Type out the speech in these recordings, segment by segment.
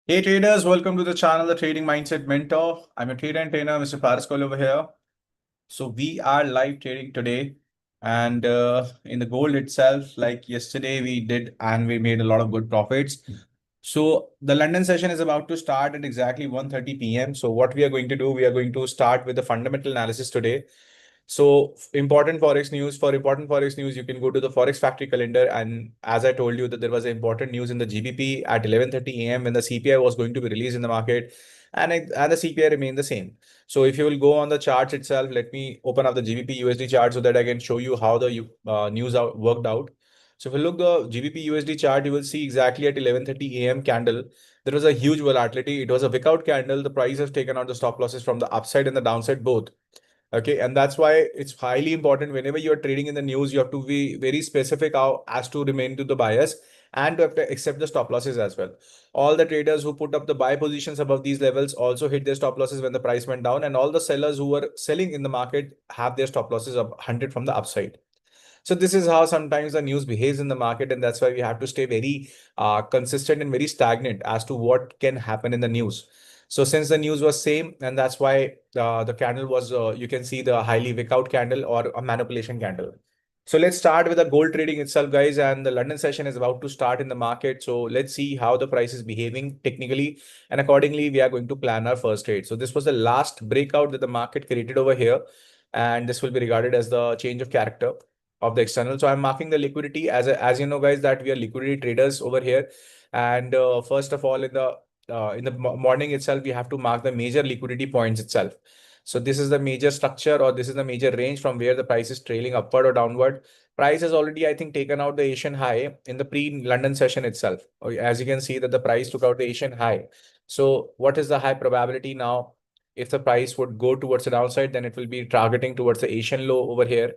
Hey traders, welcome to the channel, The Trading Mindset Mentor. I'm your trader and trainer, Mr. Paris Cole over here. So we are live trading today, and in the gold itself, like yesterday we did, and we made a lot of good profits. So the London session is about to start at exactly 1:30 p.m. So what we are going to do, we are going to start with the fundamental analysis today. So important forex news. For important forex news, you can go to the Forex Factory calendar. And as I told you that there was important news in the GBP at 11:30 a.m. when the CPI was going to be released in the market, and the CPI remained the same. So if you will go on the charts itself, let me open up the GBP USD chart so that I can show you how the news worked out. So if you look the GBP USD chart, you will see exactly at 11:30 a.m. candle, there was a huge volatility. It was a wick out candle. The price has taken out the stop losses from the upside and the downside both. Okay, and that's why it's highly important whenever you're trading in the news, you have to be very specific how as to remain to the bias and to have to accept the stop losses as well. All the traders who put up the buy positions above these levels also hit their stop losses when the price went down, and all the sellers who were selling in the market have their stop losses of 100 from the upside. So this is how sometimes the news behaves in the market, and that's why we have to stay very consistent and very stagnant as to what can happen in the news. So since the news was same, and that's why the candle was, you can see the highly wick out candle or a manipulation candle. So let's start with the gold trading itself, guys. And the London session is about to start in the market. So let's see how the price is behaving technically. And accordingly, we are going to plan our first trade. So this was the last breakout that the market created over here. And this will be regarded as the change of character of the external. So I'm marking the liquidity as you know, guys, that we are liquidity traders over here. And first of all, in the morning itself, we have to mark the major liquidity points itself. So this is the major structure, or this is the major range from where the price is trailing upward or downward. Price has already, I think, taken out the Asian high in the pre-London session itself. As you can see that the price took out the Asian high. So what is the high probability now? If the price would go towards the downside, then it will be targeting towards the Asian low over here.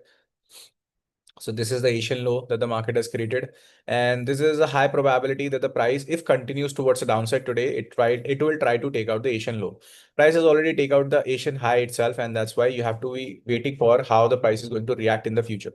So this is the Asian low that the market has created. And this is a high probability that the price, if continues towards the downside today, it will try to take out the Asian low. Price has already take out the Asian high itself. And that's why you have to be waiting for how the price is going to react in the future.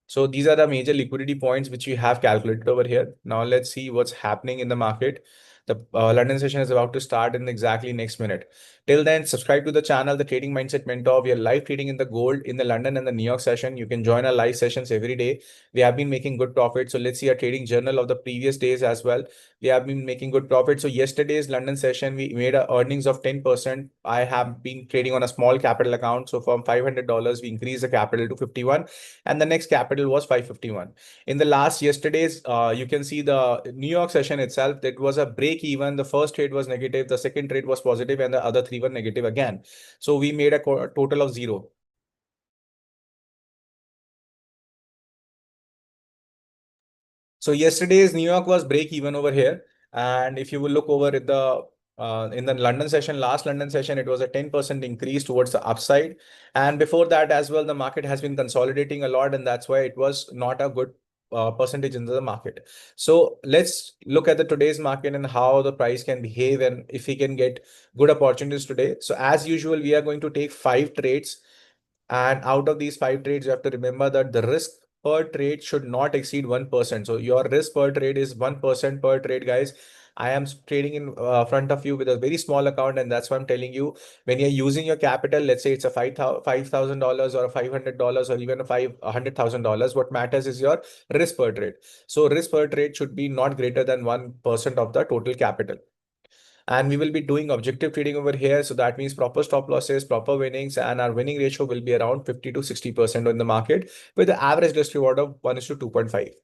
So these are the major liquidity points which we have calculated over here. Now let's see what's happening in the market. The London session is about to start in exactly next minute. Till then, subscribe to the channel, The Trading Mindset Mentor. We are live trading in the gold in the London and the New York session. You can join our live sessions every day. We have been making good profits. So let's see a trading journal of the previous days as well. We have been making good profits. So yesterday's London session, we made a earnings of 10%. I have been trading on a small capital account. So from $500, we increased the capital to 51, and the next capital was 551. In the last yesterday's, you can see the New York session itself, that was a break even. The first trade was negative, the second trade was positive, and the other three were negative again. So we made a total of zero. So yesterday's New York was break even over here. And if you will look over at the in the London session, last London session, it was a 10% increase towards the upside. And before that as well, the market has been consolidating a lot, and that's why it was not a good percentage into the market. So let's look at the today's market and how the price can behave, and if we can get good opportunities today. So as usual, we are going to take 5 trades, and out of these 5 trades, you have to remember that the risk per trade should not exceed 1%. So your risk per trade is 1% per trade, guys. I am trading in front of you with a very small account, and that's why I'm telling you, when you're using your capital, let's say it's a $5,000 or a $500 or even a $100,000, what matters is your risk per trade. So risk per trade should be not greater than 1% of the total capital. And we will be doing objective trading over here. So that means proper stop losses, proper winnings, and our winning ratio will be around 50 to 60% in the market with the average risk reward of 1:2.5.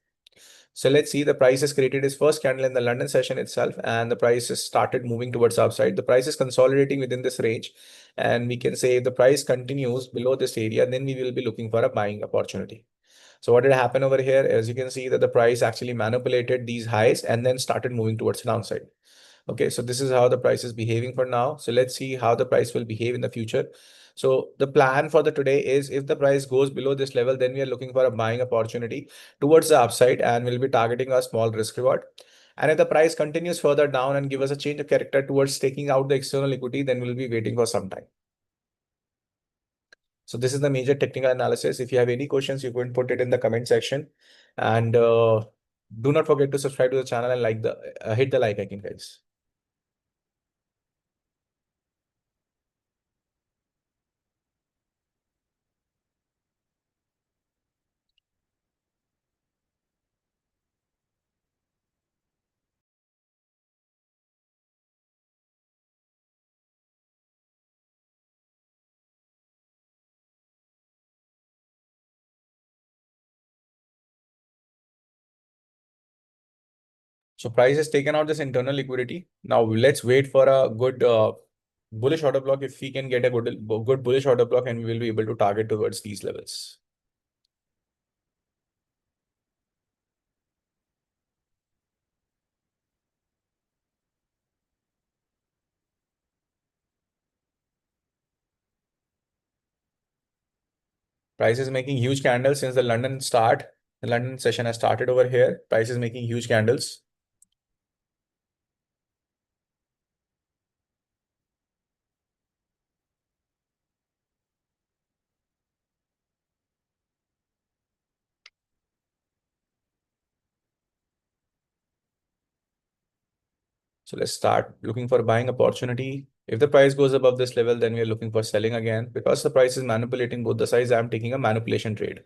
So let's see, the price has created its first candle in the London session itself, and the price has started moving towards the upside. The price is consolidating within this range. And we can say if the price continues below this area, then we will be looking for a buying opportunity. So what did happen over here? As you can see that the price actually manipulated these highs and then started moving towards the downside. Okay, so this is how the price is behaving for now. So let's see how the price will behave in the future. So the plan for the today is, if the price goes below this level, then we are looking for a buying opportunity towards the upside, and we'll be targeting a small risk reward. And if the price continues further down and give us a change of character towards taking out the external equity, then we'll be waiting for some time. So this is the major technical analysis. If you have any questions, you can put it in the comment section. And do not forget to subscribe to the channel and hit the like icon, guys. So price has taken out this internal liquidity. Now let's wait for a good bullish order block. If we can get a good bullish order block, and we will be able to target towards these levels. Price is making huge candles since the London start. The London session has started over here. Price is making huge candles. So let's start looking for buying opportunity. If the price goes above this level, then we are looking for selling again. Because the price is manipulating both the sides, I'm taking a manipulation trade.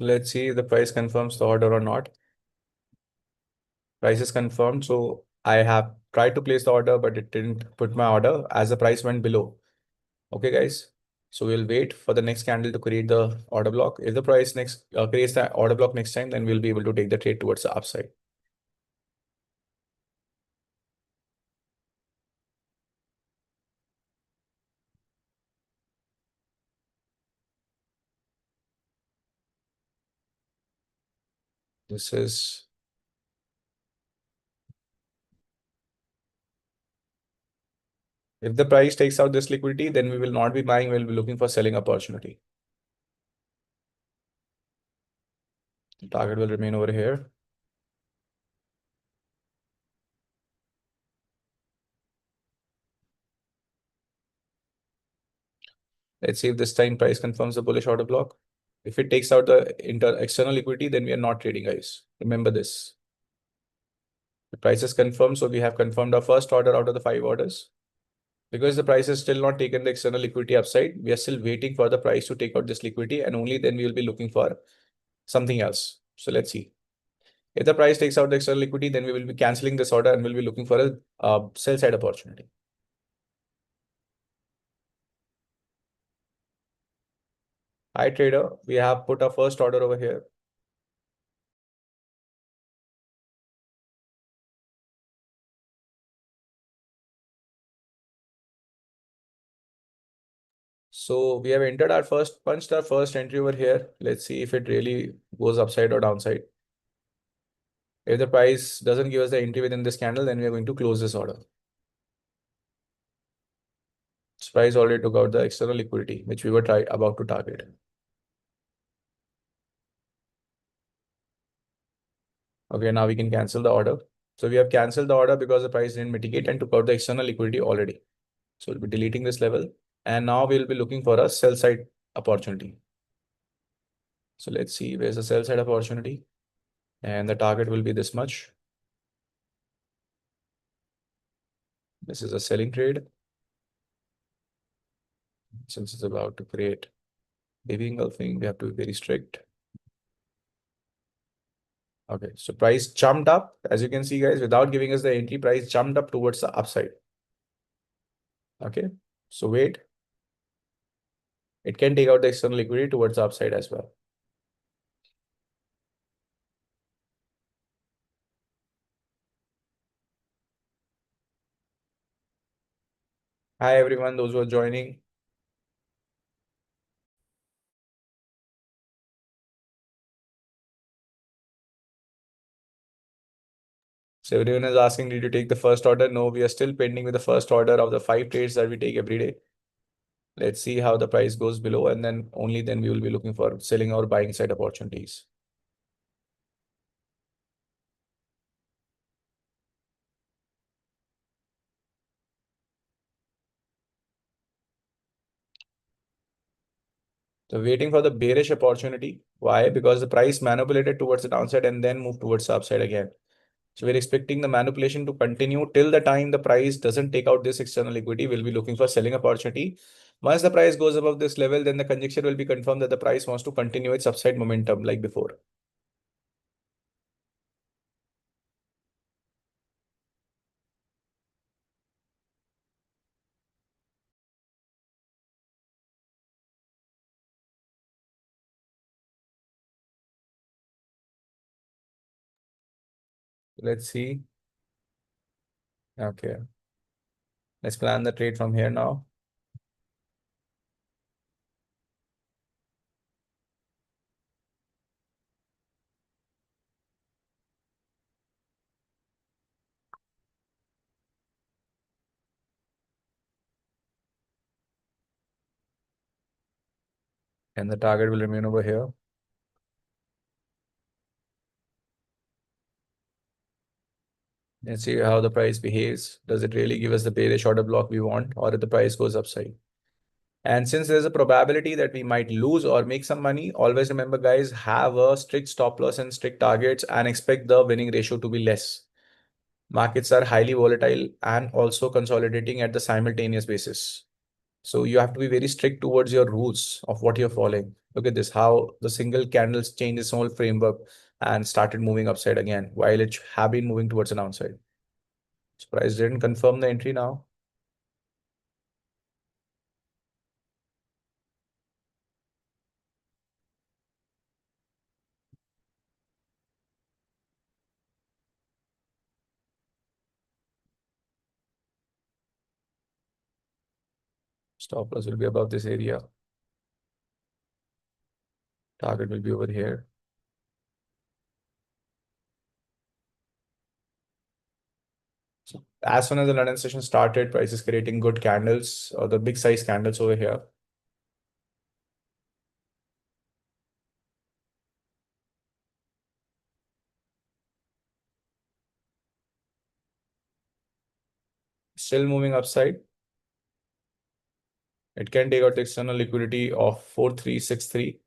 Let's see if the price confirms the order or not. Price is confirmed. So I have tried to place the order, but it didn't put my order as the price went below. Okay, guys. So we'll wait for the next candle to create the order block. If the price next creates the order block next time, then we'll be able to take the trade towards the upside. This is If the price takes out this liquidity, then we will not be buying. We'll be looking for selling opportunity. The target will remain over here. Let's see if this time price confirms the bullish order block. If it takes out the external liquidity, then we are not trading, guys. Remember this. The price is confirmed, so we have confirmed our first order out of the 5 orders. Because the price has still not taken the external liquidity upside, we are still waiting for the price to take out this liquidity, and only then we will be looking for something else. So let's see. If the price takes out the external liquidity, then we will be canceling this order and we'll be looking for a sell side opportunity. Hi trader, we have put our first order over here. So we have entered our punched our first entry over here. Let's see if it really goes upside or downside. If the price doesn't give us the entry within this candle, then we are going to close this order. This price already took out the external liquidity, which we were about to target. Okay, now we can cancel the order. So we have canceled the order because the price didn't mitigate and took out the external liquidity already. So we'll be deleting this level. And now we'll be looking for a sell side opportunity. So let's see where's the sell side opportunity. And the target will be this much. This is a selling trade. Since it's about to create baby engulfing, we have to be very strict. Okay, so price jumped up. As you can see, guys, without giving us the entry, price jumped up towards the upside. Okay, so wait. It can take out the external liquidity towards the upside as well. Hi, everyone, those who are joining. So everyone is asking, did you take the first order? No, we are still pending with the first order of the 5 trades that we take every day. Let's see how the price goes below, and then only then we will be looking for selling or buying side opportunities. So waiting for the bearish opportunity. Why? Because the price manipulated towards the downside and then moved towards the upside again. So we're expecting the manipulation to continue till the time the price doesn't take out this external liquidity. We'll be looking for selling opportunity. Once the price goes above this level, then the conjecture will be confirmed that the price wants to continue its upside momentum like before. Let's see. Okay. Let's plan the trade from here now. And the target will remain over here. Let's see how the price behaves. Does it really give us the bearish order block we want, or if the price goes upside? And since there's a probability that we might lose or make some money, always remember, guys, have a strict stop loss and strict targets and expect the winning ratio to be less. Markets are highly volatile and also consolidating at the simultaneous basis. So you have to be very strict towards your rules of what you're following. Look at this, how the single candles changed its whole framework and started moving upside again, while it have been moving towards the downside. So price didn't confirm the entry now. Stop loss will be above this area. Target will be over here. So as soon as the London session started, price is creating good candles, or the big size candles over here. Still moving upside. It can take out the external liquidity of 4363.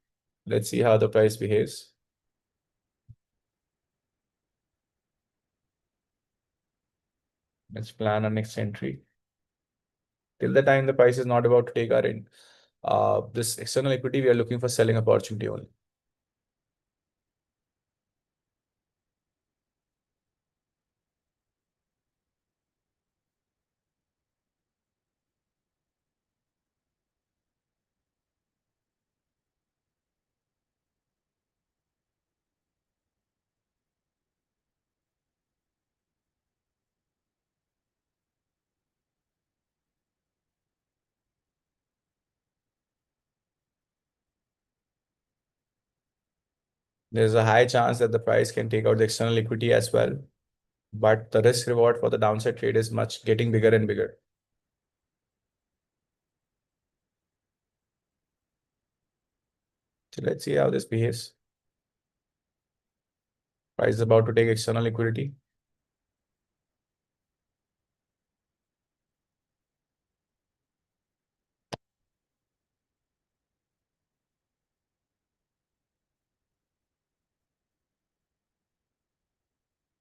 Let's see how the price behaves. Let's plan our next entry. Till the time the price is not about to take our in, this external equity, we are looking for selling opportunity only. There's a high chance that the price can take out the external equity as well, but the risk reward for the downside trade is much getting bigger and bigger. So let's see how this behaves. Price is about to take external liquidity.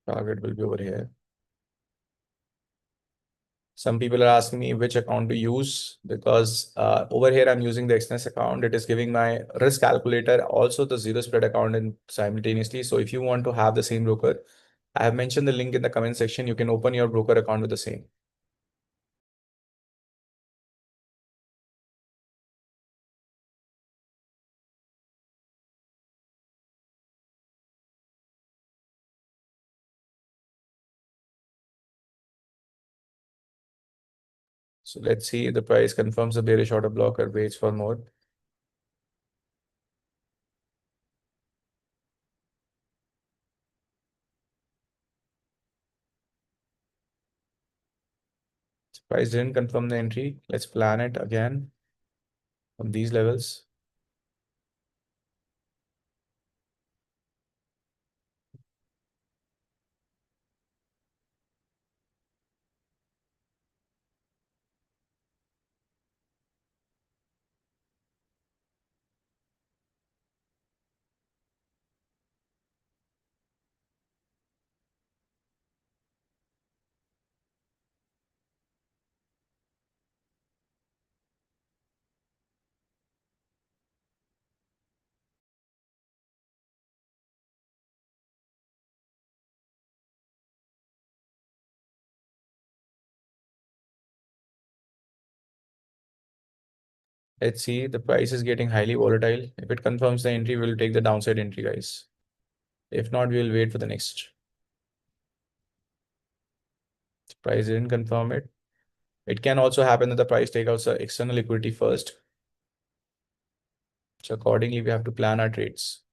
Target will be over here. Some people are asking me which account to use, because over here I'm using the expense account. It is giving my risk calculator, also the zero spread account in simultaneously. So if you want to have the same broker, I have mentioned the link in the comment section. You can open your broker account with the same. So let's see if the price confirms the bearish order block or waits for more. Price didn't confirm the entry. Let's plan it again from these levels. Let's see, the price is getting highly volatile. If it confirms the entry, we'll take the downside entry, guys. If not, we'll wait for the next. The price didn't confirm it. It can also happen that the price take out the external liquidity first. So accordingly, we have to plan our trades.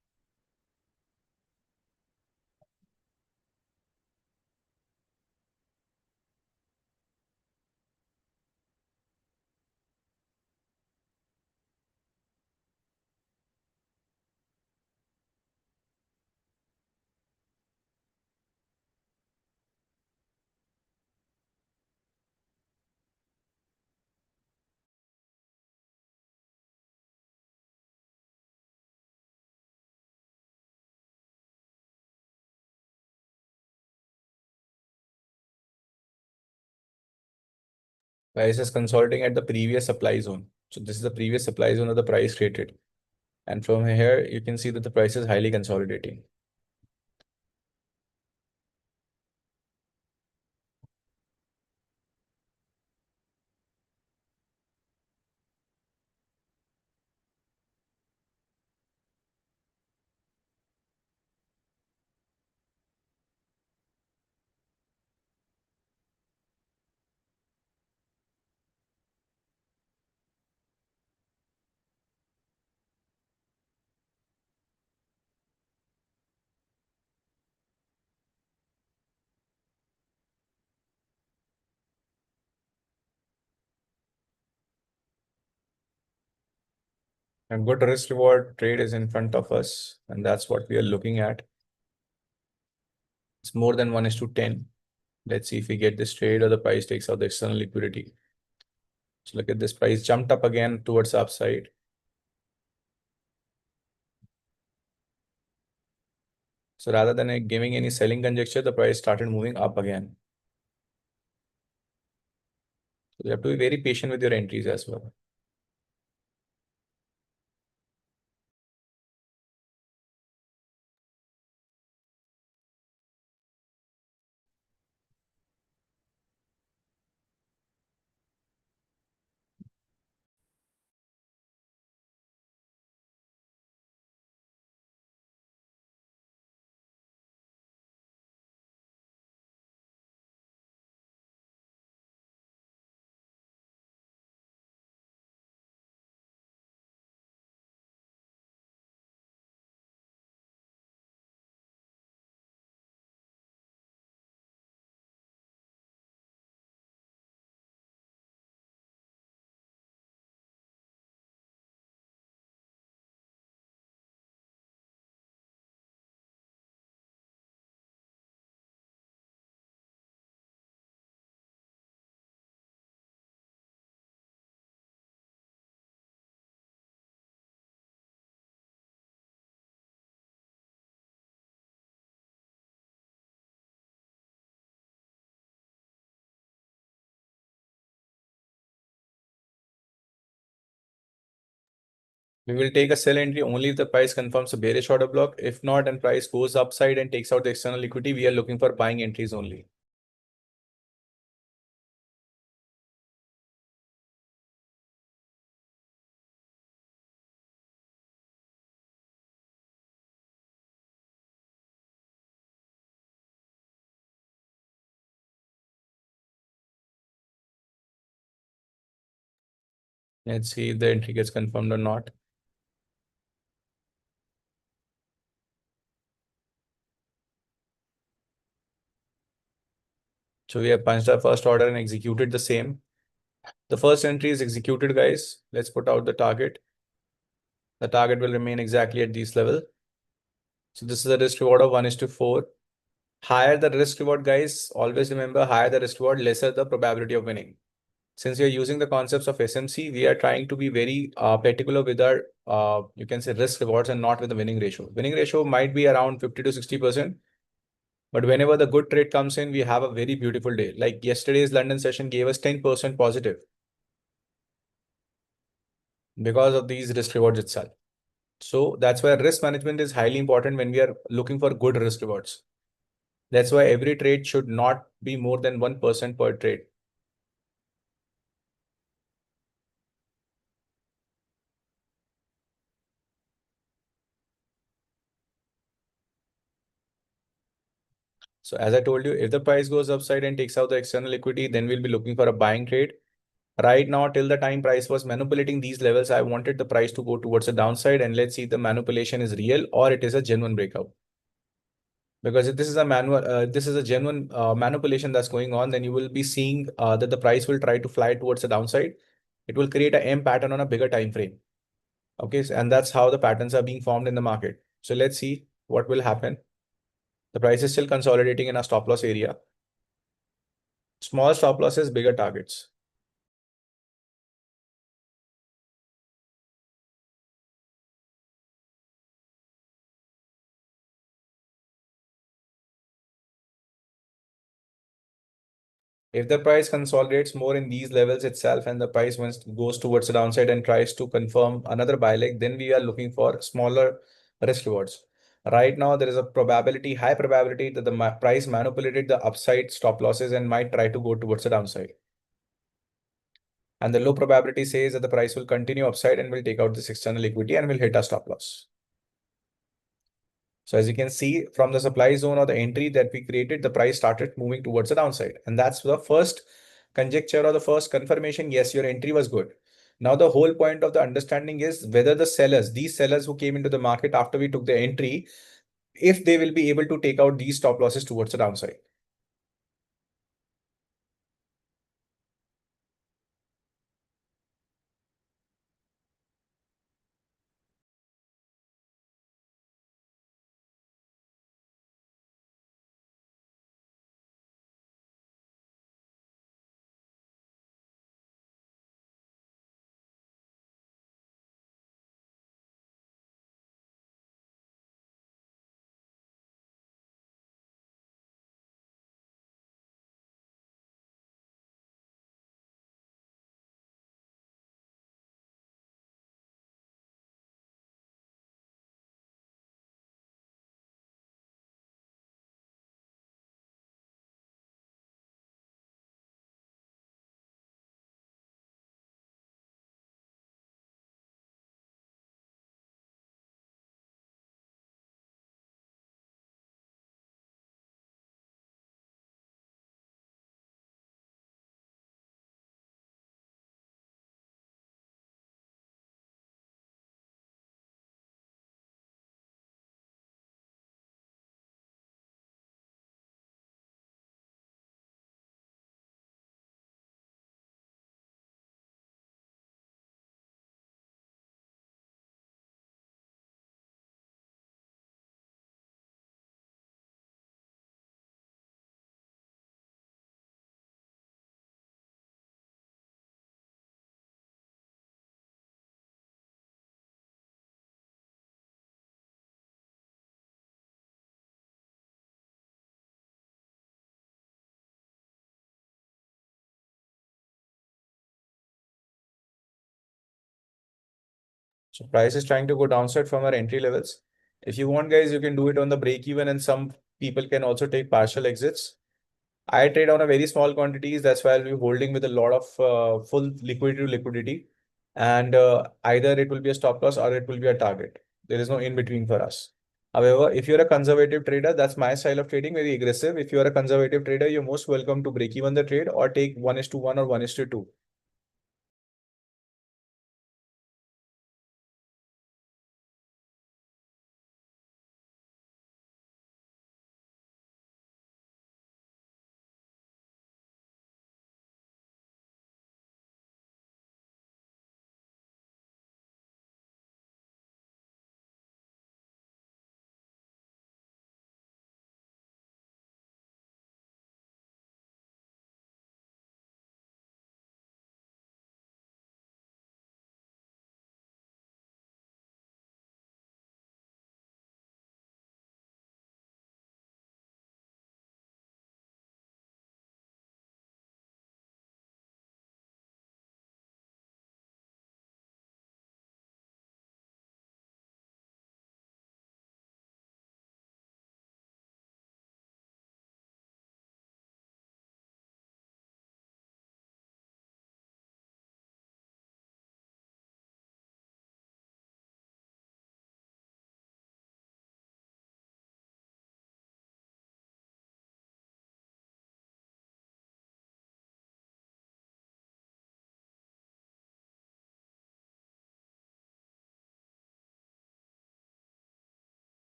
Price is consolidating at the previous supply zone. So this is the previous supply zone that the price created. And from here, you can see that the price is highly consolidating. A good risk reward trade is in front of us, and that's what we are looking at. It's more than 1:10. Let's see if we get this trade or the price takes out the external liquidity. So look at this, price jumped up again towards the upside. So rather than giving any selling conjecture, the price started moving up again. So you have to be very patient with your entries as well. We will take a sell entry only if the price confirms a bearish order block. If not, and price goes upside and takes out the external liquidity, we are looking for buying entries only. Let's see if the entry gets confirmed or not. So we have punched our first order and executed the same. The first entry is executed, guys. Let's put out the target. The target will remain exactly at this level. So this is a risk reward of 1:4. Higher the risk reward, guys, always remember, higher the risk reward, lesser the probability of winning. Since we are using the concepts of SMC, we are trying to be very particular with our, you can say, risk rewards and not with the winning ratio. Winning ratio might be around 50 to 60%. But whenever the good trade comes in, we have a very beautiful day. Like yesterday's London session gave us 10% positive because of these risk rewards itself. So that's why risk management is highly important when we are looking for good risk rewards. That's why every trade should not be more than 1% per trade. So as I told you, if the price goes upside and takes out the external liquidity, then we'll be looking for a buying trade. Right now, till the time price was manipulating these levels, I wanted the price to go towards the downside, and let's see if the manipulation is real or it is a genuine breakout. Because if this is a genuine manipulation that's going on, then you will be seeing that the price will try to fly towards the downside. It will create a M pattern on a bigger time frame. Okay, and that's how the patterns are being formed in the market. So let's see what will happen. The price is still consolidating in a stop loss area. Small stop losses, bigger targets. If the price consolidates more in these levels itself and the price goes towards the downside and tries to confirm another buy leg, then we are looking for smaller risk rewards. Right now, there is a probability, high probability that the price manipulated the upside stop losses and might try to go towards the downside. And the low probability says that the price will continue upside and will take out this external liquidity and will hit a stop loss. So as you can see from the supply zone or the entry that we created, the price started moving towards the downside. And that's the first conjecture or the first confirmation. Yes, your entry was good. Now, the whole point of the understanding is whether the sellers, these sellers who came into the market after we took the entry, if they will be able to take out these stop losses towards the downside. So price is trying to go downside from our entry levels. If you want, guys, you can do it on the break even, and some people can also take partial exits. I trade on a very small quantities. That's why I'll be holding with a lot of full liquidity to liquidity. And either it will be a stop loss or it will be a target. There is no in between for us. However, if you're a conservative trader, that's my style of trading, very aggressive. If you're a conservative trader, you're most welcome to break even the trade or take 1:1 or 1:2.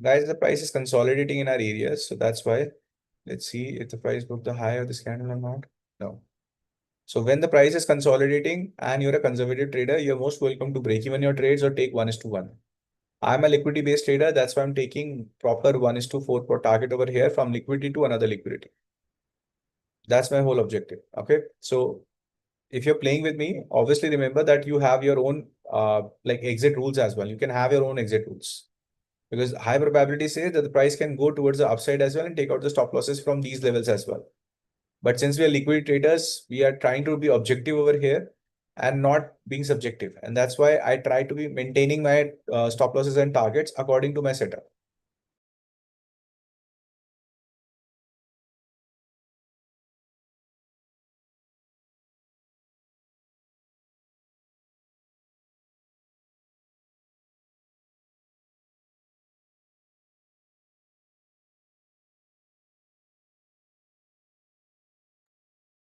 Guys, the price is consolidating in our areas, so that's why. Let's see if the price broke the high of this candle or not. No. So when the price is consolidating and you're a conservative trader, you're most welcome to break even your trades or take 1:1. I'm a liquidity based trader. That's why I'm taking proper 1:4 for target over here from liquidity to another liquidity. That's my whole objective. Okay. So if you're playing with me, obviously remember that you have your own like exit rules as well. You can have your own exit rules because high probability says that the price can go towards the upside as well and take out the stop losses from these levels as well. But since we are liquidity traders, we are trying to be objective over here and not being subjective. And that's why I try to be maintaining my stop losses and targets according to my setup.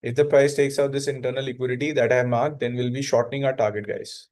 If the price takes out this internal liquidity that I have marked, then we'll be shortening our target, guys.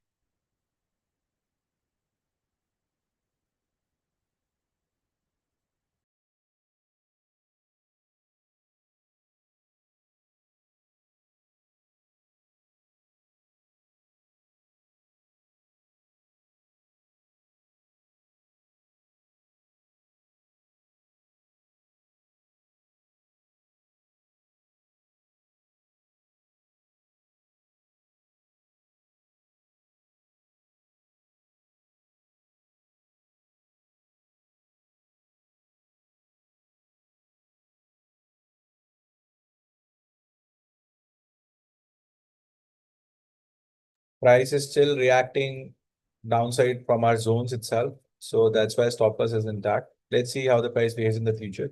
Price is still reacting downside from our zones itself. So that's why stop loss is intact. Let's see how the price behaves in the future.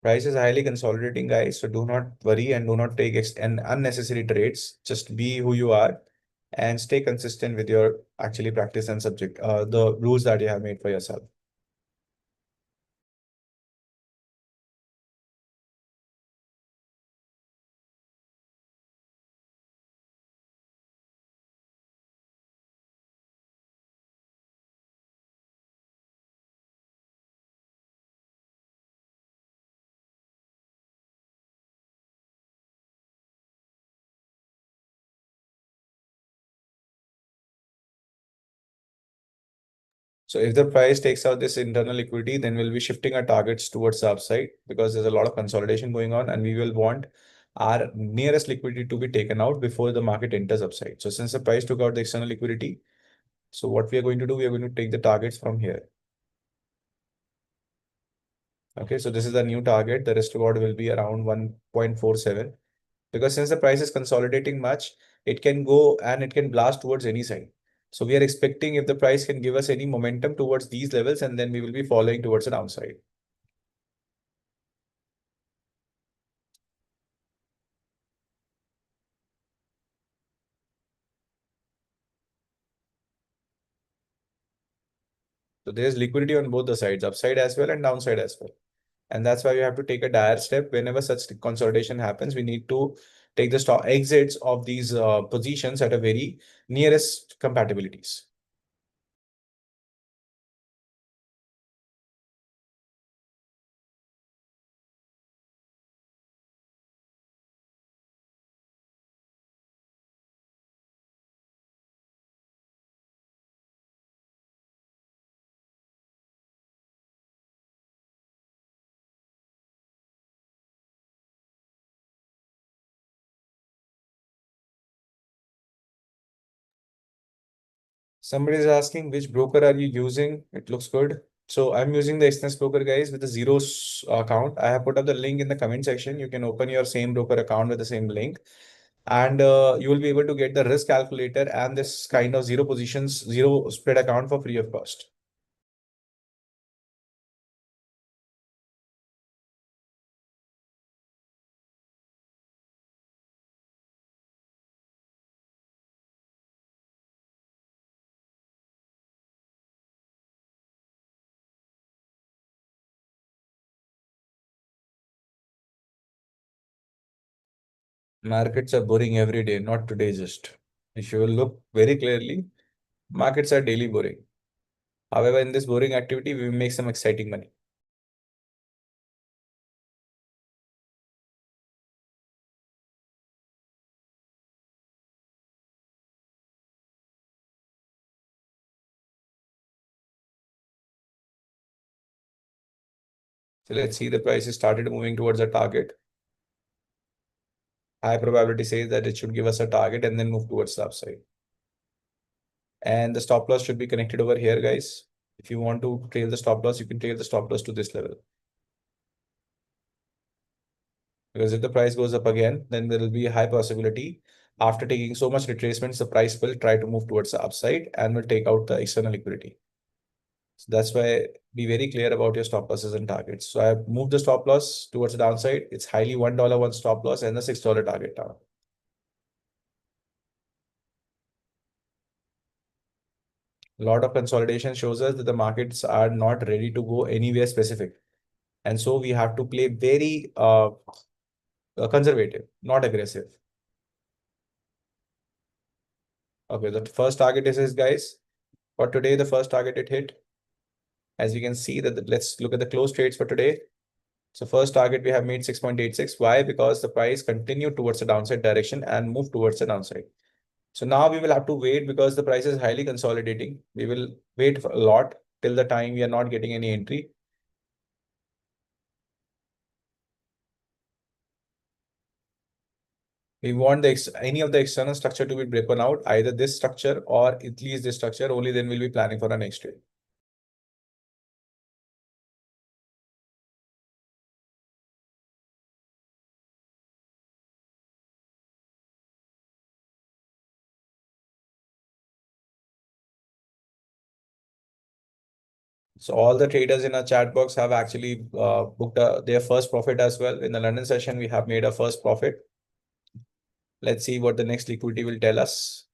Price is highly consolidating, guys. So do not worry and do not take unnecessary trades. Just be who you are and stay consistent with your actually practice and subject, the rules that you have made for yourself. So if the price takes out this internal liquidity, then we'll be shifting our targets towards the upside because there's a lot of consolidation going on and we will want our nearest liquidity to be taken out before the market enters upside. So since the price took out the external liquidity, so what we are going to do, we are going to take the targets from here. Okay, so this is the new target. The rest reward will be around 1.47 because since the price is consolidating much, it can go and it can blast towards any side. So we are expecting if the price can give us any momentum towards these levels, and then we will be following towards the downside. So there's liquidity on both the sides, upside as well and downside as well. And that's why you have to take a dire step. Whenever such consolidation happens, we need to take the stock exits of these positions at a very nearest compatibilities. Somebody is asking which broker are you using? It looks good. So I'm using the expense broker, guys, with the zeros account. I have put up the link in the comment section. You can open your same broker account with the same link, and you will be able to get the risk calculator and this kind of zero positions, zero spread account for free of cost. Markets are boring every day, not today just. If you look very clearly, markets are daily boring. However, in this boring activity, we make some exciting money. So let's see the price has started moving towards a target. High probability says that it should give us a target and then move towards the upside. And the stop loss should be connected over here, guys. If you want to trail the stop loss, you can trail the stop loss to this level. Because if the price goes up again, then there will be a high possibility after taking so much retracements, the price will try to move towards the upside and will take out the external liquidity. So that's why be very clear about your stop losses and targets. So I have moved the stop loss towards the downside. It's highly $1 one stop loss and the $6 target down. A lot of consolidation shows us that the markets are not ready to go anywhere specific. And so we have to play very conservative, not aggressive. Okay, the first target is this, guys. For today, the first target it hit. As you can see that let's look at the close trades for today. So first target we have made 6.86. Why? Because the price continued towards the downside direction and moved towards the downside. So now we will have to wait because the price is highly consolidating. We will wait for a lot till the time we are not getting any entry. We want any of the external structure to be broken out, either this structure or at least this structure. Only then we'll be planning for our next trade. So all the traders in our chat box have actually booked their first profit as well. In the London session, we have made a first profit. Let's see what the next liquidity will tell us.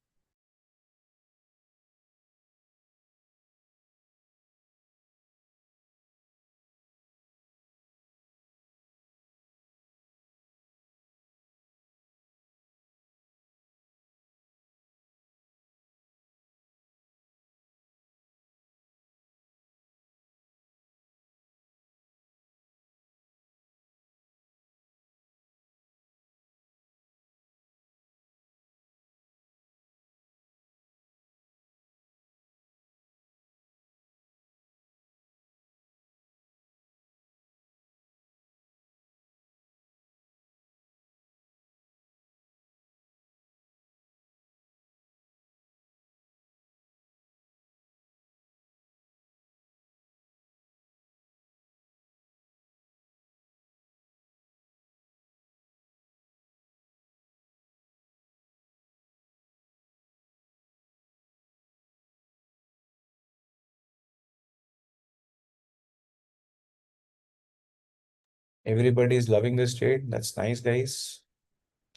Everybody is loving this trade. That's nice, guys.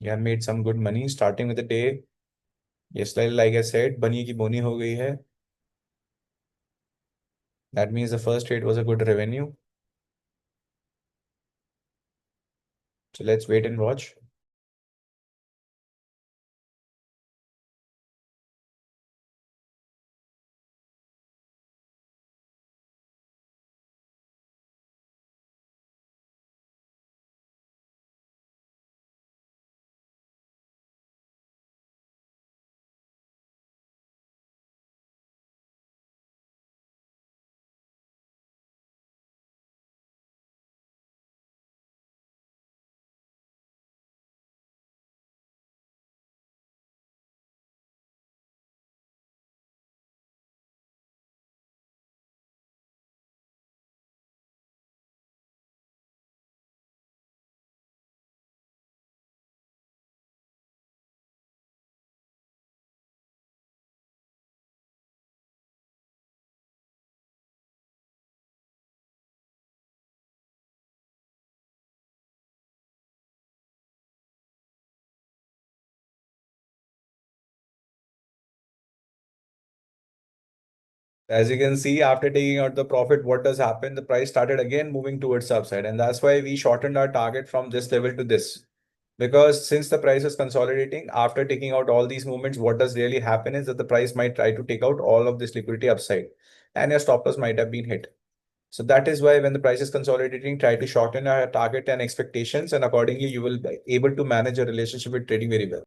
You have made some good money starting with the day. Yes, like I said, bani ki boni ho gayi hai. That means the first trade was a good revenue. So let's wait and watch. As you can see, after taking out the profit, what does happen? The price started again moving towards the upside. And that's why we shortened our target from this level to this. Because since the price is consolidating, after taking out all these movements, what does really happen is that the price might try to take out all of this liquidity upside and your stop loss might have been hit. So that is why when the price is consolidating, try to shorten our target and expectations, and accordingly, you will be able to manage your relationship with trading very well.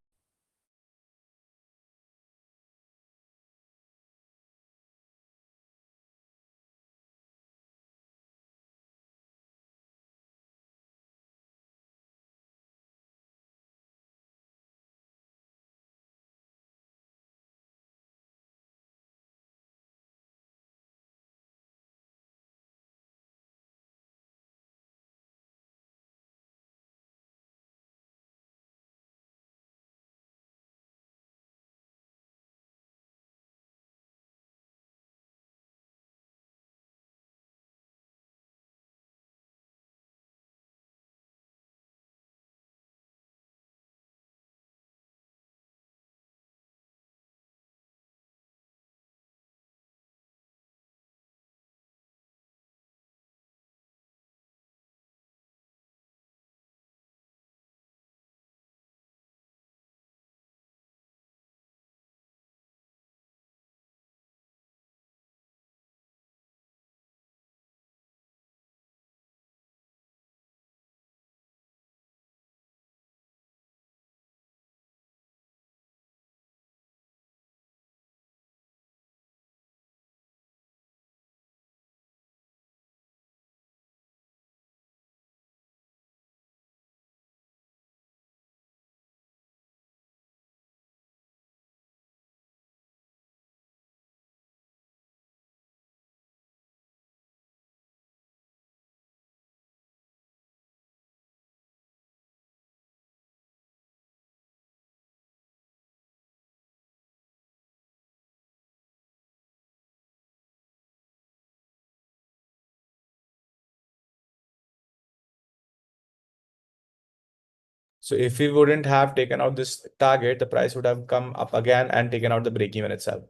So if we wouldn't have taken out this target, the price would have come up again and taken out the break even itself.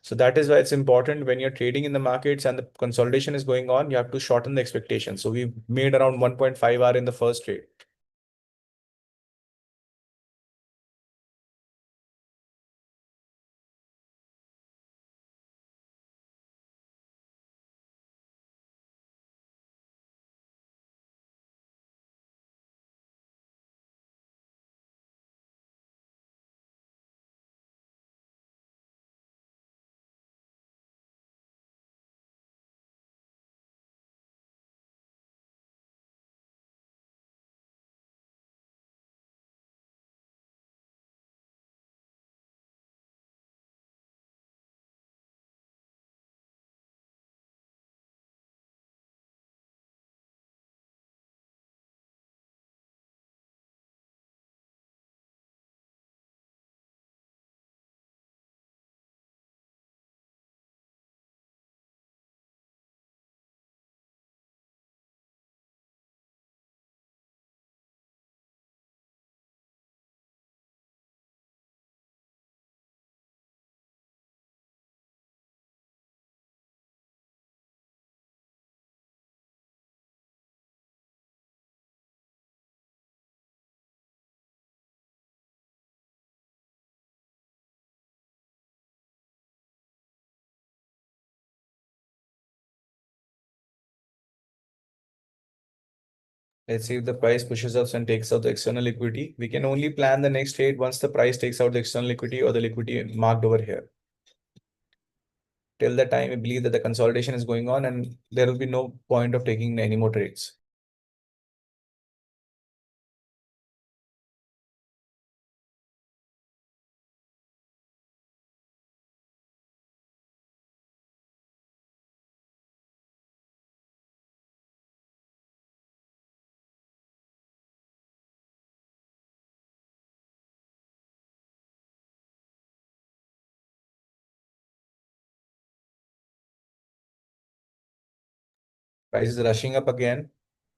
So that is why it's important when you're trading in the markets and the consolidation is going on, you have to shorten the expectation. So we made around 1.5 hour in the first trade. Let's see if the price pushes up and takes out the external liquidity. We can only plan the next trade once the price takes out the external liquidity or the liquidity marked over here. Till the time we believe that the consolidation is going on and there will be no point of taking any more trades. Price is rushing up again,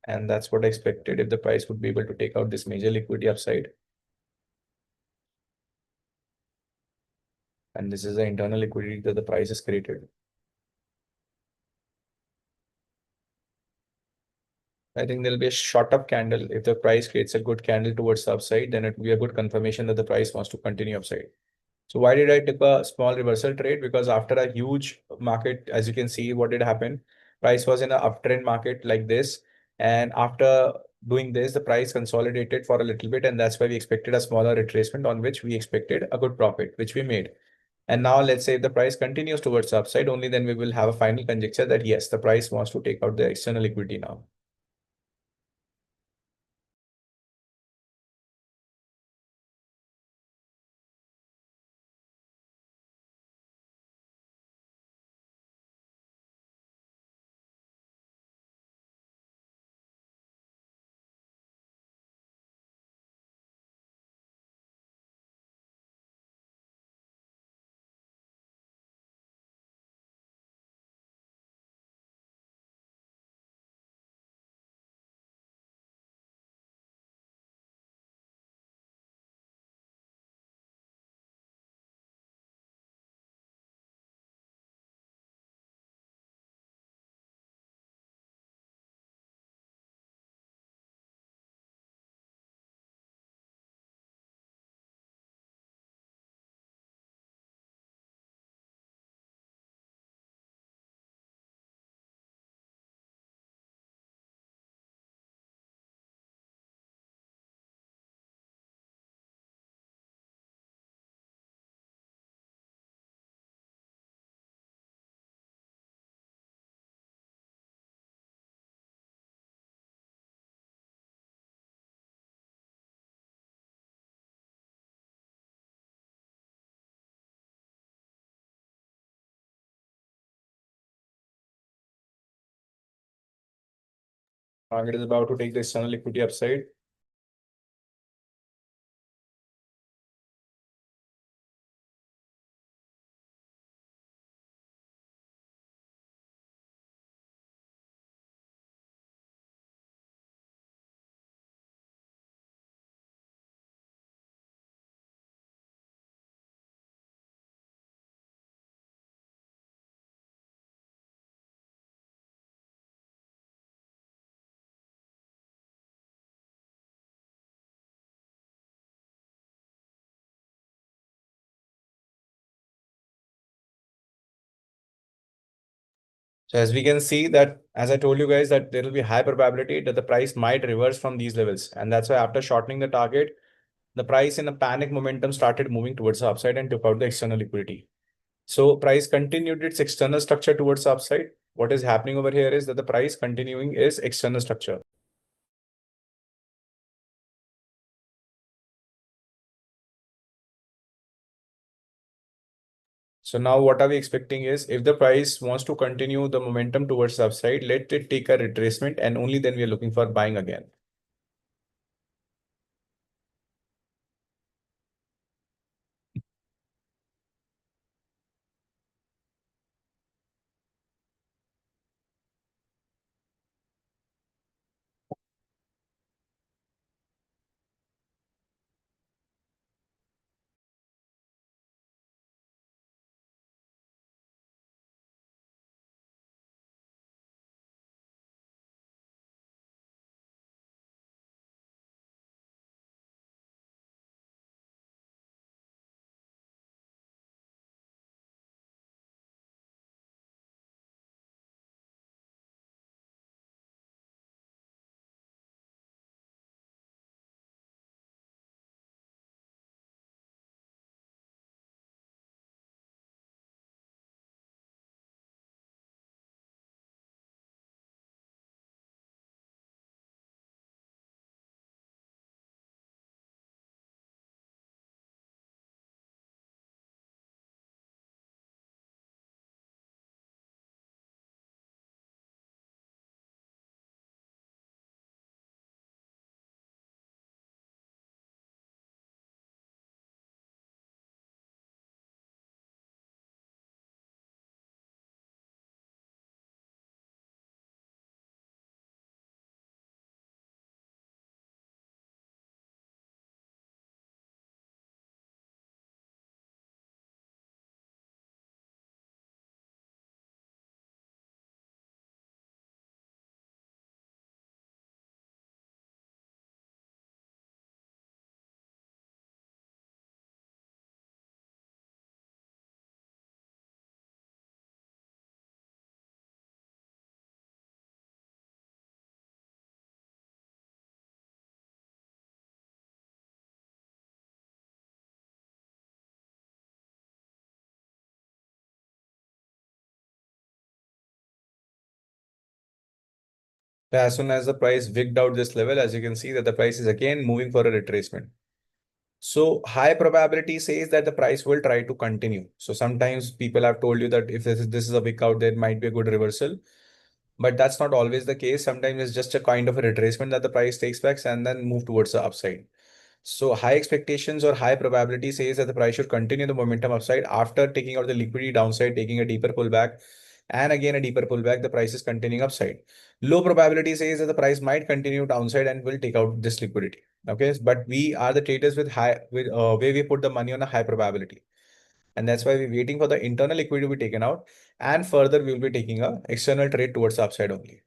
and that's what I expected if the price would be able to take out this major liquidity upside. And this is the internal liquidity that the price has created. I think there'll be a short up candle. If the price creates a good candle towards the upside, then it will be a good confirmation that the price wants to continue upside. So why did I take a small reversal trade? Because after a huge market, as you can see, what did happen? Price was in an uptrend market like this. And after doing this, the price consolidated for a little bit. And that's why we expected a smaller retracement on which we expected a good profit, which we made. And now let's say if the price continues towards the upside, only then we will have a final conjecture that yes, the price wants to take out the external liquidity now. Market is about to take the external liquidity upside. So as we can see that, as I told you guys, that there will be high probability that the price might reverse from these levels. And that's why after shortening the target, the price in a panic momentum started moving towards the upside and took out the external liquidity. So price continued its external structure towards the upside. What is happening over here is that the price continuing is external structure. So now what are we expecting is if the price wants to continue the momentum towards the upside, let it take a retracement and only then we are looking for buying again. As soon as the price wigged out this level, as you can see that the price is again moving for a retracement. So high probability says that the price will try to continue. So sometimes people have told you that if this is a wick out, there might be a good reversal. But that's not always the case. Sometimes it's just a kind of a retracement that the price takes back and then move towards the upside. So high expectations or high probability says that the price should continue the momentum upside after taking out the liquidity downside, taking a deeper pullback, and again a deeper pullback, the price is continuing upside. Low probability says that the price might continue downside and will take out this liquidity. Okay, but we are the traders with where we put the money on a high probability. And that's why we're waiting for the internal liquidity to be taken out. And further, we will be taking a external trade towards the upside only.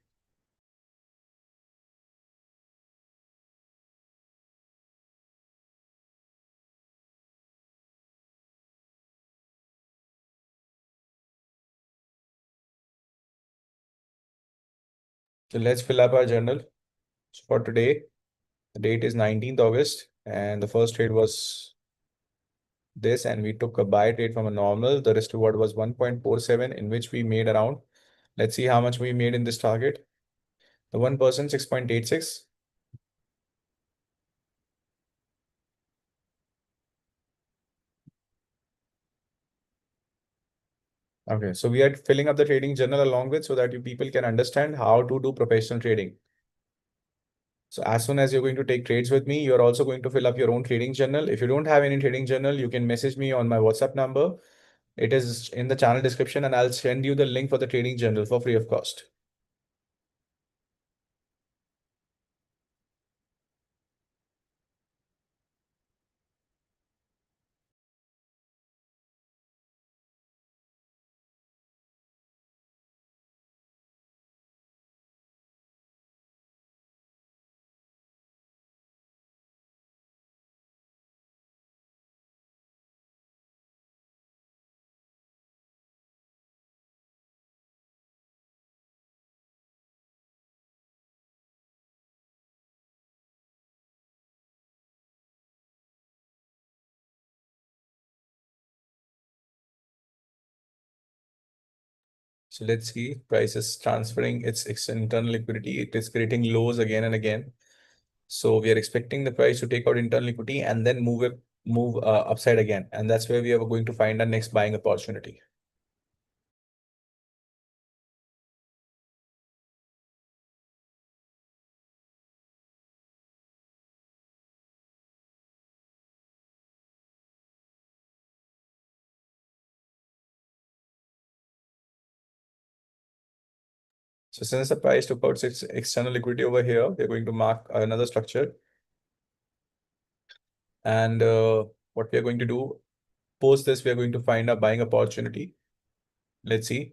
So let's fill up our journal. So for today, the date is 19th August, and the first trade was this, and we took a buy trade from a normal. The risk reward was 1.47, in which we made around, let's see how much we made in this target. The 1% 6.86. Okay, so we are filling up the trading journal along with so that you people can understand how to do professional trading. So as soon as you're going to take trades with me, you're also going to fill up your own trading journal. If you don't have any trading journal, you can message me on my WhatsApp number. It is in the channel description, and I'll send you the link for the trading journal for free of cost. So let's see, price is transferring its internal liquidity. It is creating lows again and again. So we are expecting the price to take out internal liquidity and then move upside again. And that's where we are going to find our next buying opportunity. So since the price took out its external liquidity over here, we're going to mark another structure. And what we are going to do, post this, we are going to find a buying opportunity. Let's see.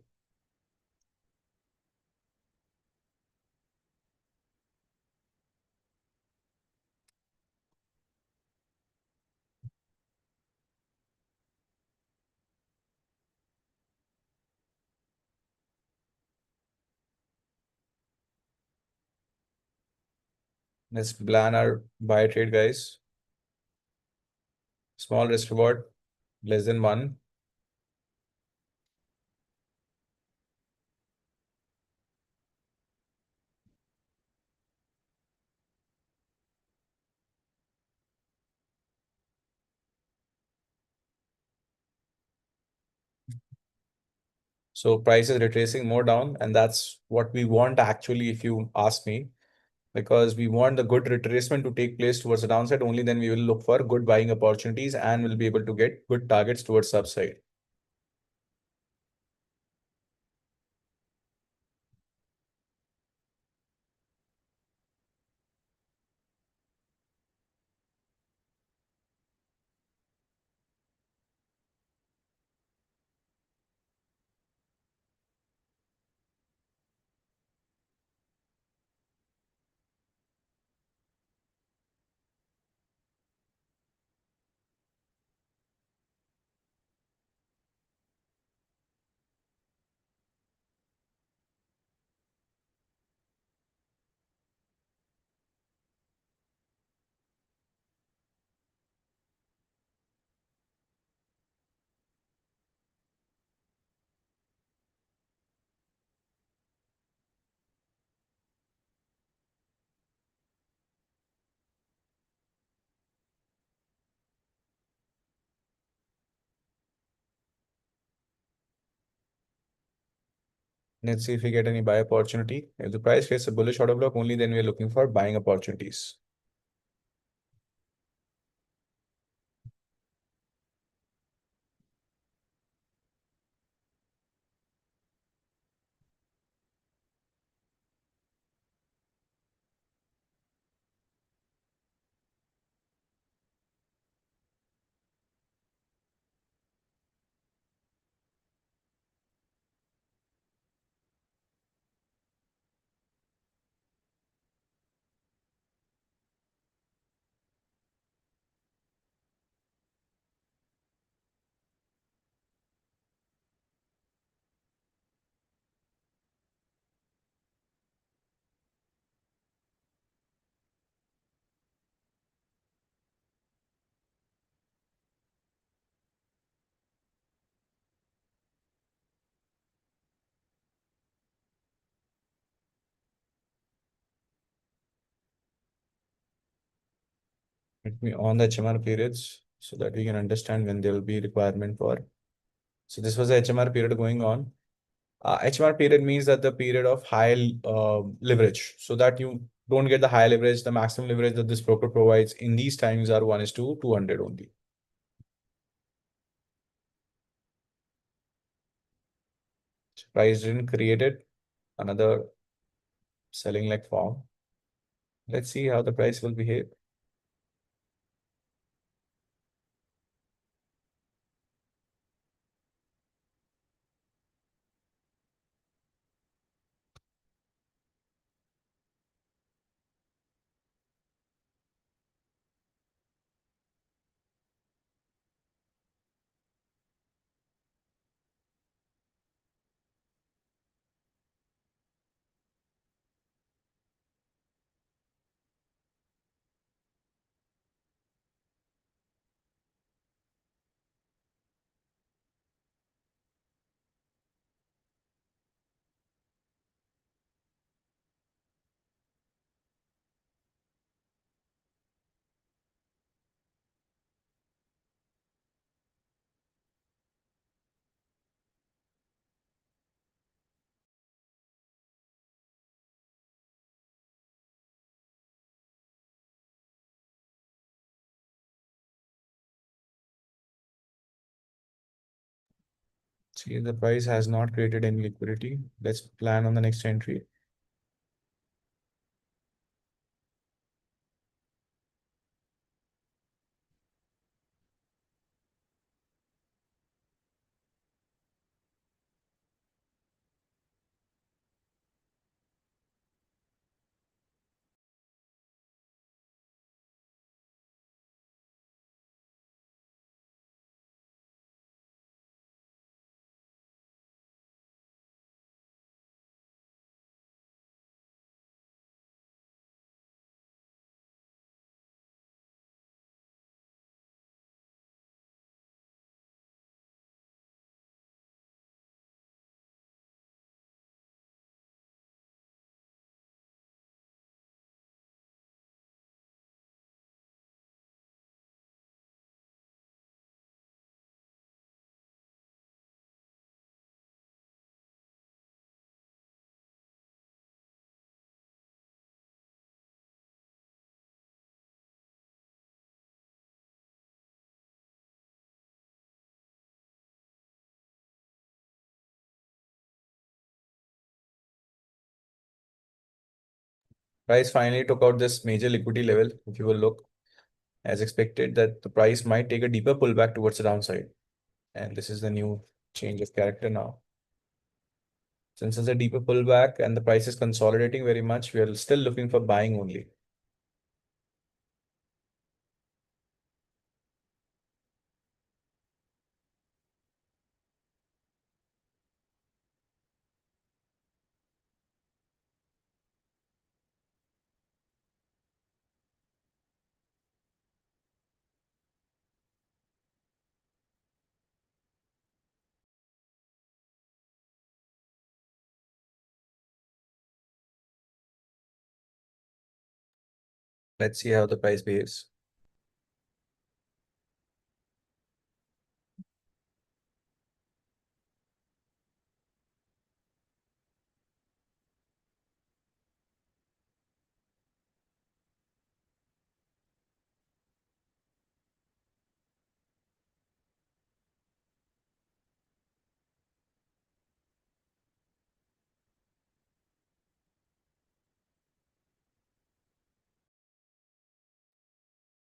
Let's plan our buy trade, guys. Small risk reward, less than 1. So price is retracing more down, and that's what we want actually, if you ask me, because we want the good retracement to take place towards the downside. Only then we will look for good buying opportunities and will be able to get good targets towards the upside. Let's see if we get any buy opportunity. If the price creates a bullish order block, only then we are looking for buying opportunities. Let me on the HMR periods so that we can understand when there will be requirement for. So this was the HMR period going on. HMR period means that the period of high leverage, so that you don't get the high leverage. The maximum leverage that this broker provides in these times are 1:200 only. Price didn't create it. Another selling leg form. Let's see how the price will behave. See, the price has not created any liquidity. Let's plan on the next entry. Price finally took out this major liquidity level. If you will look, as expected, that the price might take a deeper pullback towards the downside. And this is the new change of character now. Since it's a deeper pullback and the price is consolidating very much, we are still looking for buying only. Let's see how the price behaves.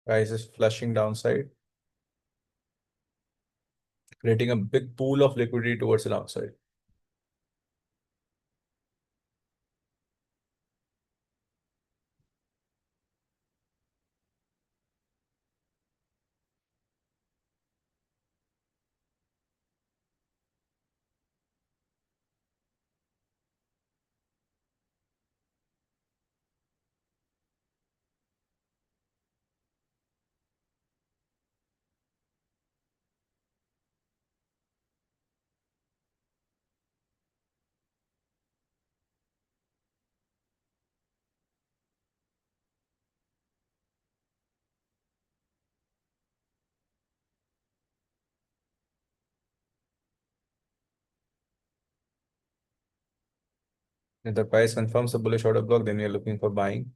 Price is flushing downside, creating a big pool of liquidity towards the downside. If the price confirms the bullish order block, then we are looking for buying.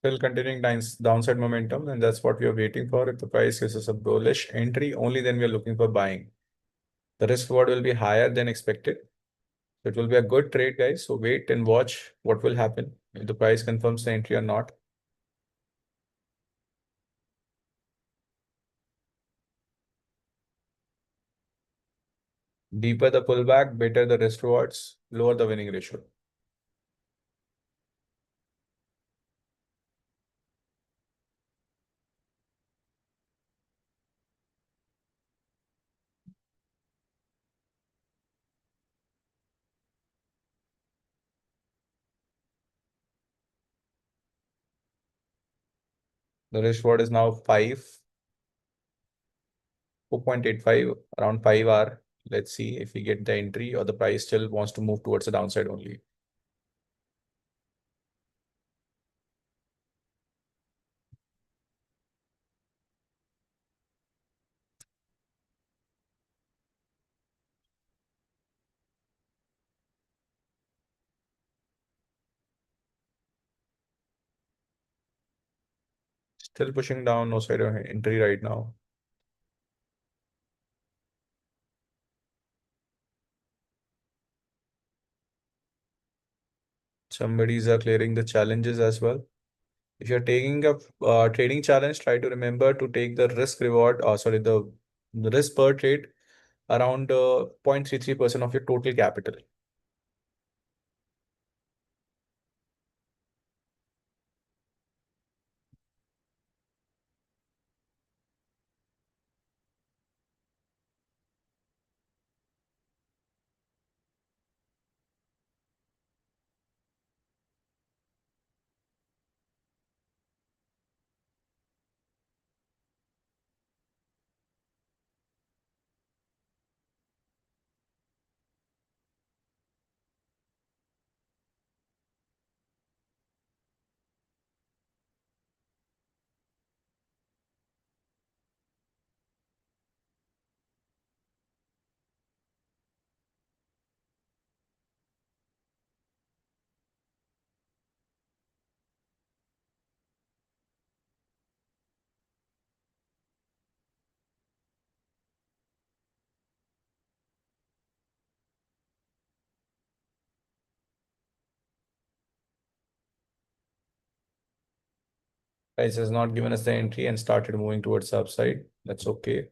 Still continuing downside momentum, and that's what we are waiting for. If the price gives us a bullish entry, only then we are looking for buying. The risk reward will be higher than expected. It will be a good trade, guys. So wait and watch what will happen if the price confirms the entry or not. Deeper the pullback, better the risk rewards, lower the winning ratio. The risk reward is now 4.85, around 5 hour. Let's see if we get the entry or the price still wants to move towards the downside only. Still pushing down, no side of entry right now. Somebody's are clearing the challenges as well. If you're taking a trading challenge, try to remember to take the risk reward, sorry, the risk per trade around 0.33% of your total capital. Price has not given us the entry and started moving towards the upside. That's okay.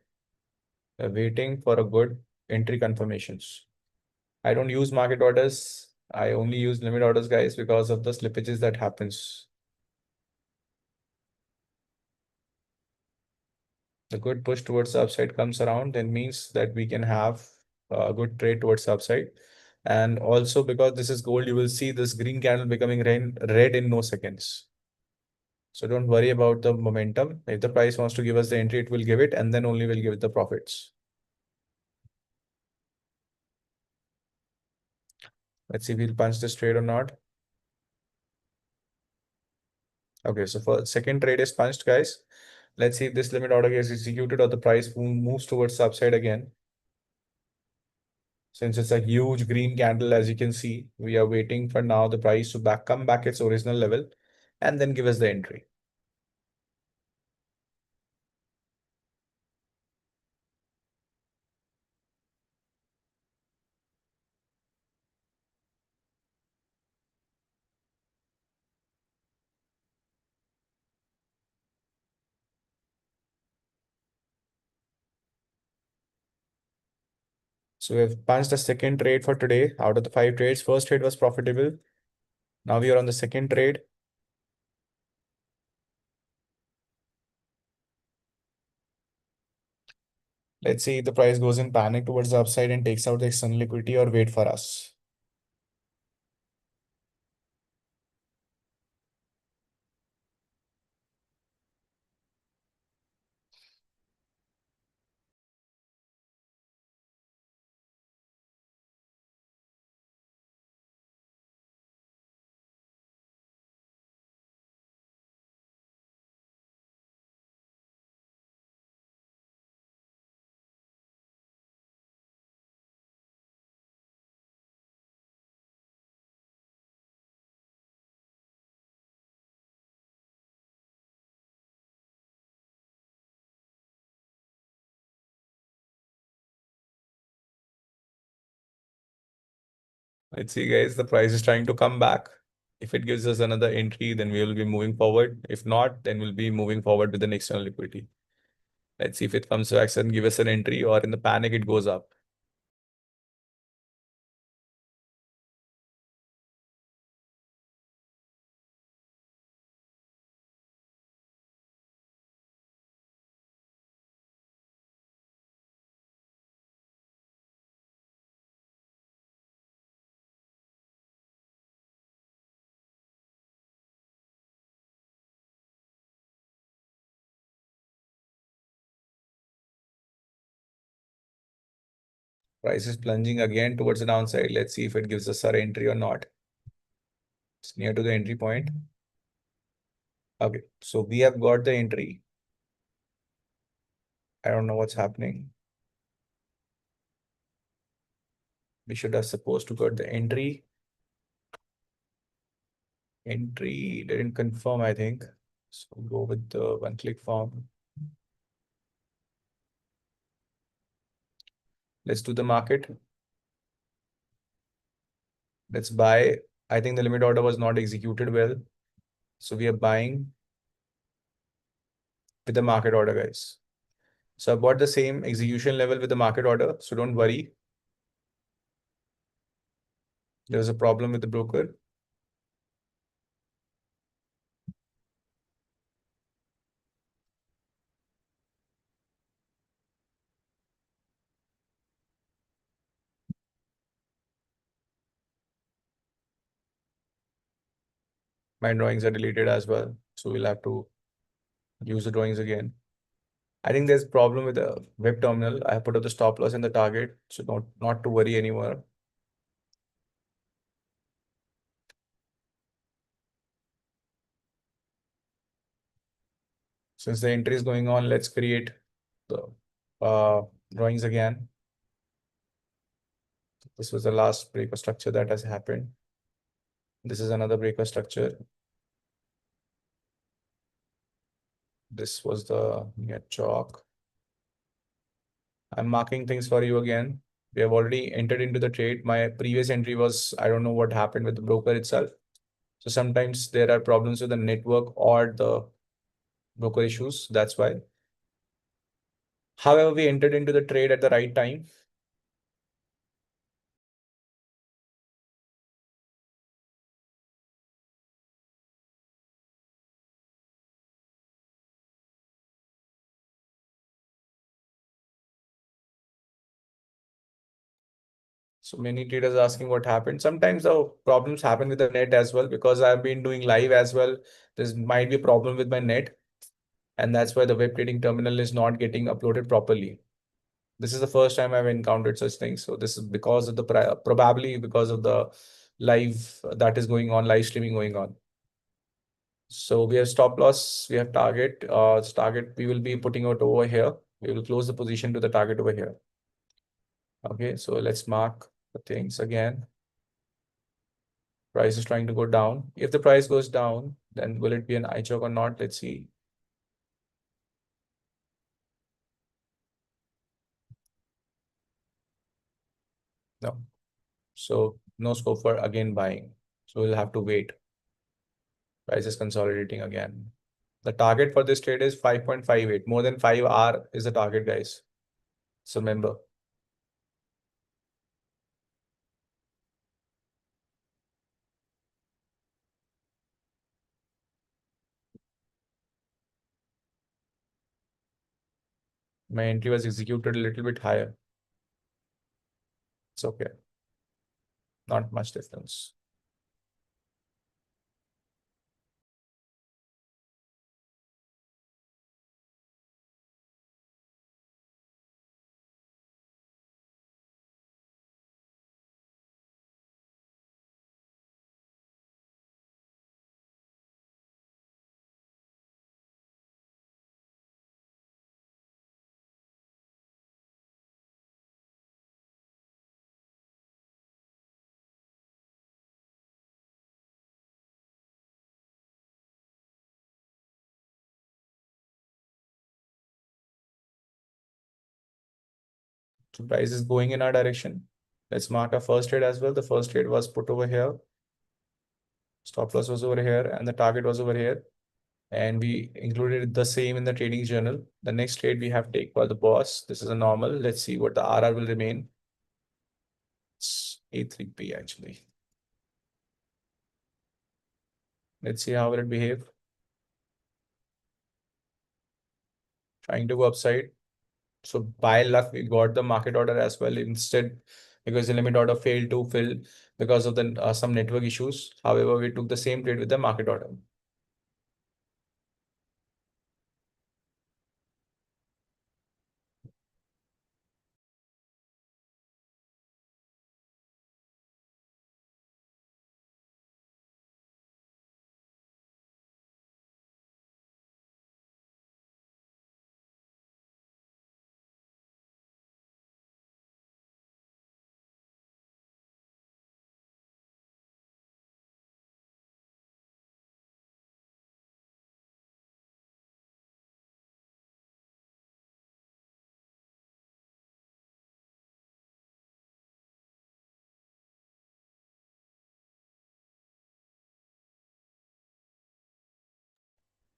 We're waiting for a good entry confirmations. I don't use market orders. I only use limit orders, guys, because of the slippages that happens. The good push towards the upside comes around, then means that we can have a good trade towards the upside. And also because this is gold, you will see this green candle becoming red in no seconds. So don't worry about the momentum. If the price wants to give us the entry, it will give it, and then only will give it the profits. Let's see if we'll punch this trade or not. Okay, so for second trade is punched, guys. Let's see if this limit order gets executed or the price moves towards the upside again. Since it's a huge green candle, as you can see, we are waiting for now the price to come back its original level and then give us the entry. So we've punched the second trade for today out of the 5 trades. First trade was profitable. Now we are on the second trade. Let's see if the price goes in panic towards the upside and takes out the external liquidity or wait for us. Let's see, guys. The price is trying to come back. If it gives us another entry, then we will be moving forward. If not, then we'll be moving forward with an external liquidity. Let's see if it comes back and give us an entry, or in the panic it goes up. Price is plunging again towards the downside. Let's see if it gives us our entry or not. It's near to the entry point. Okay, so we have got the entry. I don't know what's happening. We should have supposed to got the entry. Entry didn't confirm, I think. So go with the one-click form. Let's do the market. Let's buy. I think the limit order was not executed well. So we are buying with the market order, guys. So I bought the same execution level with the market order. So don't worry. There was a problem with the broker. My drawings are deleted as well. So we'll have to use the drawings again. I think there's a problem with the web terminal. I have put up the stop loss and the target. So not to worry anymore. Since the entry is going on, let's create the drawings again. This was the last breaker structure that has happened. This is another breaker structure. This was the chalk. I'm marking things for you again. We have already entered into the trade. My previous entry was, I don't know what happened with the broker itself. So sometimes there are problems with the network or the broker issues. That's why. However, we entered into the trade at the right time. So many traders asking what happened. Sometimes the problems happen with the net as well, because I've been doing live as well. There might be a problem with my net, and that's why the web trading terminal is not getting uploaded properly. This is the first time I've encountered such things. So this is because of the probably because of the live that is going on, live streaming going on. So we have stop loss, we have target. Target we will be putting out over here. We will close the position to the target over here. Okay, so let's mark the things again. Price is trying to go down. If the price goes down, then will it be an eye choke or not? Let's see. No. So no scope for again buying. So we'll have to wait. Price is consolidating again. The target for this trade is 5.58. More than 5 R is the target, guys. So remember. My entry was executed a little bit higher. It's okay. Not much difference. So price is going in our direction. Let's mark our first trade as well. The first trade was put over here. Stop loss was over here and the target was over here. And we included the same in the trading journal. The next trade we have take for the boss. This is a normal. Let's see what the RR will remain. It's A3P actually. Let's see how will it behave. Trying to go upside. So by luck, we got the market order as well instead because the limit order failed to fill because of the some network issues. However, we took the same trade with the market order.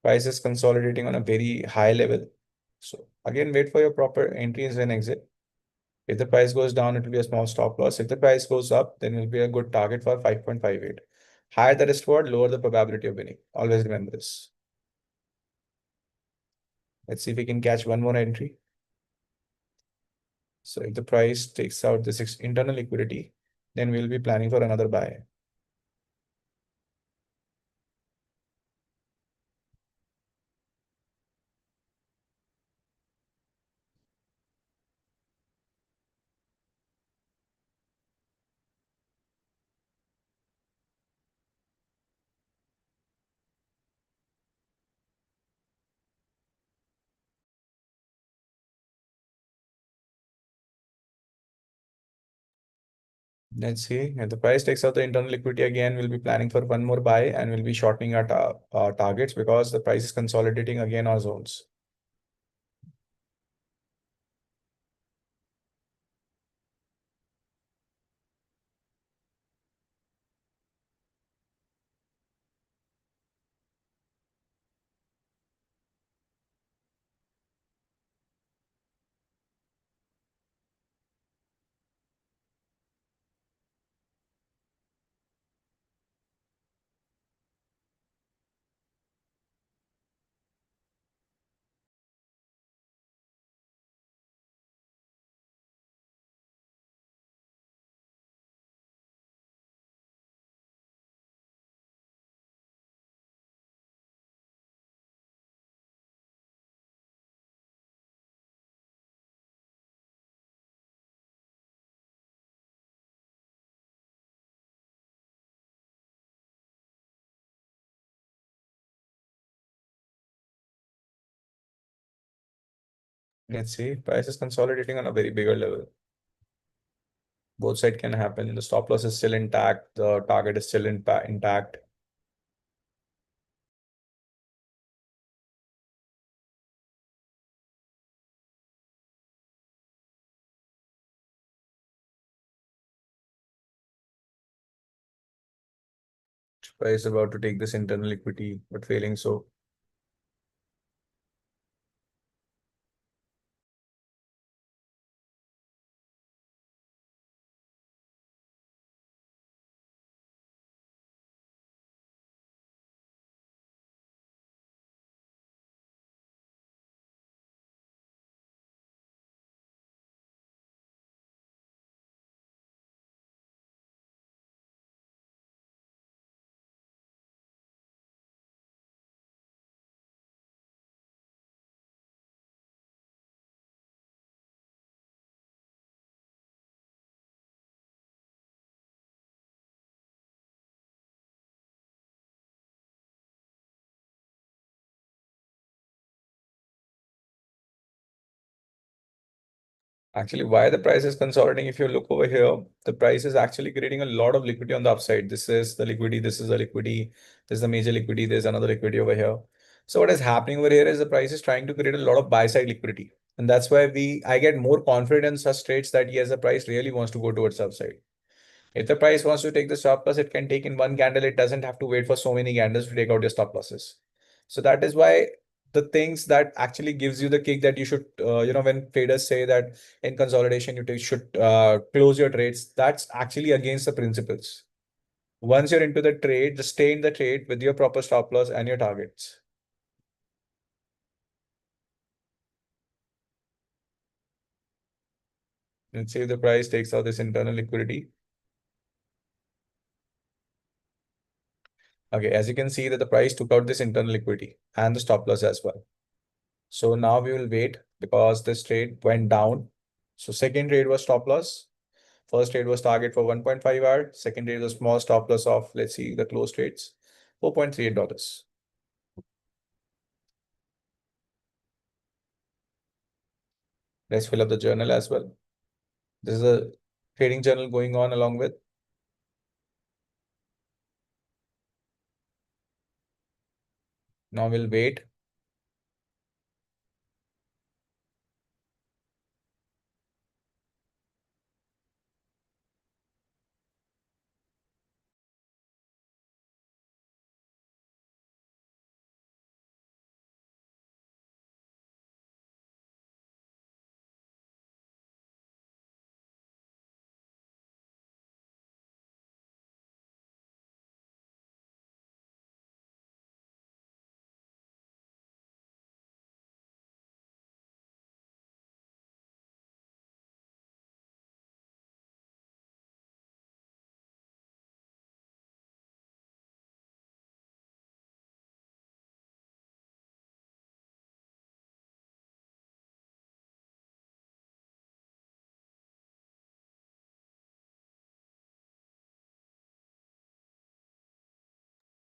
Price is consolidating on a very high level. So again, wait for your proper entries and exit. If the price goes down, it will be a small stop loss. If the price goes up, then it will be a good target for 5.58. Higher the risk reward, lower the probability of winning. Always remember this. Let's see if we can catch one more entry. So if the price takes out this internal liquidity, then we'll be planning for another buy. Let's see. If the price takes out the internal liquidity again, we'll be planning for one more buy and we'll be shortening our targets because the price is consolidating again our zones. Let's see. Price is consolidating on a very bigger level. Both side can happen. The stop loss is still intact. The target is still intact. Price is about to take this internal equity, but failing so. Actually, why the price is consolidating? If you look over here, the price is actually creating a lot of liquidity on the upside. This is the liquidity, this is the liquidity, this is the major liquidity, there's another liquidity over here. So what is happening over here is the price is trying to create a lot of buy side liquidity. And that's why I get more confident in such trades that yes, the price really wants to go towards upside. If the price wants to take the stop loss, it can take in one candle. It doesn't have to wait for so many candles to take out your stop losses. So that is why the things that actually gives you the kick that you should, when traders say that in consolidation should close your trades, that's actually against the principles. Once you're into the trade, just stay in the trade with your proper stop loss and your targets. Let's say if the price takes out this internal liquidity. Okay, as you can see that the price took out this internal liquidity and the stop loss as well. So now we will wait because this trade went down. So second trade was stop loss. First trade was target for 1.5 hour. Second trade was small stop loss of, let's see the close trades, $4.38. Let's fill up the journal as well. This is a trading journal going on along with. Now we'll wait.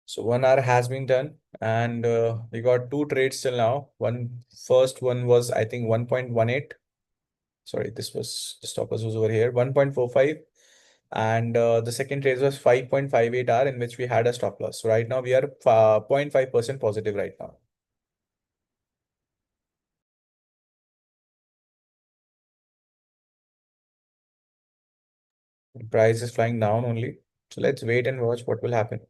So 1 hour has been done and we got two trades till now. First one was I think 1.18. Sorry, this was the stop loss was over here, 1.45. And the second trade was 5.58 hour in which we had a stop loss. So right now we are 0.5% positive right now. The price is flying down only. So let's wait and watch what will happen.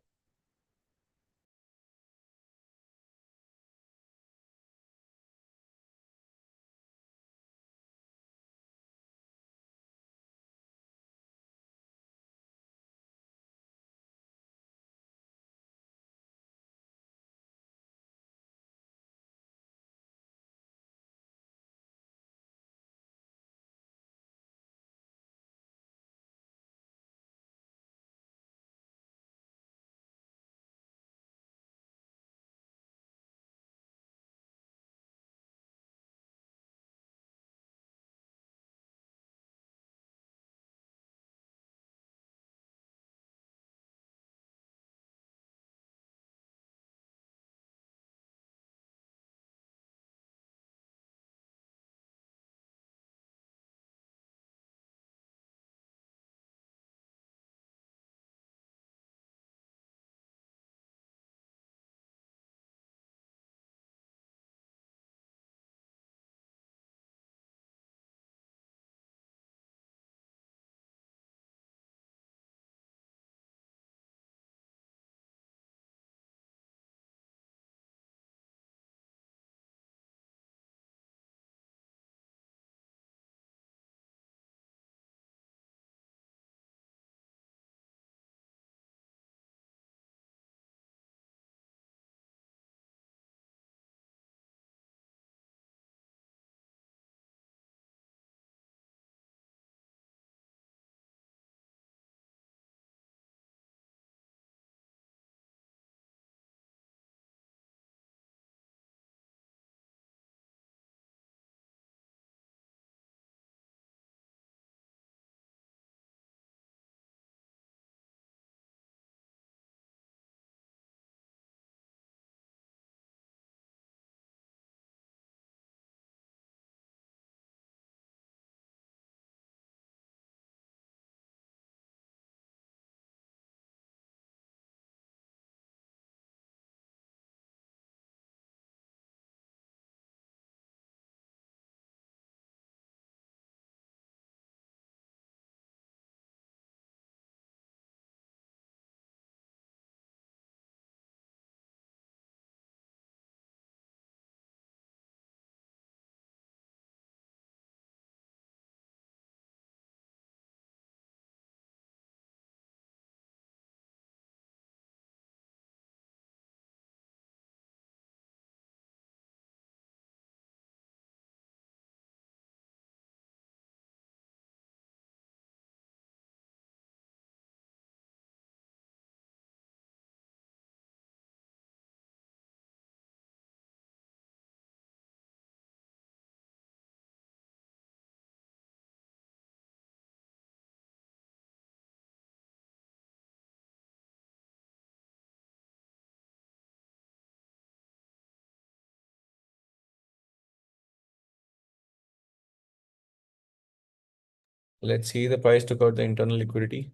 Let's see, the price took out the internal liquidity.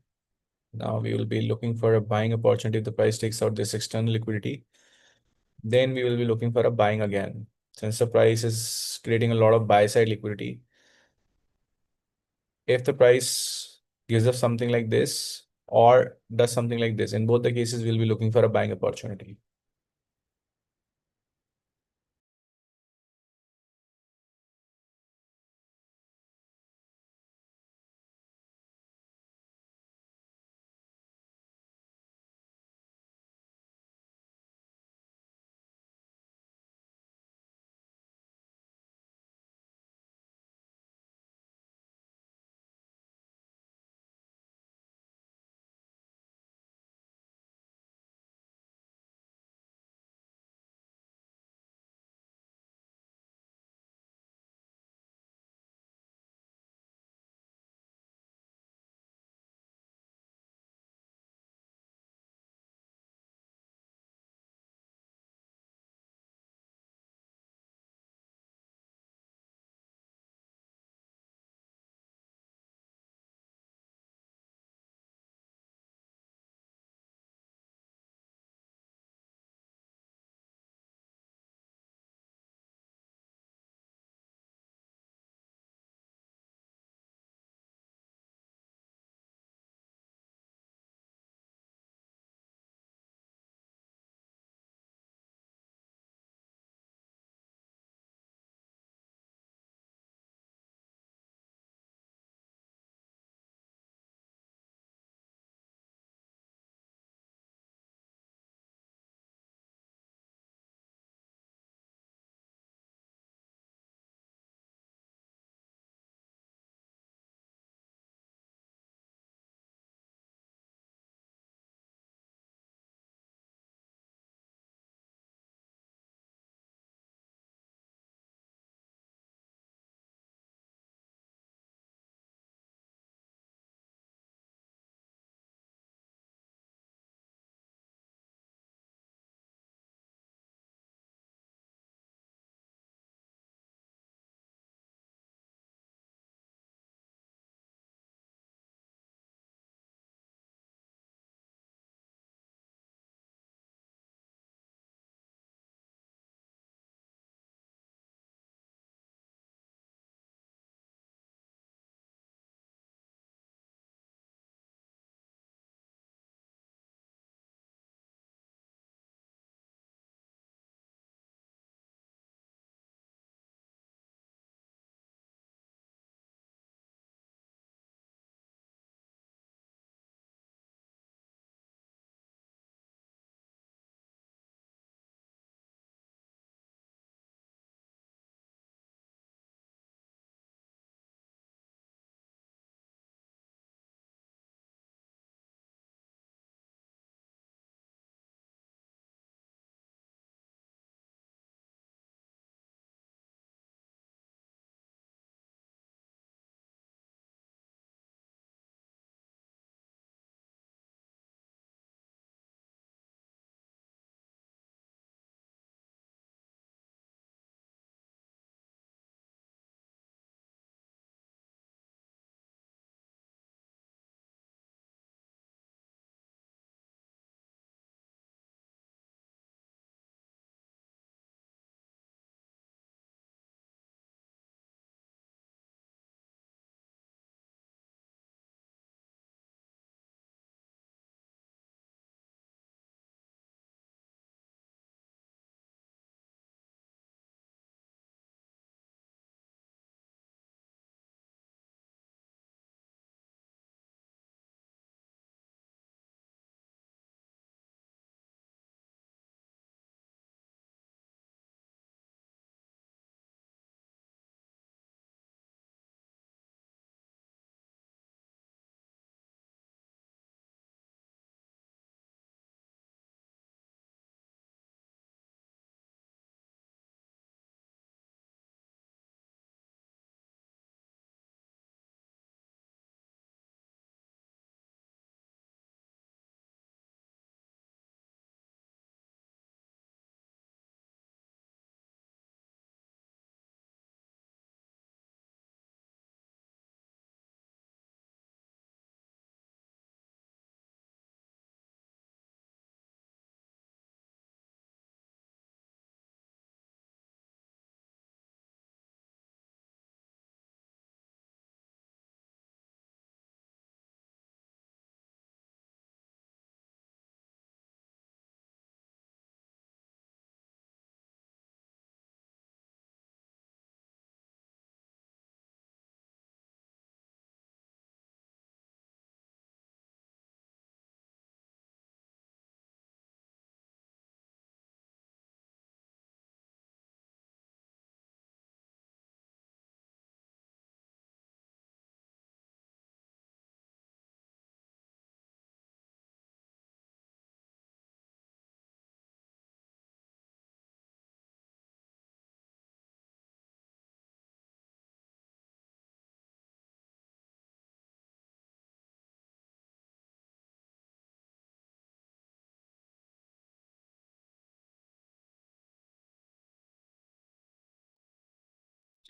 Now we will be looking for a buying opportunity if the price takes out this external liquidity. Then we will be looking for a buying again. Since the price is creating a lot of buy side liquidity, if the price gives us something like this or does something like this, in both the cases, we'll be looking for a buying opportunity.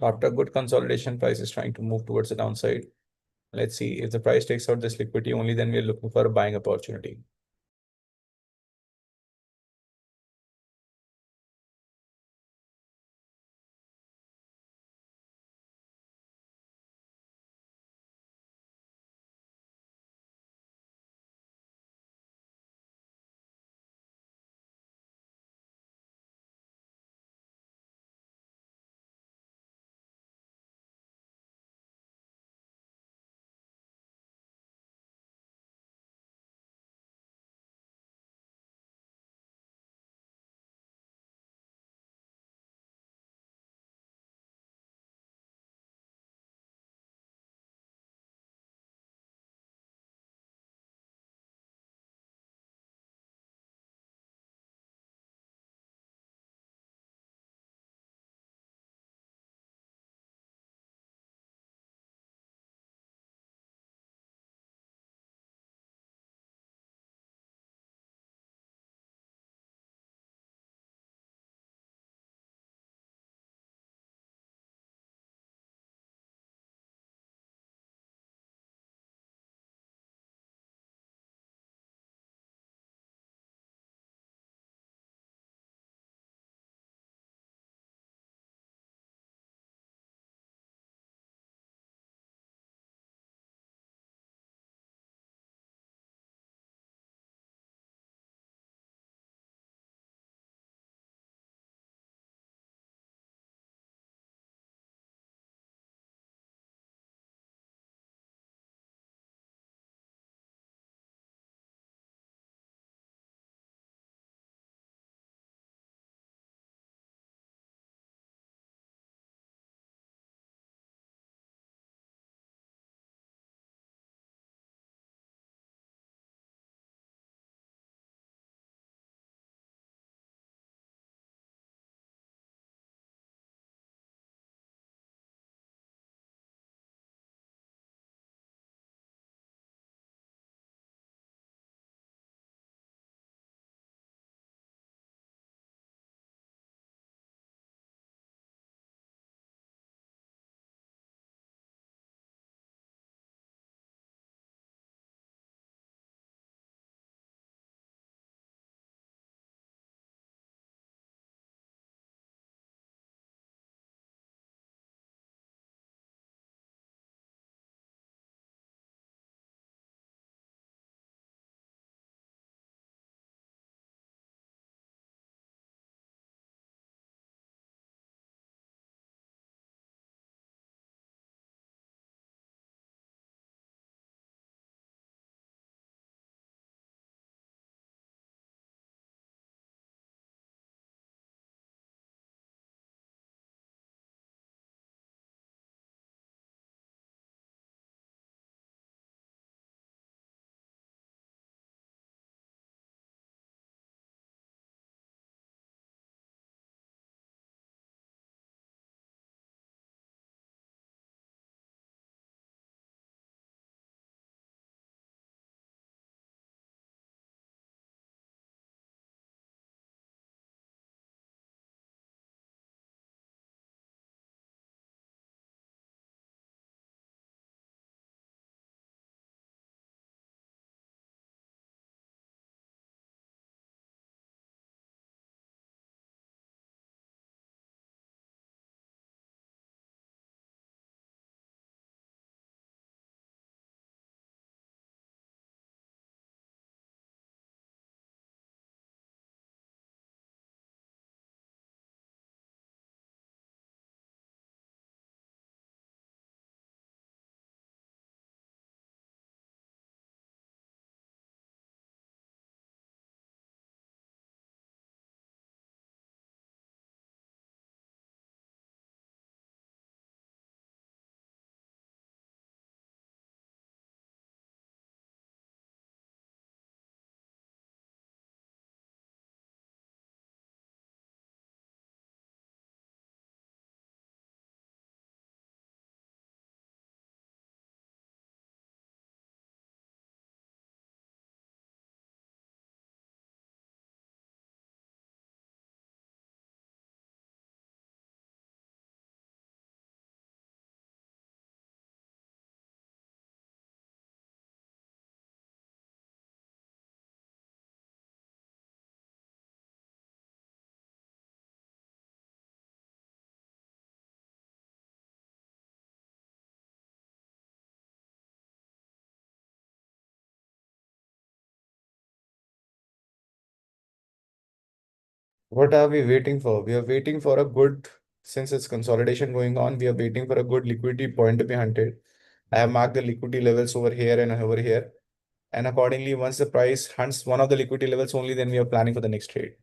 After good consolidation, price is trying to move towards the downside. Let's see if the price takes out this liquidity, only then we're looking for a buying opportunity. What are we waiting for? We are waiting for a good, since it's consolidation going on, we are waiting for a good liquidity point to be hunted. I have marked the liquidity levels over here and over here. And accordingly, once the price hunts one of the liquidity levels only, then we are planning for the next trade.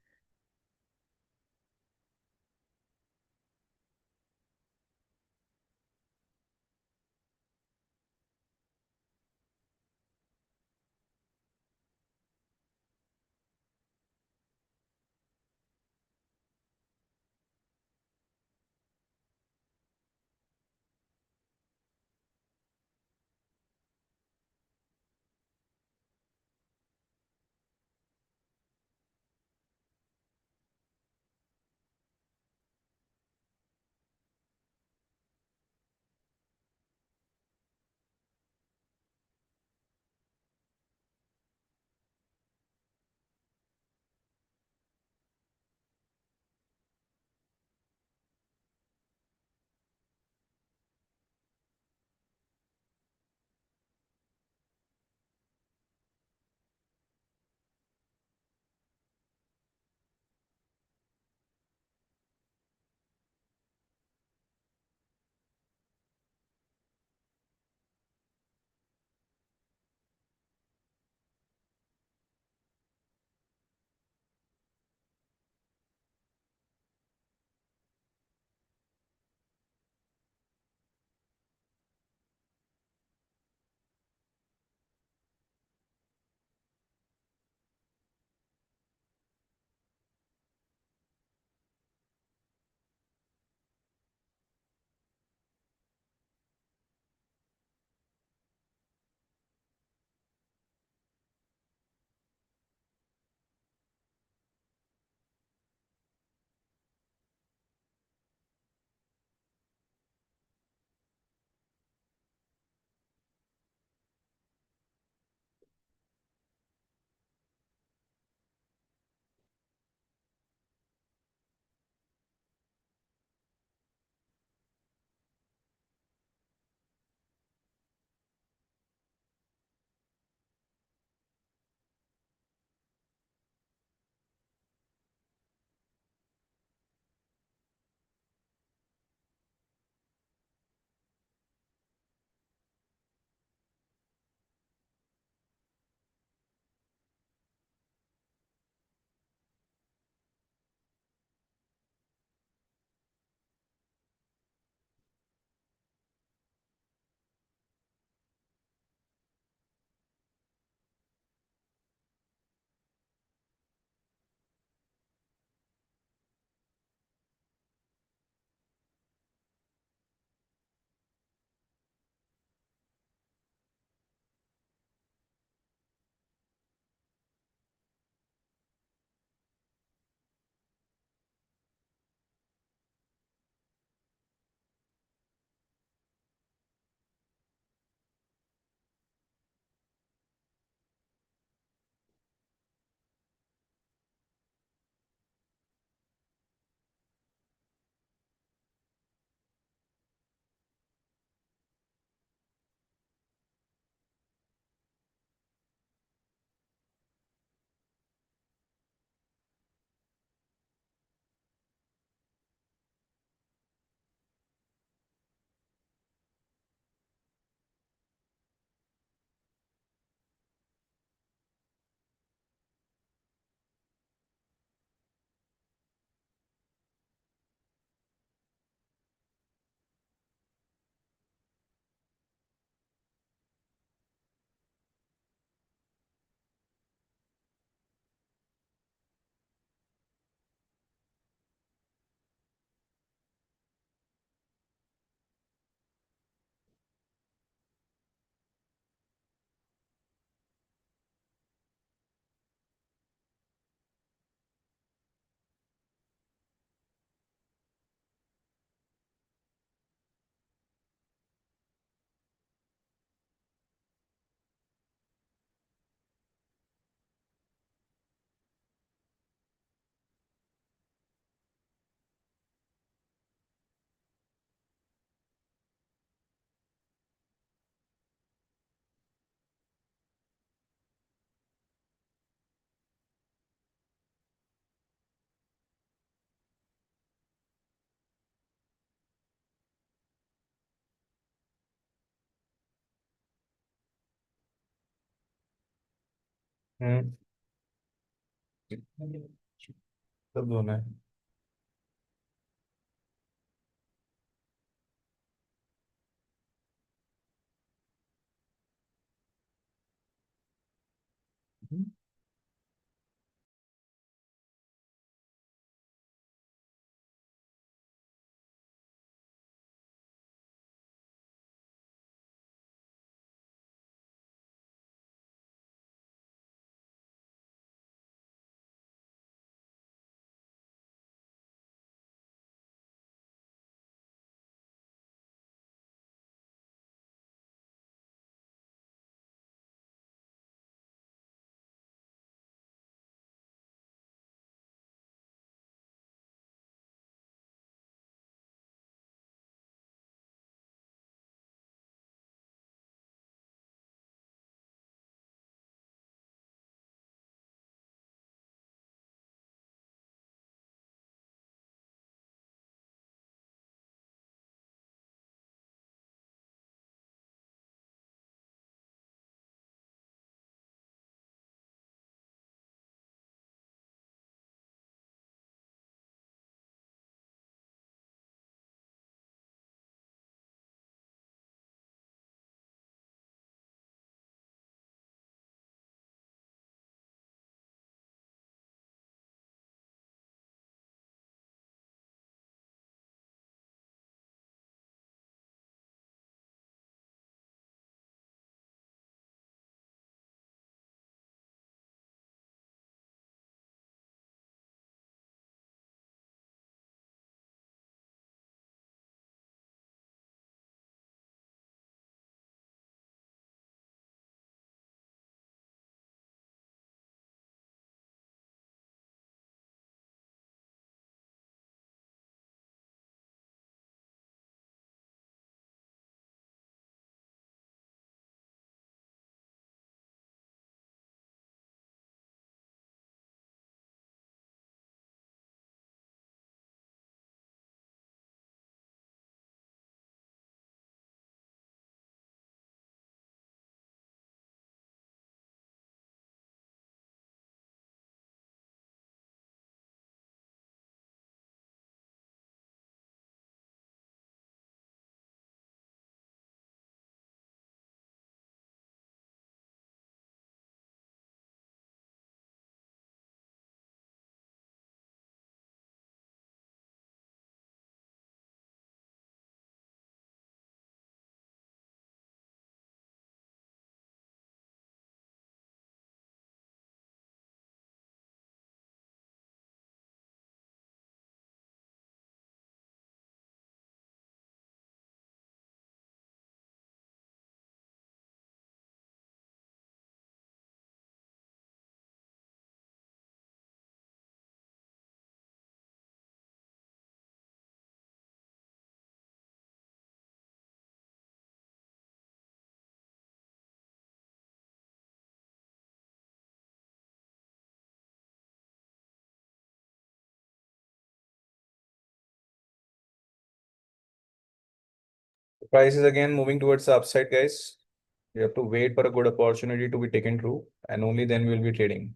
हम्म। सब दोनों है। The price is again moving towards the upside, guys. You have to wait for a good opportunity to be taken through, and only then we will be trading.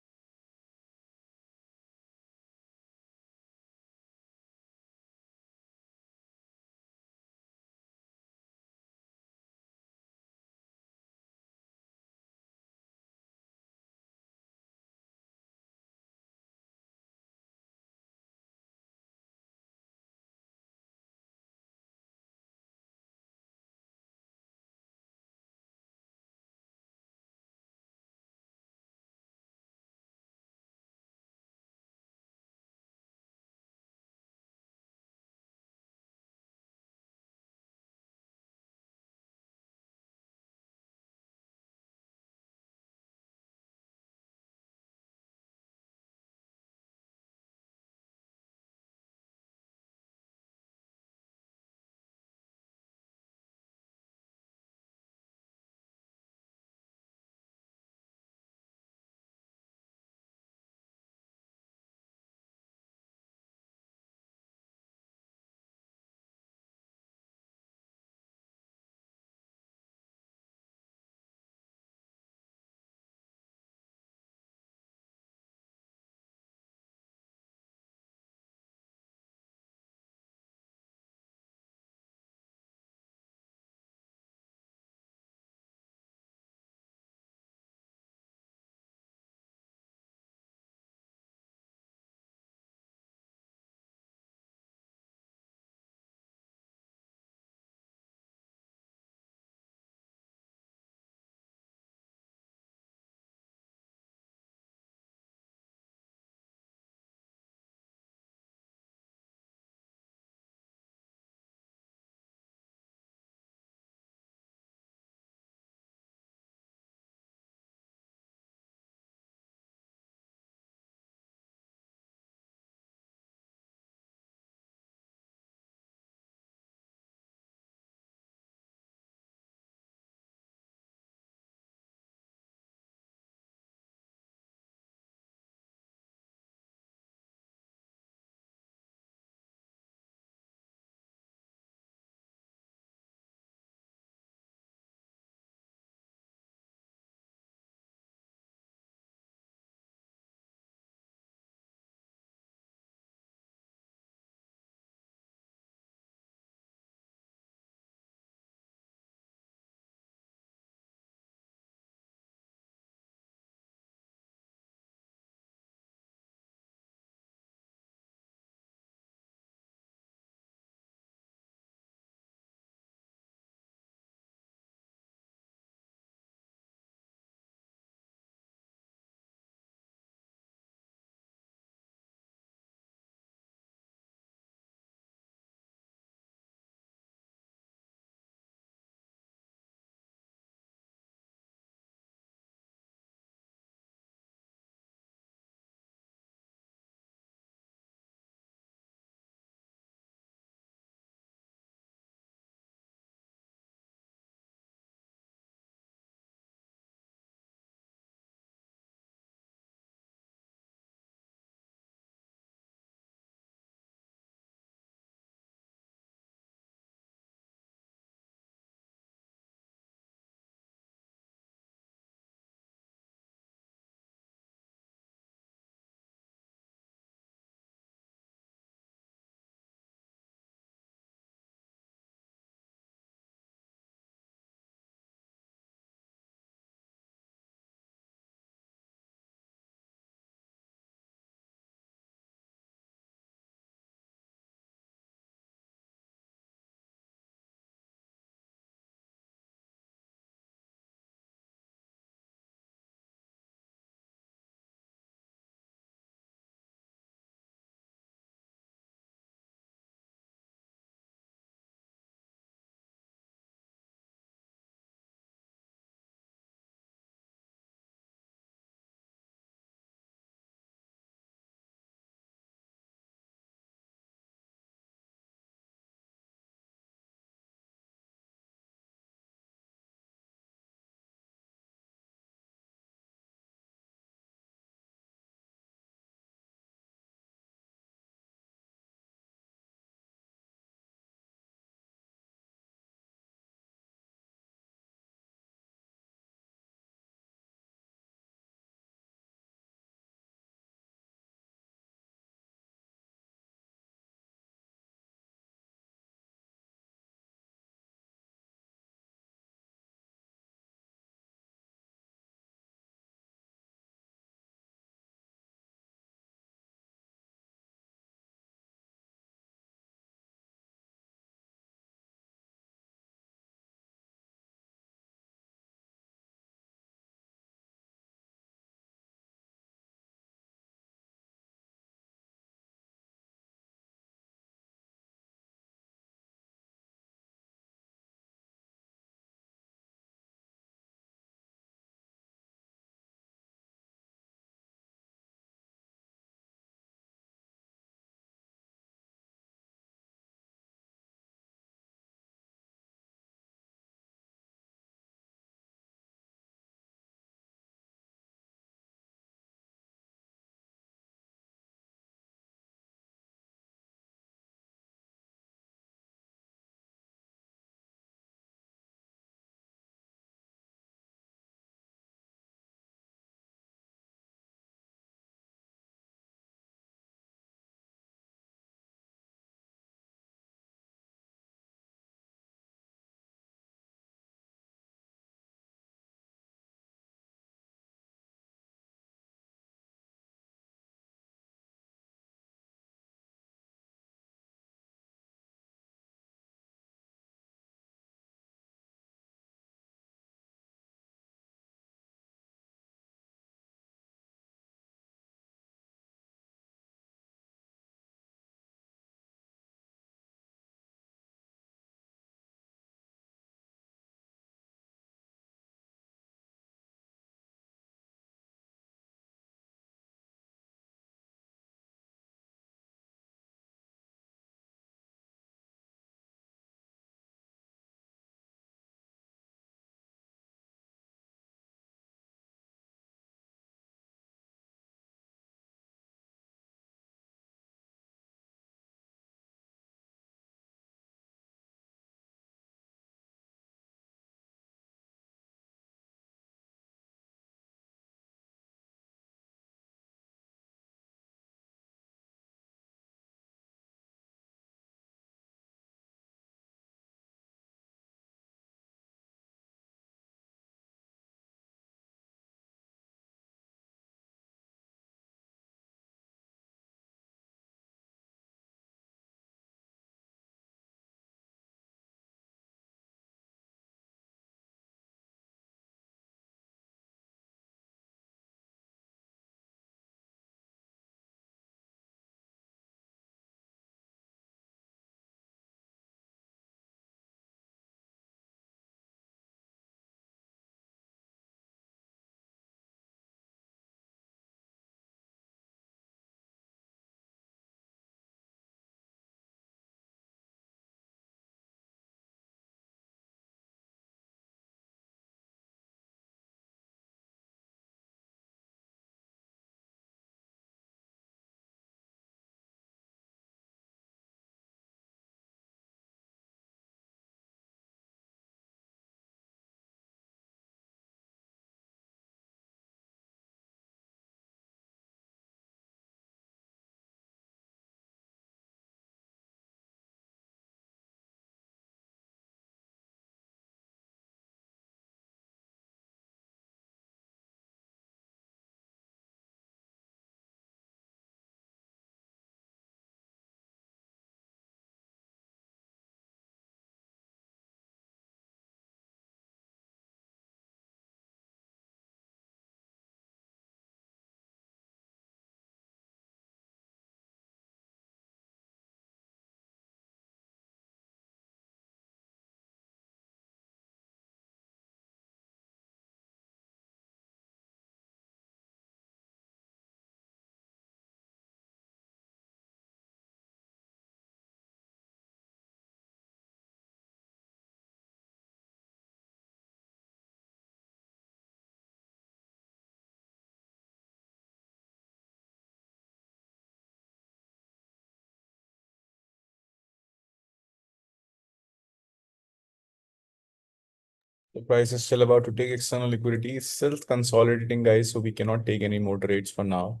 The price is still about to take external liquidity. It's still consolidating, guys, so we cannot take any more trades for now.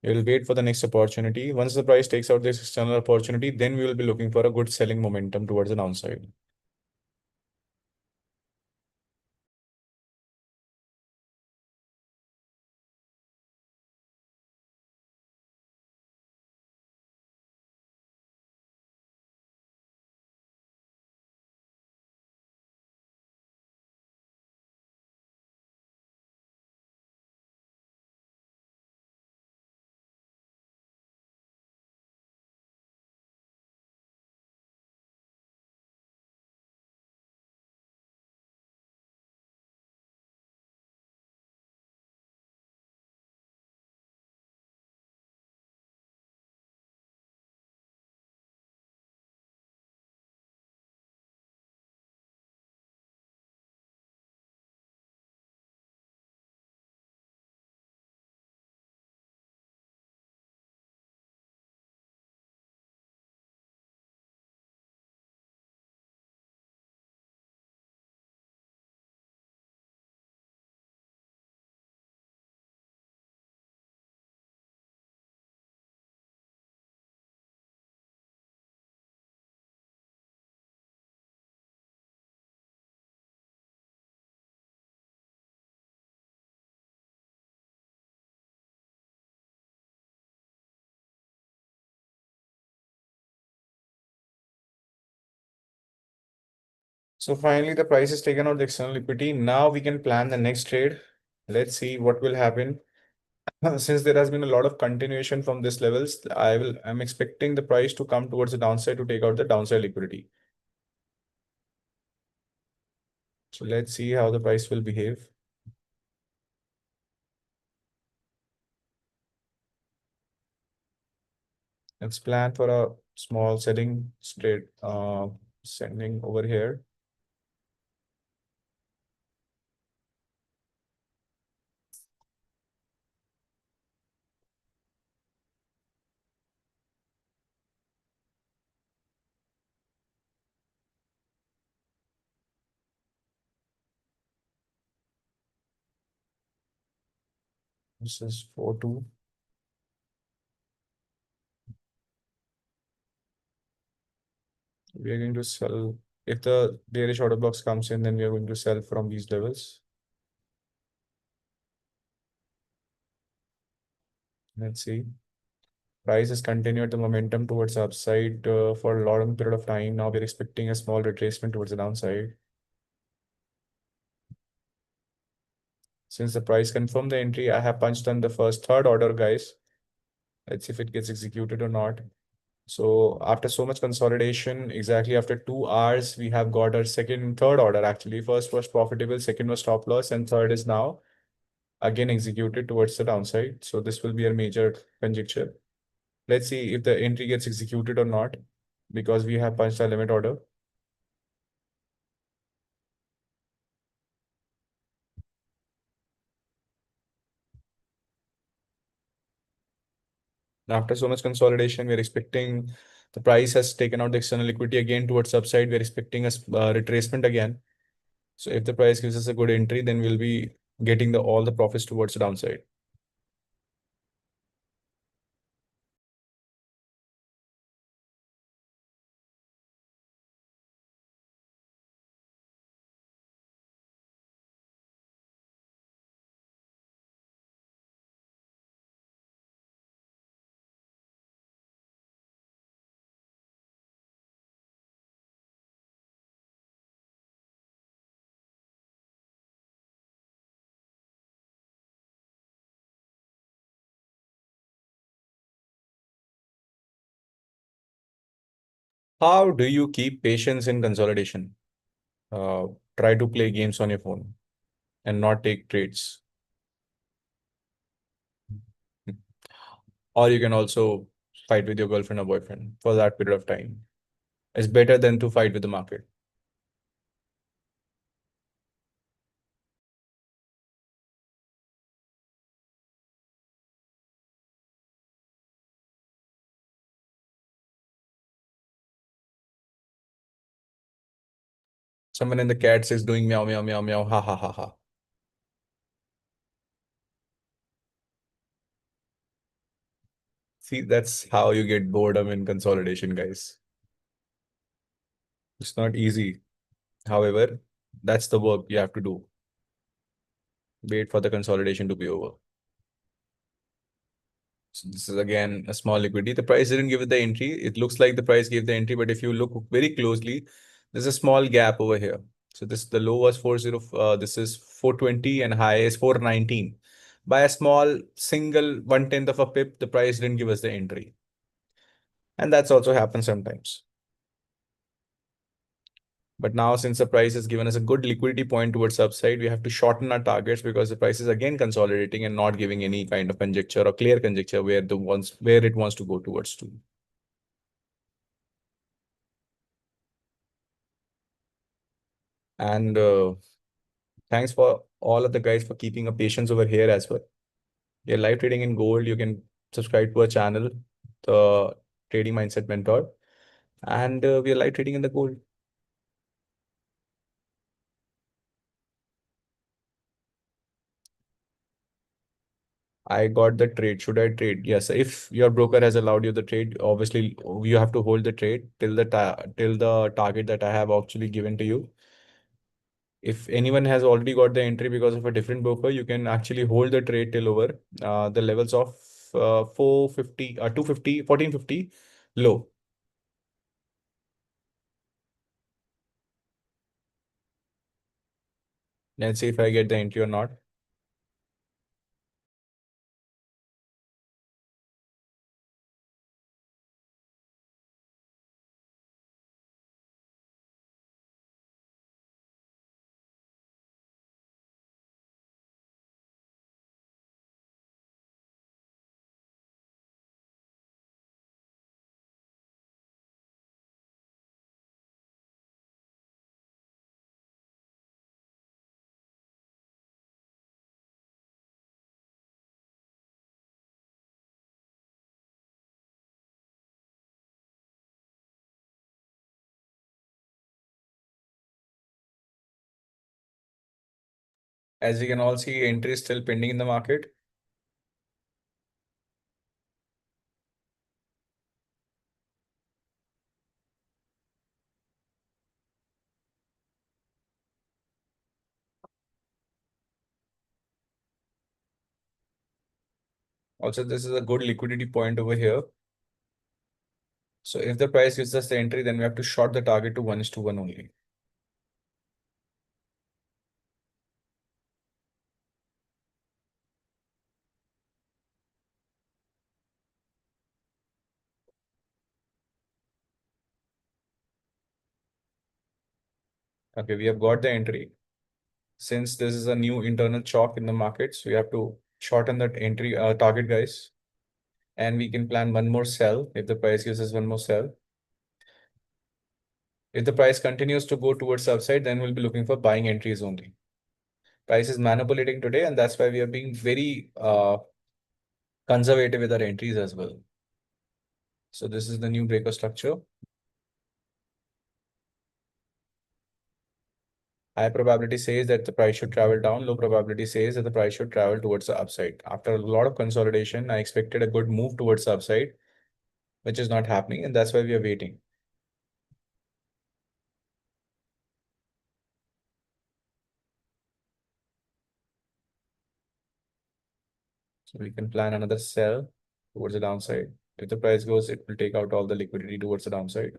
We'll wait for the next opportunity. Once the price takes out this external opportunity, then we will be looking for a good selling momentum towards the downside. So finally, the price is taken out the external liquidity. Now we can plan the next trade. Let's see what will happen. Since there has been a lot of continuation from these levels, I'm expecting the price to come towards the downside to take out the downside liquidity. So let's see how the price will behave. Let's plan for a small setting straight sending over here. This is 4-2. We are going to sell. If the bearish order blocks comes in, then we are going to sell from these levels. Let's see. Price has continued the momentum towards the upside for a long period of time. Now we're expecting a small retracement towards the downside. Since the price confirmed the entry, I have punched on the first third order, guys. Let's see if it gets executed or not. So after so much consolidation, exactly after 2 hours, we have got our second, third order actually. First was profitable, second was stop loss, and third is now again executed towards the downside. So this will be a major conjecture. Let's see if the entry gets executed or not, because we have punched our limit order. After so much consolidation, we're expecting the price has taken out the external liquidity again towards upside. We're expecting a retracement again. So if the price gives us a good entry, then we'll be getting all the profits towards the downside. How do you keep patience in consolidation? Uh, Try to play games on your phone and not take trades. Or you can also fight with your girlfriend or boyfriend for that period of time. It's better than to fight with the market. Someone in the cats is doing meow meow meow meow. Ha ha ha ha. See, that's how you get boredom in consolidation, guys. It's not easy. However, that's the work you have to do. Wait for the consolidation to be over. So this is again a small liquidity. The price didn't give it the entry. It looks like the price gave the entry, but if you look very closely, there's a small gap over here. So this the low was 40. This is 420 and high is 419. By a small single one tenth of a pip, the price didn't give us the entry, and that's also happens sometimes. But now, since the price has given us a good liquidity point towards upside, we have to shorten our targets because the price is again consolidating and not giving any kind of conjecture or clear conjecture where it wants to go towards to. And thanks for all of the guys for keeping a patience over here as well. You're live trading in gold. You can subscribe to our channel, the Trading Mindset Mentor, and we are live trading in the gold. I got the trade. Should I trade? Yes. If your broker has allowed you the trade, obviously you have to hold the trade till till the target that I have actually given to you. If anyone has already got the entry because of a different broker, you can actually hold the trade till over the levels of 450, 250, 1450 low. Let's see if I get the entry or not. As you can all see, entry is still pending in the market. Also, this is a good liquidity point over here. So if the price gives us the entry, then we have to short the target to 1:1 only. Okay, we have got the entry. Since this is a new internal chalk in the markets, we have to shorten that entry target, guys. And we can plan one more sell if the price gives us one more sell. If the price continues to go towards the upside, then we'll be looking for buying entries only. Price is manipulating today, and that's why we are being very conservative with our entries as well. So this is the new breaker structure. High probability says that the price should travel down. Low probability says that the price should travel towards the upside. After a lot of consolidation, I expected a good move towards the upside, which is not happening, and that's why we are waiting. So we can plan another sell towards the downside. If the price goes, it will take out all the liquidity towards the downside.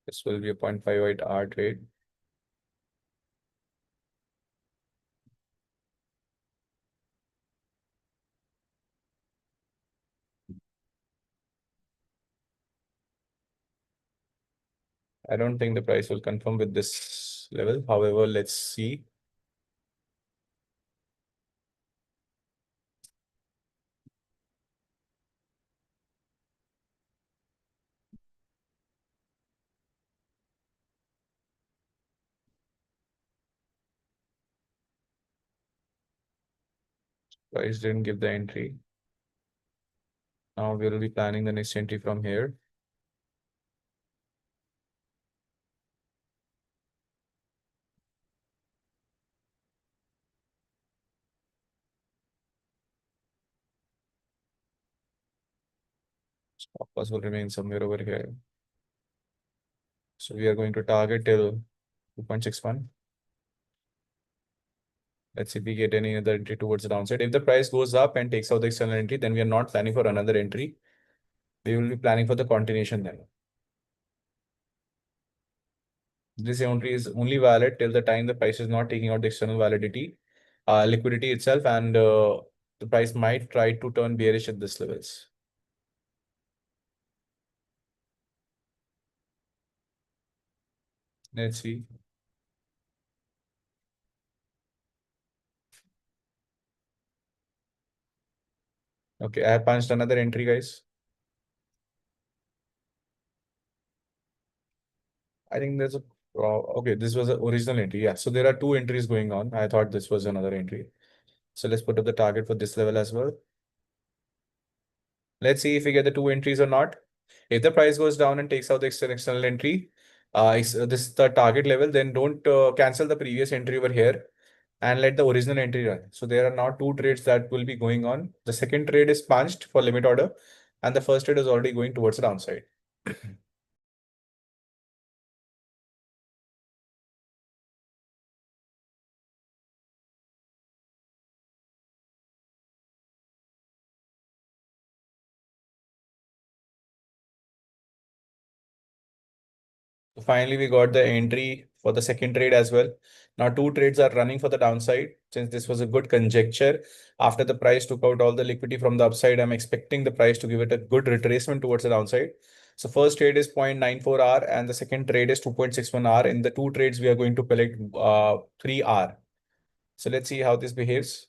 This will be a 0.58 hour trade. I don't think the price will confirm with this level. However, let's see. Price didn't give the entry. Now we will be planning the next entry from here. Stop loss will remain somewhere over here. So we are going to target till 2.61. Let's see if we get any other entry towards the downside. If the price goes up and takes out the external entry, then we are not planning for another entry. We will be planning for the continuation then. This entry is only valid till the time the price is not taking out the external liquidity itself, and the price might try to turn bearish at this levels. Let's see. Okay, I have punched another entry, guys. I think there's a okay, this was an original entry. Yeah, so there are two entries going on. I thought this was another entry. So let's put up the target for this level as well. Let's see if we get the two entries or not. If the price goes down and takes out the external entry, this is the target level, then don't cancel the previous entry over here and let the original entry run. So there are now two trades that will be going on. The second trade is punched for limit order, and the first trade is already going towards the downside. So finally, we got the entry for the second trade as well. Now, two trades are running for the downside. Since this was a good conjecture, after the price took out all the liquidity from the upside, I'm expecting the price to give it a good retracement towards the downside. So first trade is 0.94 hour and the second trade is 2.61 hour. In the two trades, we are going to collect 3 hour. So let's see how this behaves.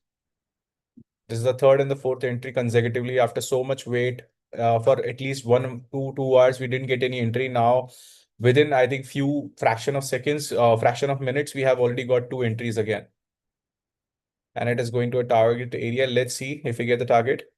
This is the third and the fourth entry consecutively after so much wait for at least 2 hours. We didn't get any entry. Now, within I think few fraction of seconds, fraction of minutes, we have already got two entries again. And it is going to a target area. Let's see if we get the target.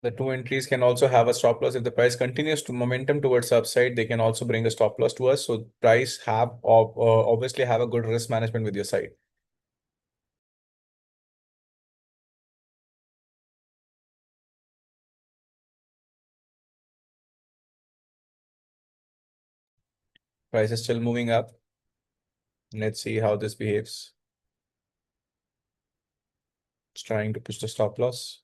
The two entries can also have a stop loss. If the price continues to momentum towards the upside, they can also bring a stop loss to us. So price obviously have a good risk management with your side. Price is still moving up. Let's see how this behaves. It's trying to push the stop loss.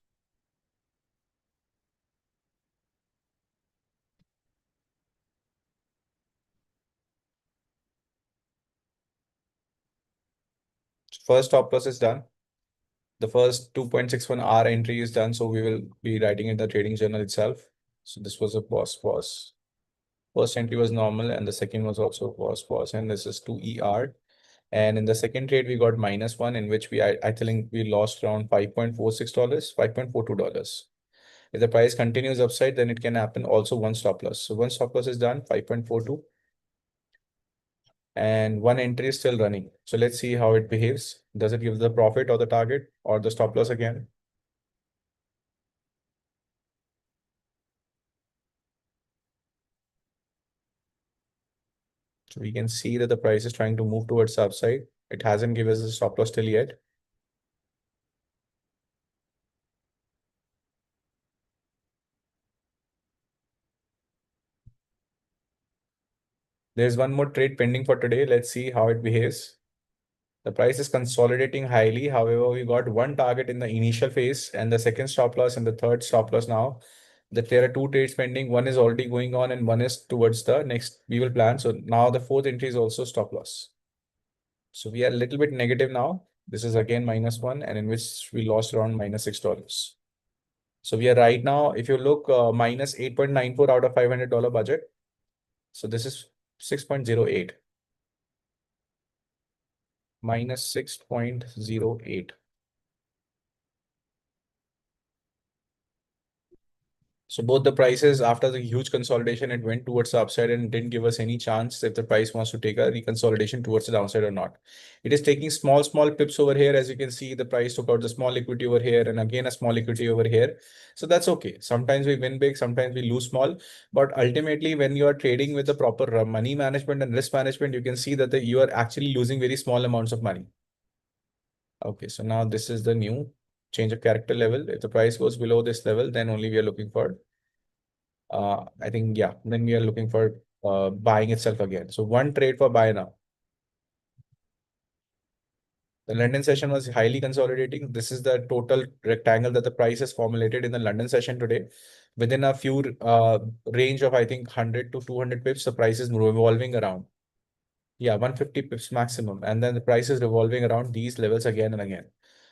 First stop loss is done. The first 2.61 hour entry is done. So we will be writing in the trading journal itself. So this was a pause. First entry was normal and the second was also pause. And this is 2 ER. And in the second trade, we got -1 in which I think we lost around $5.46, $5.42. If the price continues upside, then it can happen also one stop loss. So one stop loss is done, 5.42. And one entry is still running. So let's see how it behaves. Does it give the profit or the target or the stop loss again? So we can see that the price is trying to move towards the upside. It hasn't given us a stop loss till yet. There's one more trade pending for today. Let's see how it behaves. The price is consolidating highly. However, we got one target in the initial phase and the second stop loss and the third stop loss now. That there are two trades pending. One is already going on and one is towards the next we will plan. So now the fourth entry is also stop loss. So we are a little bit negative now. This is again -1 and in which we lost around -$6. So we are right now, if you look, -8.94 out of $500 budget. So this is 6.08. -6.08. So both the prices after the huge consolidation, it went towards the upside and didn't give us any chance if the price wants to take a reconsolidation towards the downside or not. It is taking small pips over here. As you can see, the price took out the small liquidity over here and again a small liquidity over here. So that's okay. Sometimes we win big, sometimes we lose small. But ultimately, when you are trading with the proper money management and risk management, you can see that you are actually losing very small amounts of money. Okay, so now this is the new change of character level. If the price goes below this level, then only we are looking for I think, yeah, then we are looking for buying itself again. So one trade for buy now. The London session was highly consolidating. This is the total rectangle that the price has formulated in the London session today. Within a few range of, I think, 100 to 200 pips, the price is revolving around. Yeah, 150 pips maximum. And then the price is revolving around these levels again and again.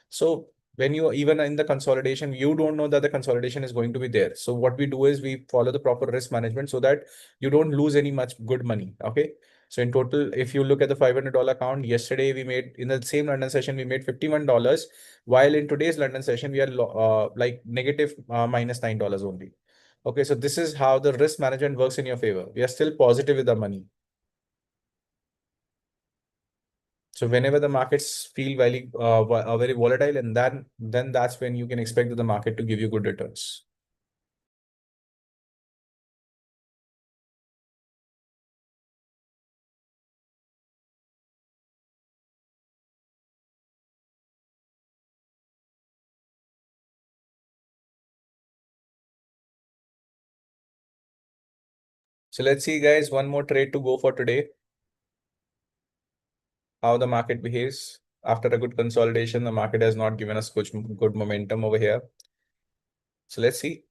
So when you even in the consolidation, you don't know that the consolidation is going to be there. So what we do is we follow the proper risk management so that you don't lose any much good money. Okay. So in total, if you look at the $500 count, yesterday we made in the same London session, we made $51, while in today's London session, we are like negative minus $9 only. Okay. So this is how the risk management works in your favor. We are still positive with the money. So whenever the markets feel very volatile, and then that's when you can expect the market to give you good returns. So let's see, guys, one more trade to go for today. How the market behaves after a good consolidation. The market has not given us good momentum over here. So let's see.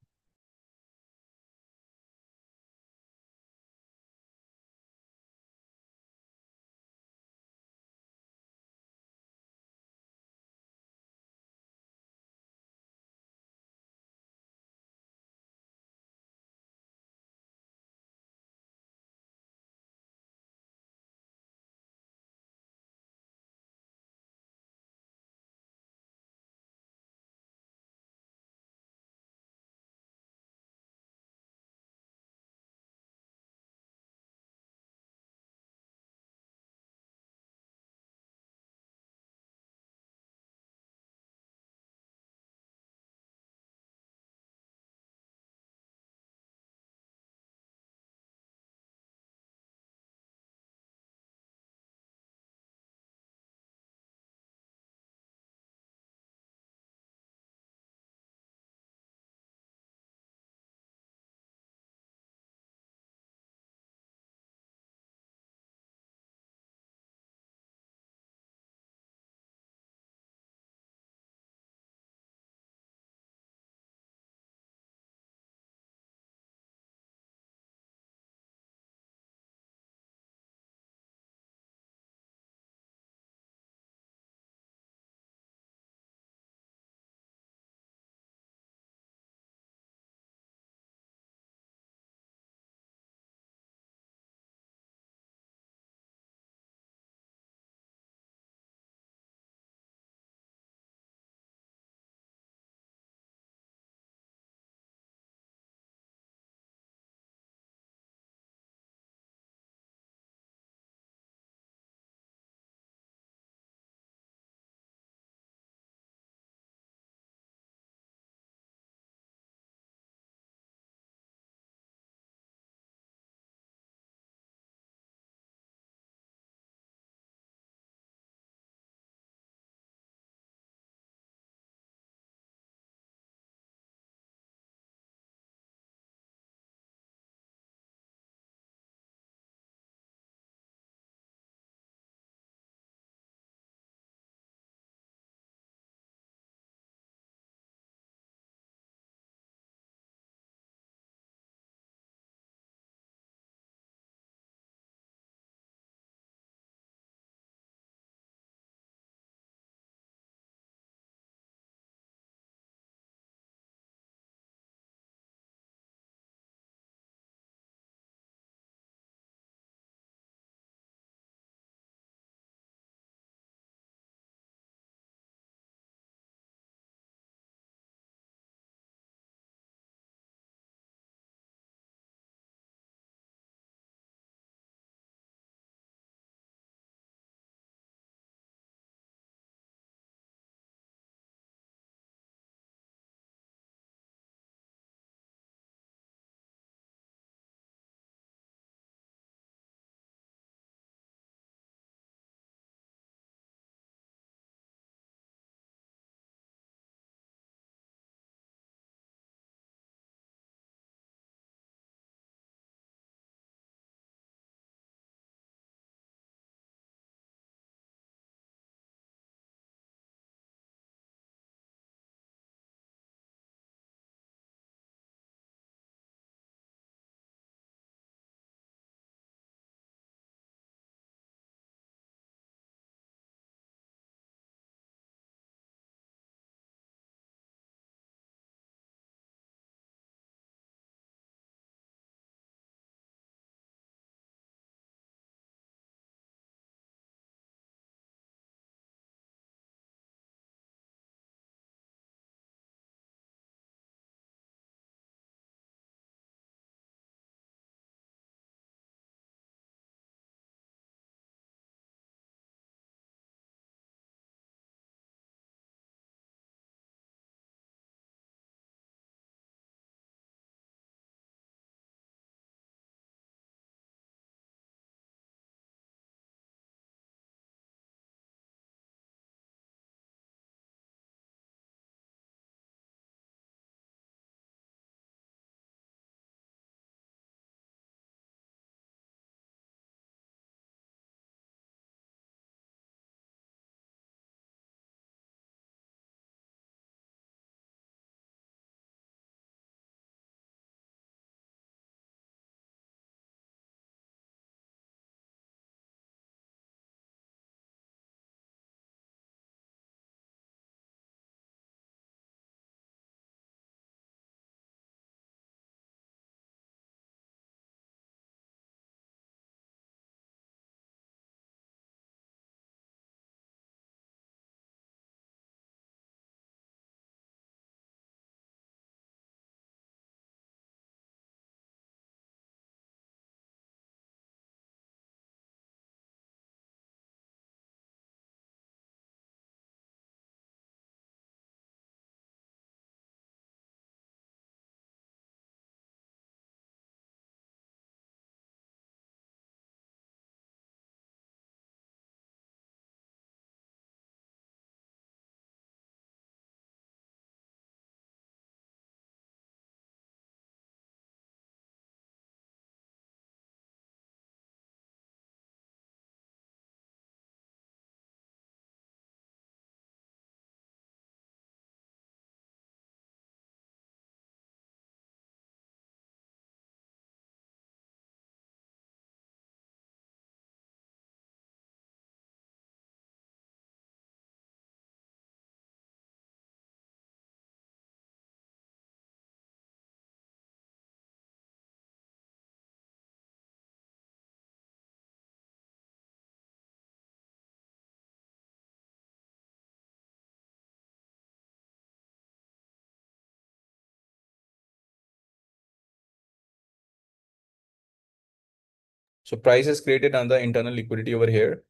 So price has created another internal liquidity over here.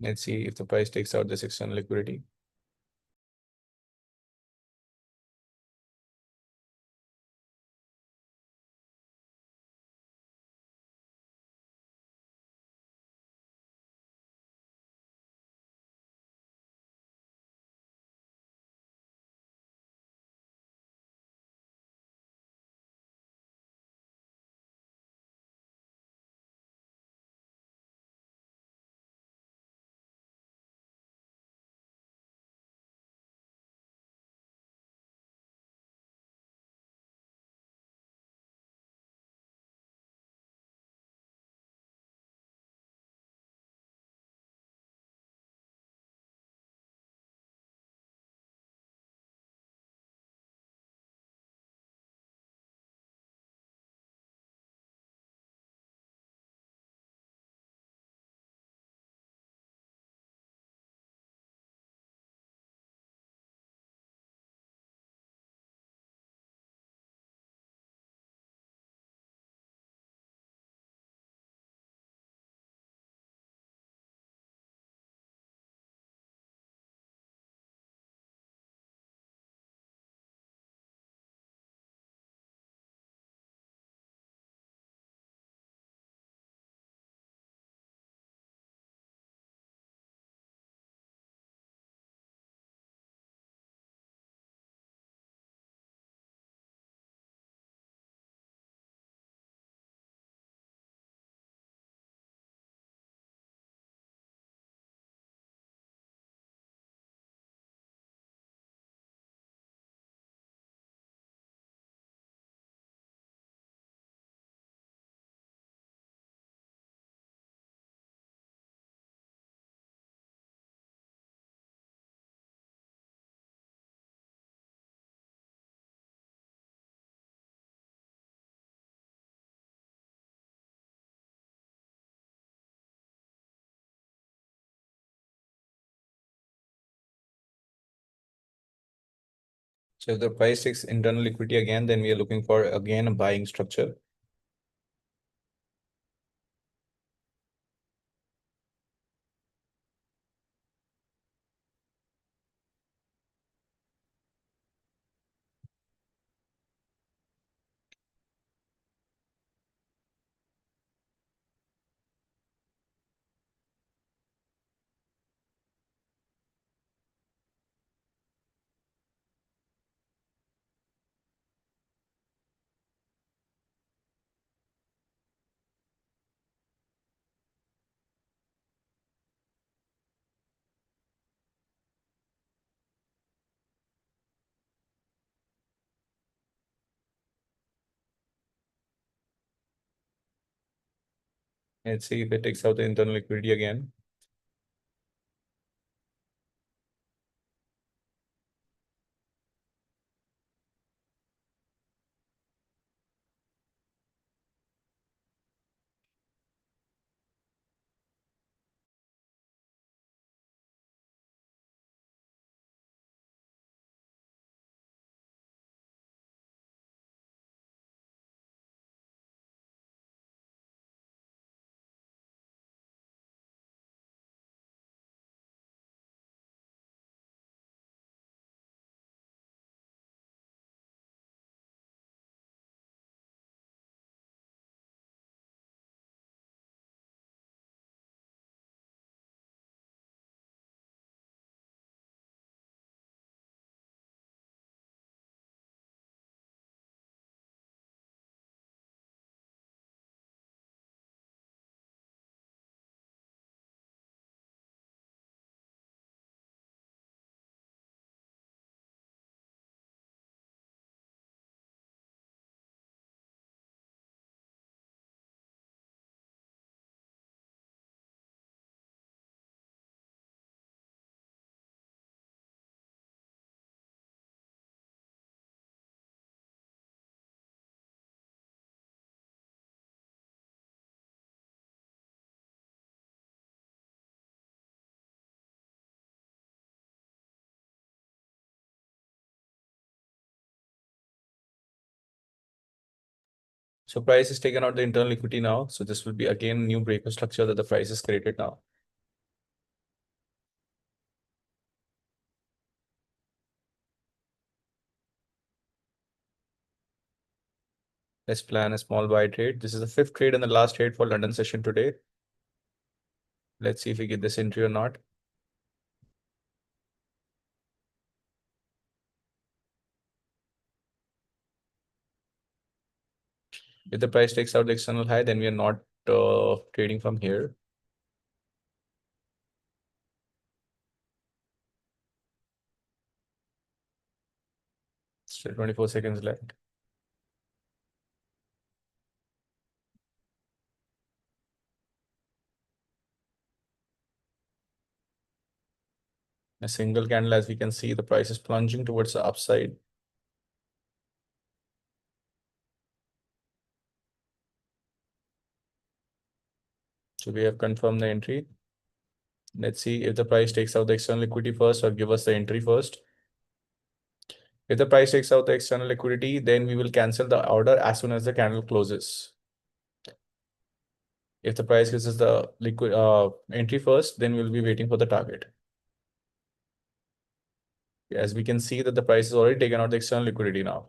Let's see if the price takes out this external liquidity. So if the price takes internal liquidity again, then we are looking for again a buying structure. Let's see if it takes out the internal liquidity again. So price is taken out the internal equity now. So this will be again new breaker structure that the price is created now. Let's plan a small buy trade. This is the fifth trade and the last trade for London session today. Let's see if we get this entry or not. If the price takes out the external high, then we are not trading from here. Still 24 seconds left. A single candle, as we can see, the price is plunging towards the upside. So we have confirmed the entry. Let's see if the price takes out the external liquidity first or give us the entry first. If the price takes out the external liquidity, then we will cancel the order as soon as the candle closes. If the price gives us the liquid entry first, then we'll be waiting for the target. As we can see that the price has already taken out the external liquidity now.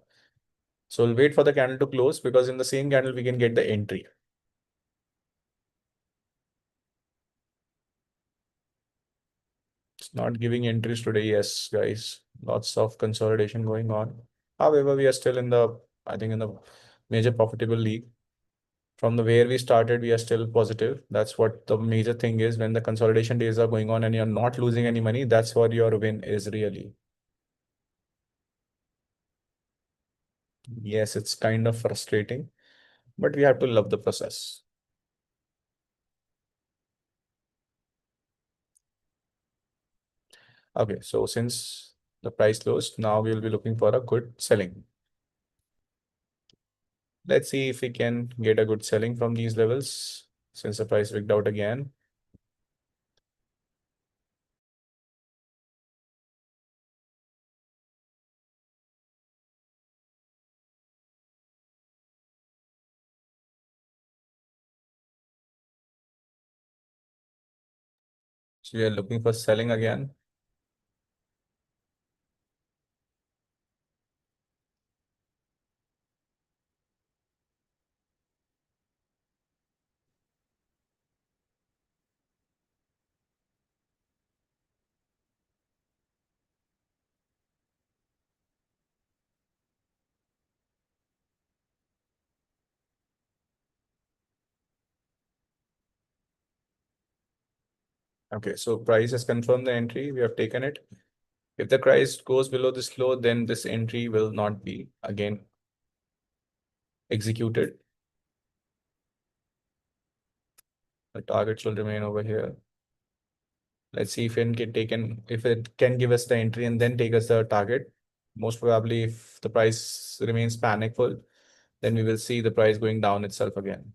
So we'll wait for the candle to close because in the same candle, we can get the entry. It's not giving entries today. Yes, guys, lots of consolidation going on. However, we are still in the, I think in the major profitable league. From the where we started, we are still positive. That's what the major thing is. When the consolidation days are going on and you're not losing any money, that's what your win is really. Yes, it's kind of frustrating, but we have to love the process. Okay, so since the price closed, now we will be looking for a good selling. Let's see if we can get a good selling from these levels since the price wicked out again. So we are looking for selling again. Okay, so price has confirmed the entry. We have taken it. If the price goes below this low, then this entry will not be again executed. The target will remain over here. Let's see if it can taken, if it can give us the entry and then take us the target. Most probably, if the price remains panicful, then we will see the price going down itself again.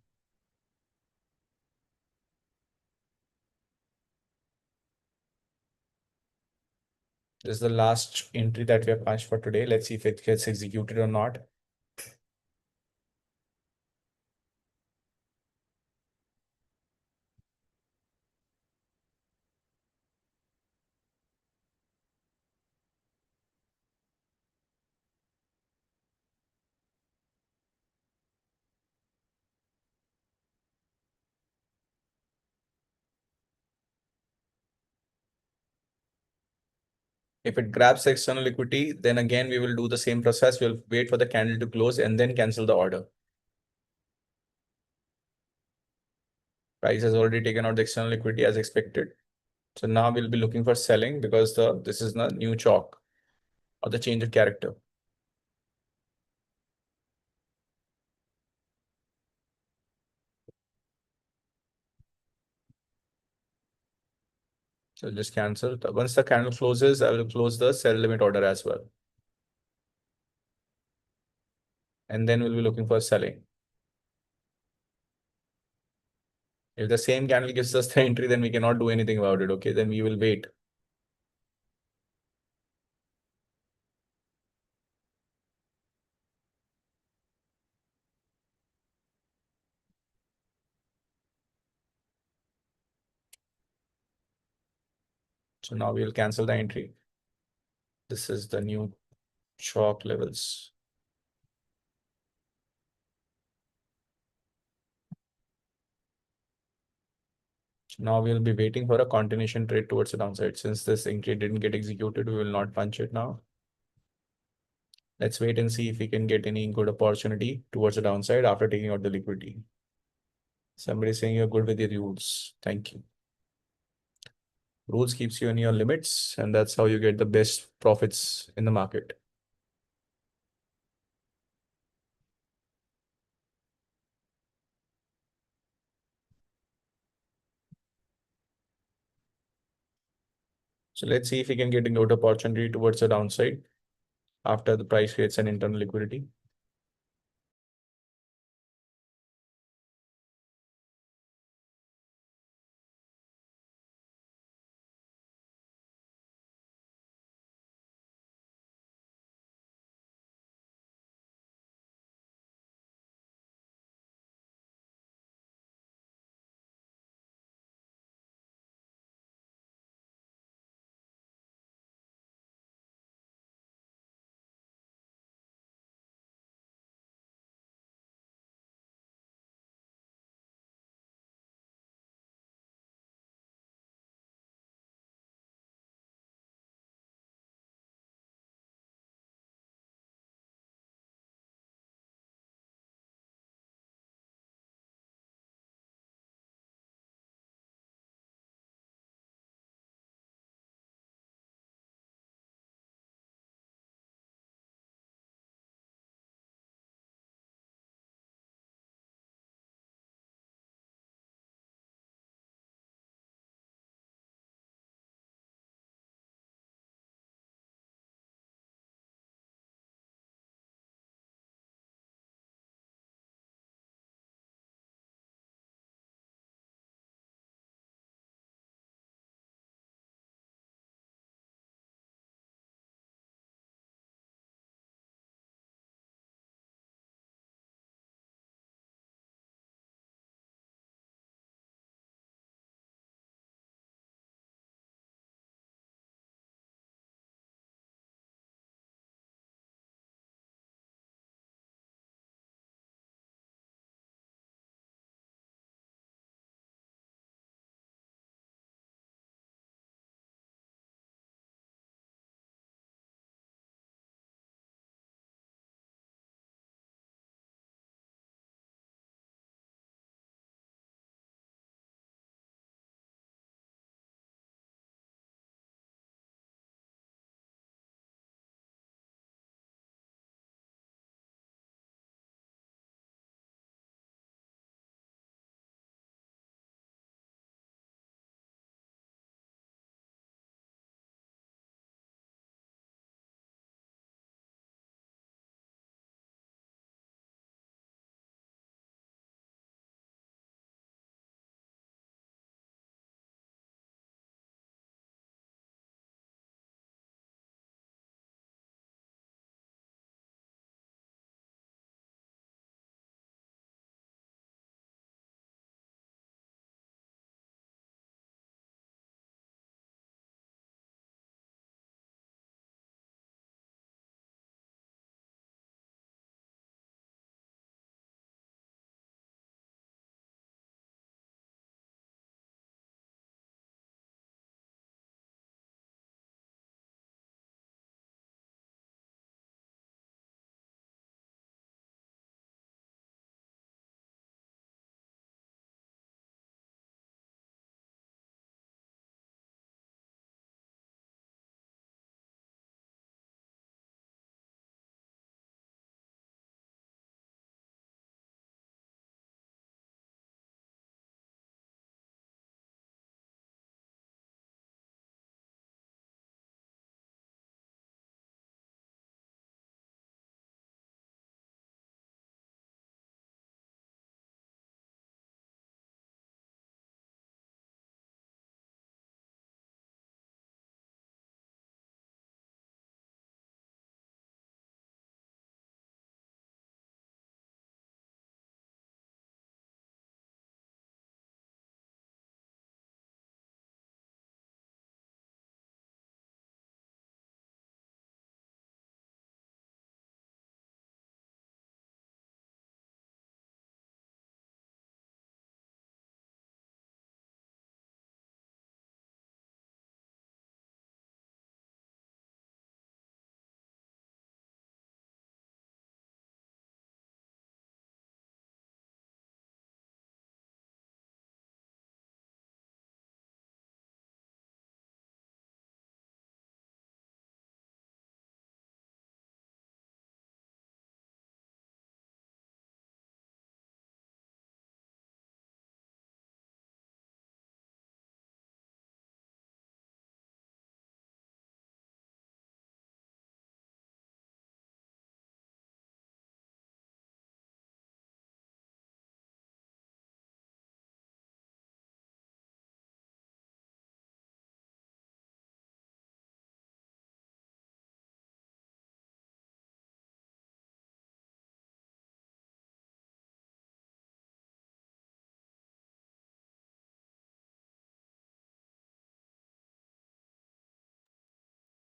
This is the last entry that we have punched for today. Let's see if it gets executed or not. If it grabs the external equity, then again, we will do the same process. We'll wait for the candle to close and then cancel the order. Price has already taken out the external liquidity as expected. So now we'll be looking for selling because this is the new chalk or the change of character. So just cancel. Once the candle closes, I will close the sell limit order as well. And then we'll be looking for selling. If the same candle gives us the entry, then we cannot do anything about it. Okay, then we will wait. So now we'll cancel the entry. This is the new shock levels. So now we'll be waiting for a continuation trade towards the downside. Since this entry didn't get executed, we will not punch it now. Let's wait and see if we can get any good opportunity towards the downside after taking out the liquidity. Somebody saying you're good with the rules. Thank you. Rules keeps you in your limits, and that's how you get the best profits in the market. So let's see if we can get a good opportunity towards the downside after the price creates an internal liquidity.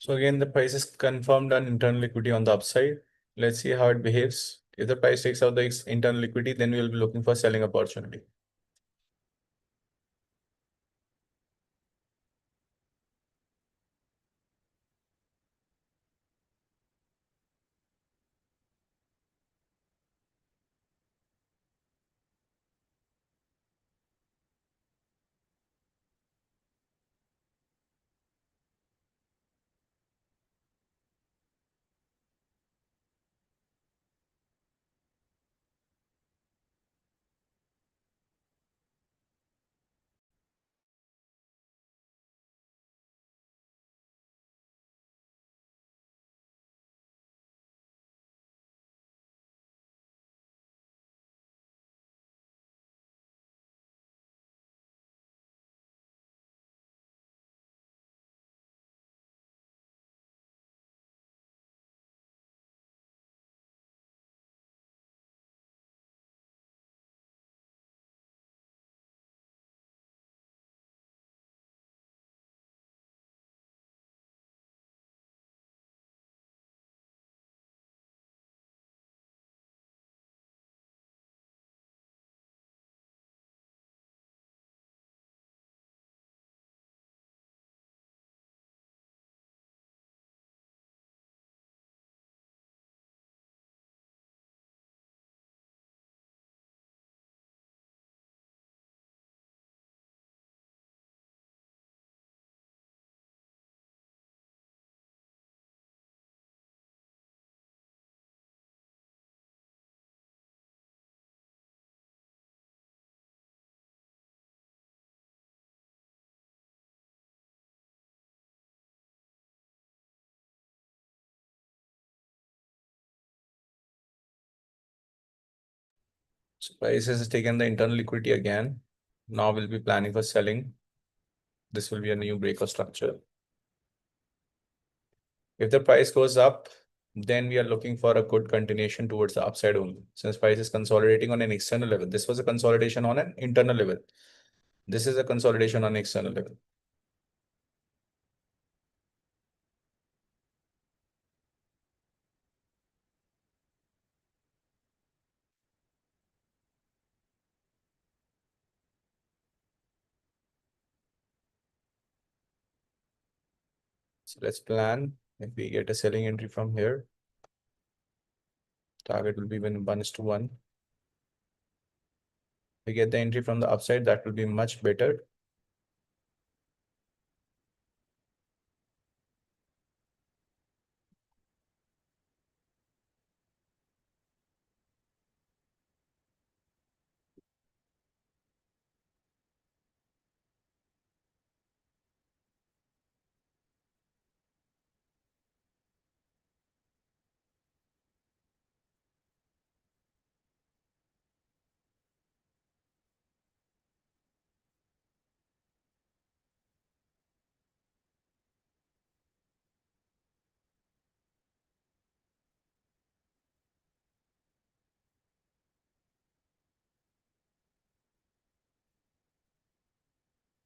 So again, the price is confirmed on internal liquidity on the upside. Let's see how it behaves. If the price takes out the internal liquidity, then we will be looking for selling opportunity. So price has taken the internal liquidity again. Now we'll be planning for selling. This will be a new breakout structure. If the price goes up, then we are looking for a good continuation towards the upside only. Since price is consolidating on an external level, this was a consolidation on an internal level. This is a consolidation on external level. So let's plan. If we get a selling entry from here, target will be when 1:1. We get the entry from the upside, that will be much better.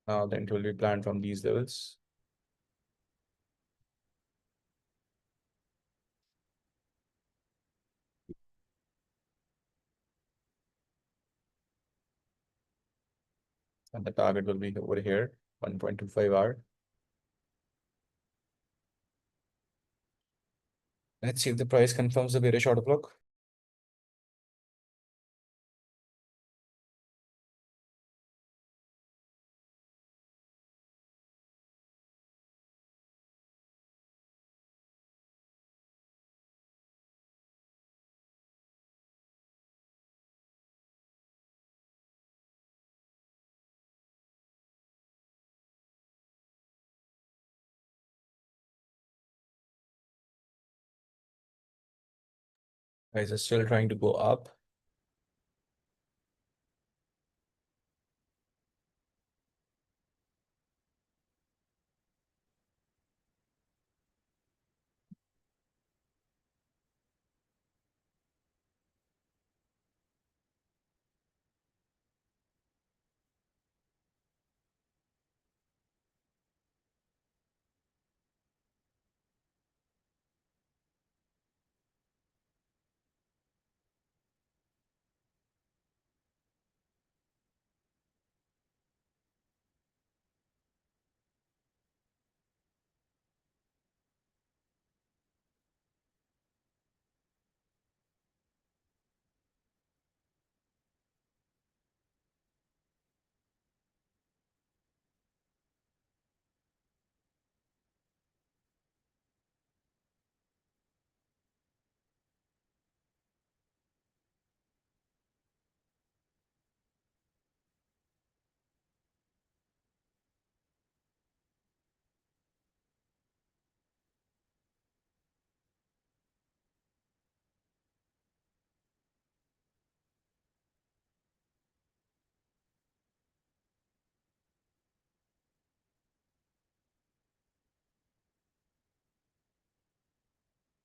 Now the entry will be planned from these levels. And the target will be over here, 1.25 hour. Let's see if the price confirms the bearish order block. Price is still trying to go up.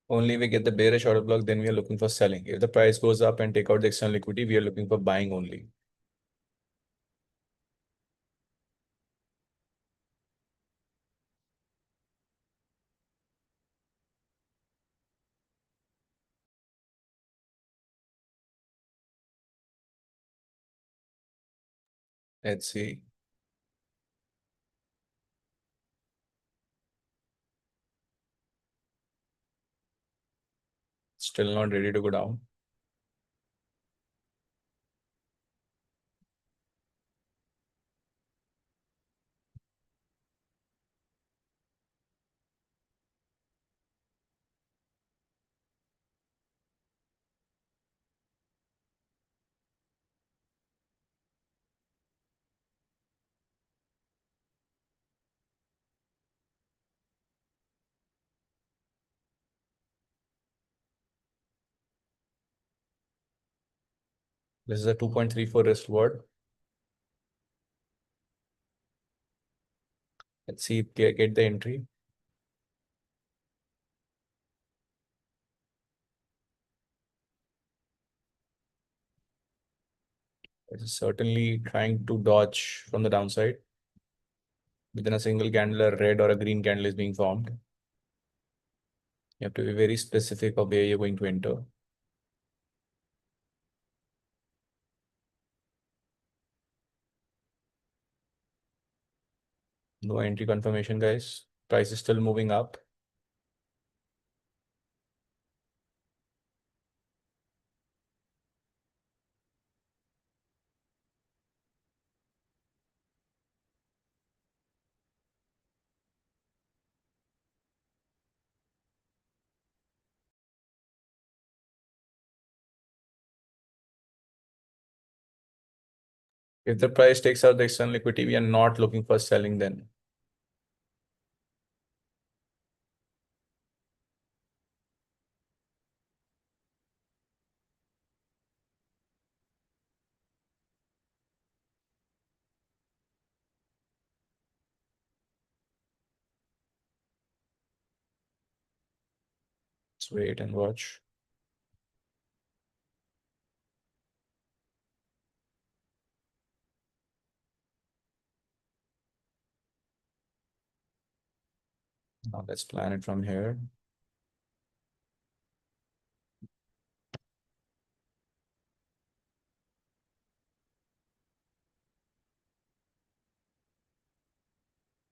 Only we get the bearish order block, then we are looking for selling. If the price goes up and take out the external liquidity, we are looking for buying only. Let's see. Still not ready to go down. This is a 2.34 risk reward. Let's see if we get the entry. It is certainly trying to dodge from the downside. Within a single candle, a red or a green candle is being formed. You have to be very specific of where you're going to enter. No entry confirmation, guys. Price is still moving up. If the price takes out the external liquidity, we are not looking for selling then. Let's wait and watch. Now let's plan it from here.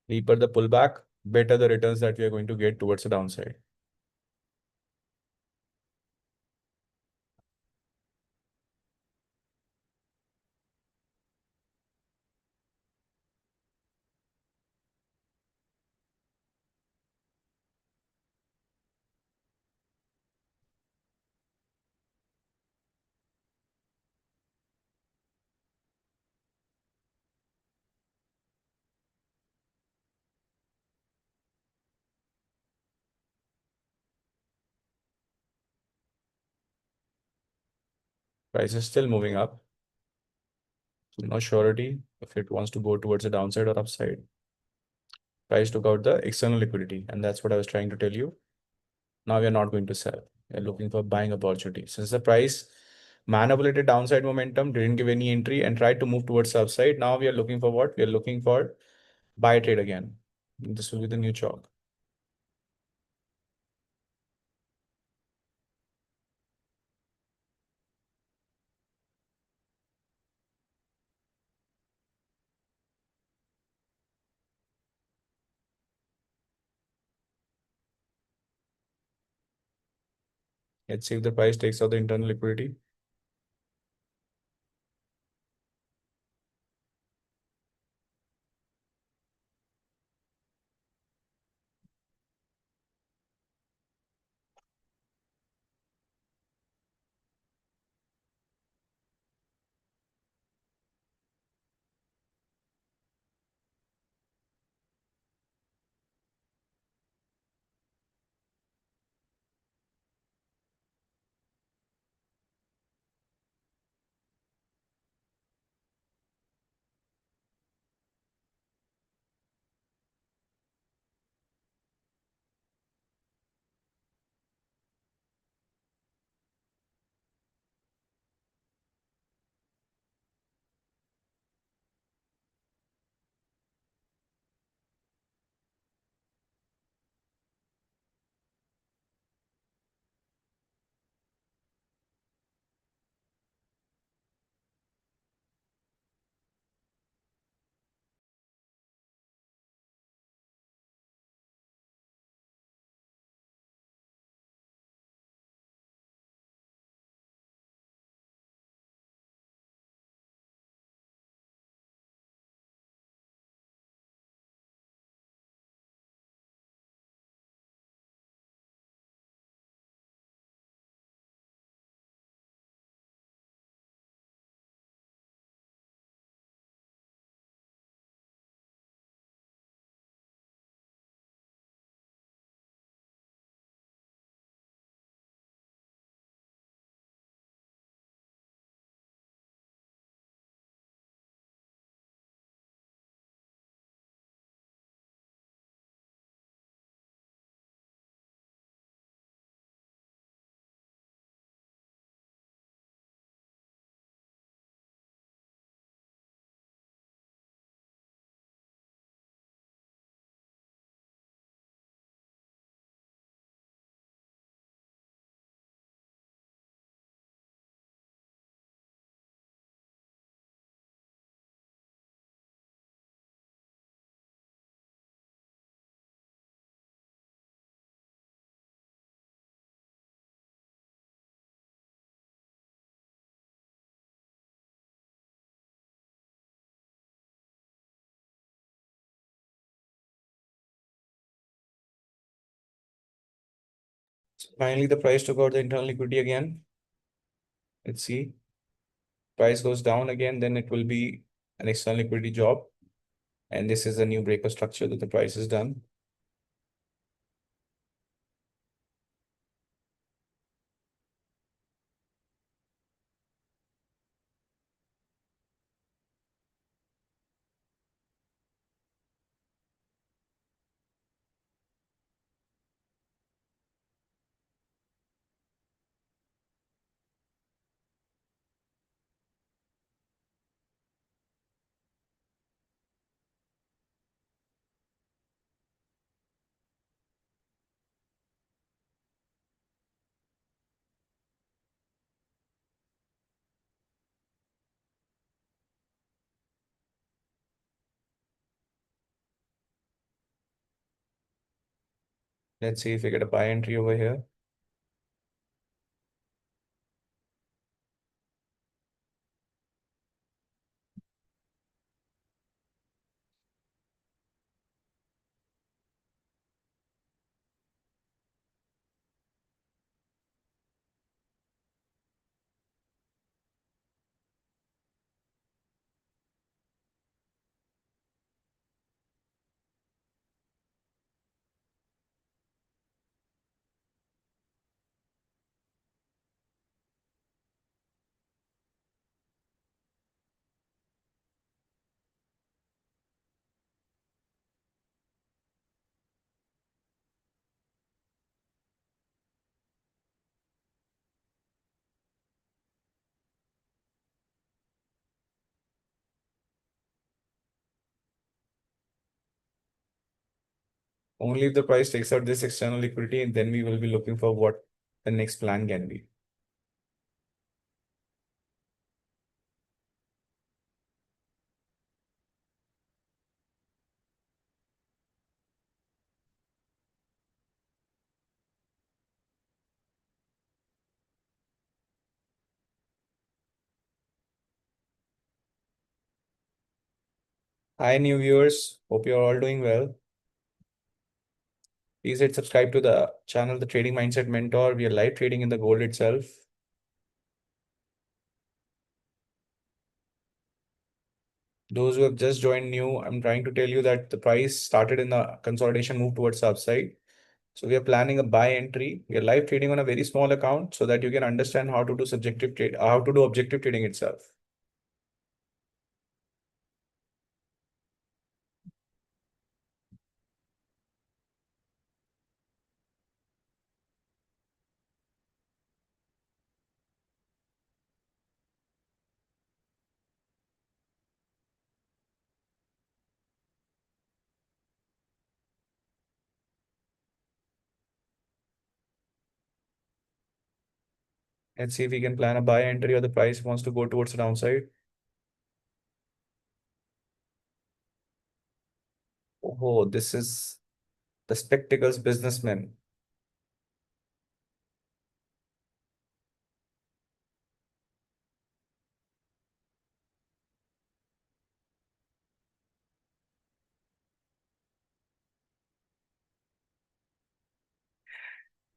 Deeper the pullback, better the returns that we are going to get towards the downside. Price is still moving up. So no surety if it wants to go towards the downside or upside. Price took out the external liquidity, and that's what I was trying to tell you. Now we are not going to sell. We're looking for buying opportunity. Since the price manipulated downside momentum, didn't give any entry, and tried to move towards the upside, now we are looking for what? We are looking for buy trade again. This will be the new chalk. Let's see if the price takes out the internal liquidity. Finally, the price took out the internal liquidity again. Let's see. Price goes down again, then it will be an external liquidity job. And this is a new breaker structure that the price has done. Let's see if we get a buy entry over here. Only if the price takes out this external liquidity, and then we will be looking for what the next plan can be. Hi, new viewers. Hope you're all doing well. Please hit subscribe to the channel, The Trading Mindset Mentor. We are live trading in the gold itself. Those who have just joined new, I'm trying to tell you that the price started in the consolidation move towards the upside. So we are planning a buy entry. We are live trading on a very small account so that you can understand how to do subjective trade, how to do objective trading itself. Let's see if we can plan a buy entry or the price wants to go towards the downside. Oh, this is the spectacles businessman.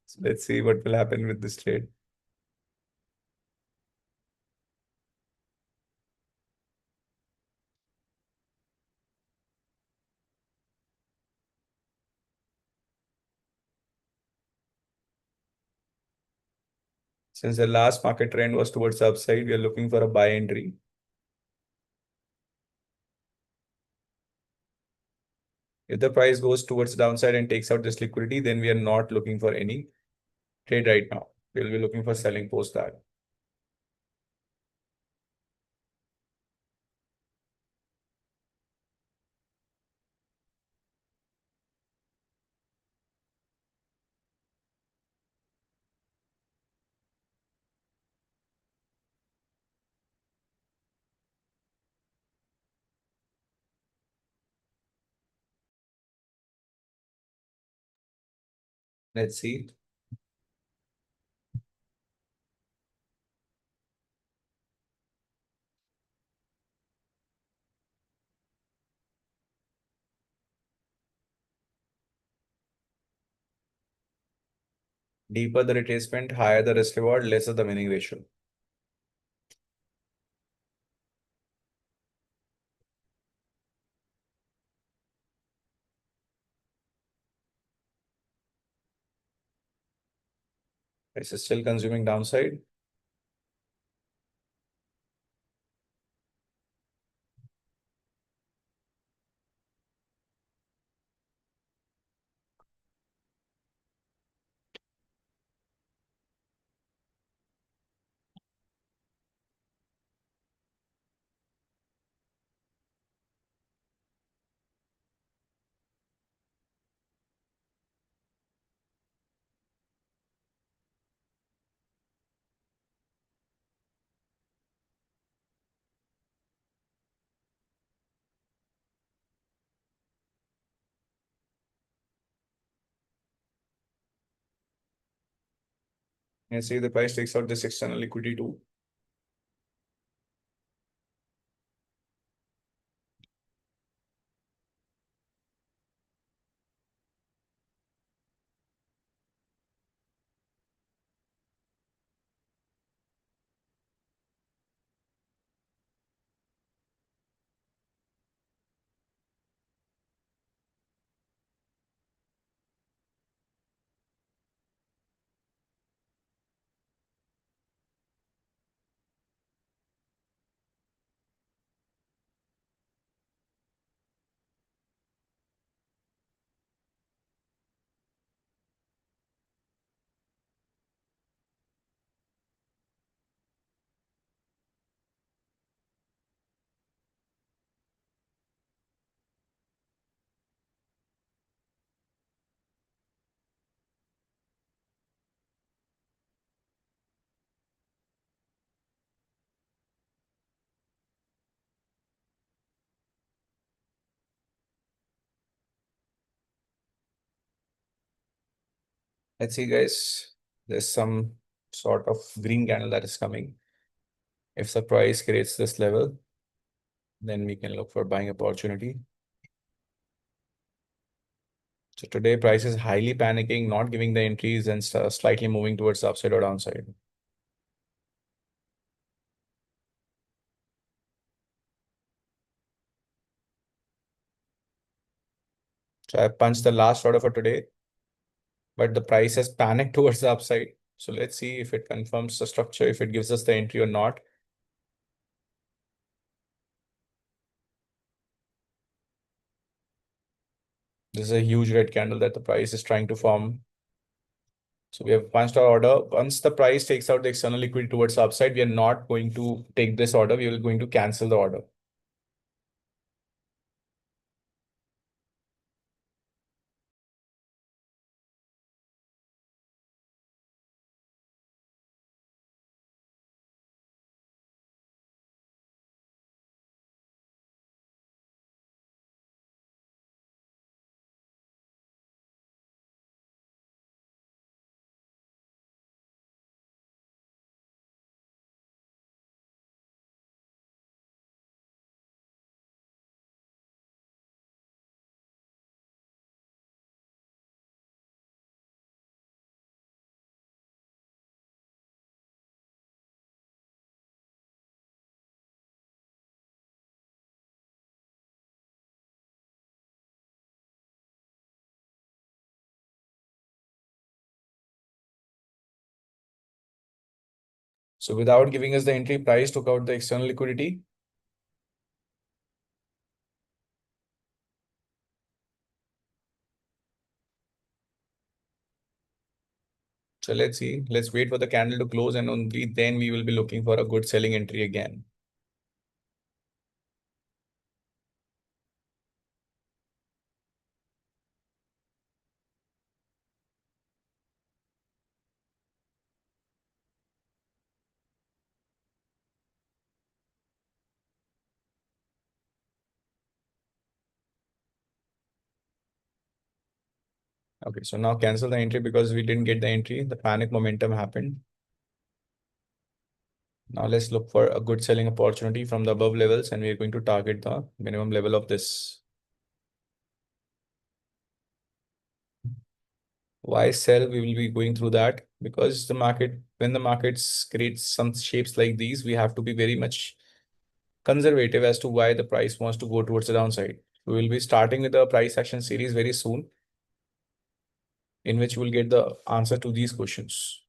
So let's see what will happen with this trade. Since the last market trend was towards the upside, we are looking for a buy entry. If the price goes towards the downside and takes out this liquidity, then we are not looking for any trade right now. We'll be looking for selling post that. Let's see. Deeper the retracement, higher the risk reward, lesser the winning ratio. Price is still consuming downside. And see the price takes out this external liquidity too. Let's see, guys. There's some sort of green candle that is coming. If the price creates this level, then we can look for buying opportunity. So today price is highly panicking, not giving the entries and slightly moving towards the upside or downside. So I punched the last order for today, but the price has panicked towards the upside. So let's see if it confirms the structure, if it gives us the entry or not. This is a huge red candle that the price is trying to form. So we have punched our order. Once the price takes out the external liquidity towards the upside, we are not going to take this order. We are going to cancel the order. So without giving us the entry, price took out the external liquidity. So let's see. Let's wait for the candle to close and only then we will be looking for a good selling entry again. Okay, so now cancel the entry because we didn't get the entry. The panic momentum happened. Now let's look for a good selling opportunity from the above levels and we are going to target the minimum level of this. Why sell? We will be going through that because when the markets create some shapes like these, we have to be very much conservative as to why the price wants to go towards the downside. We will be starting with the price action series very soon, in which we'll get the answer to these questions.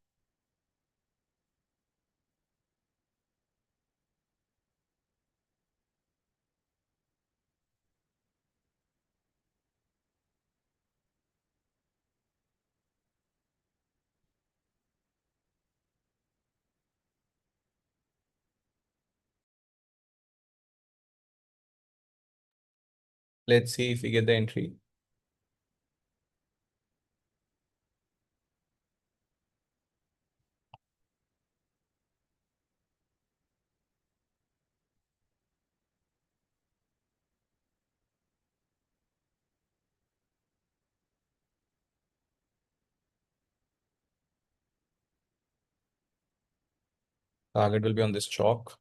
Let's see if we get the entry. Target will be on this chalk.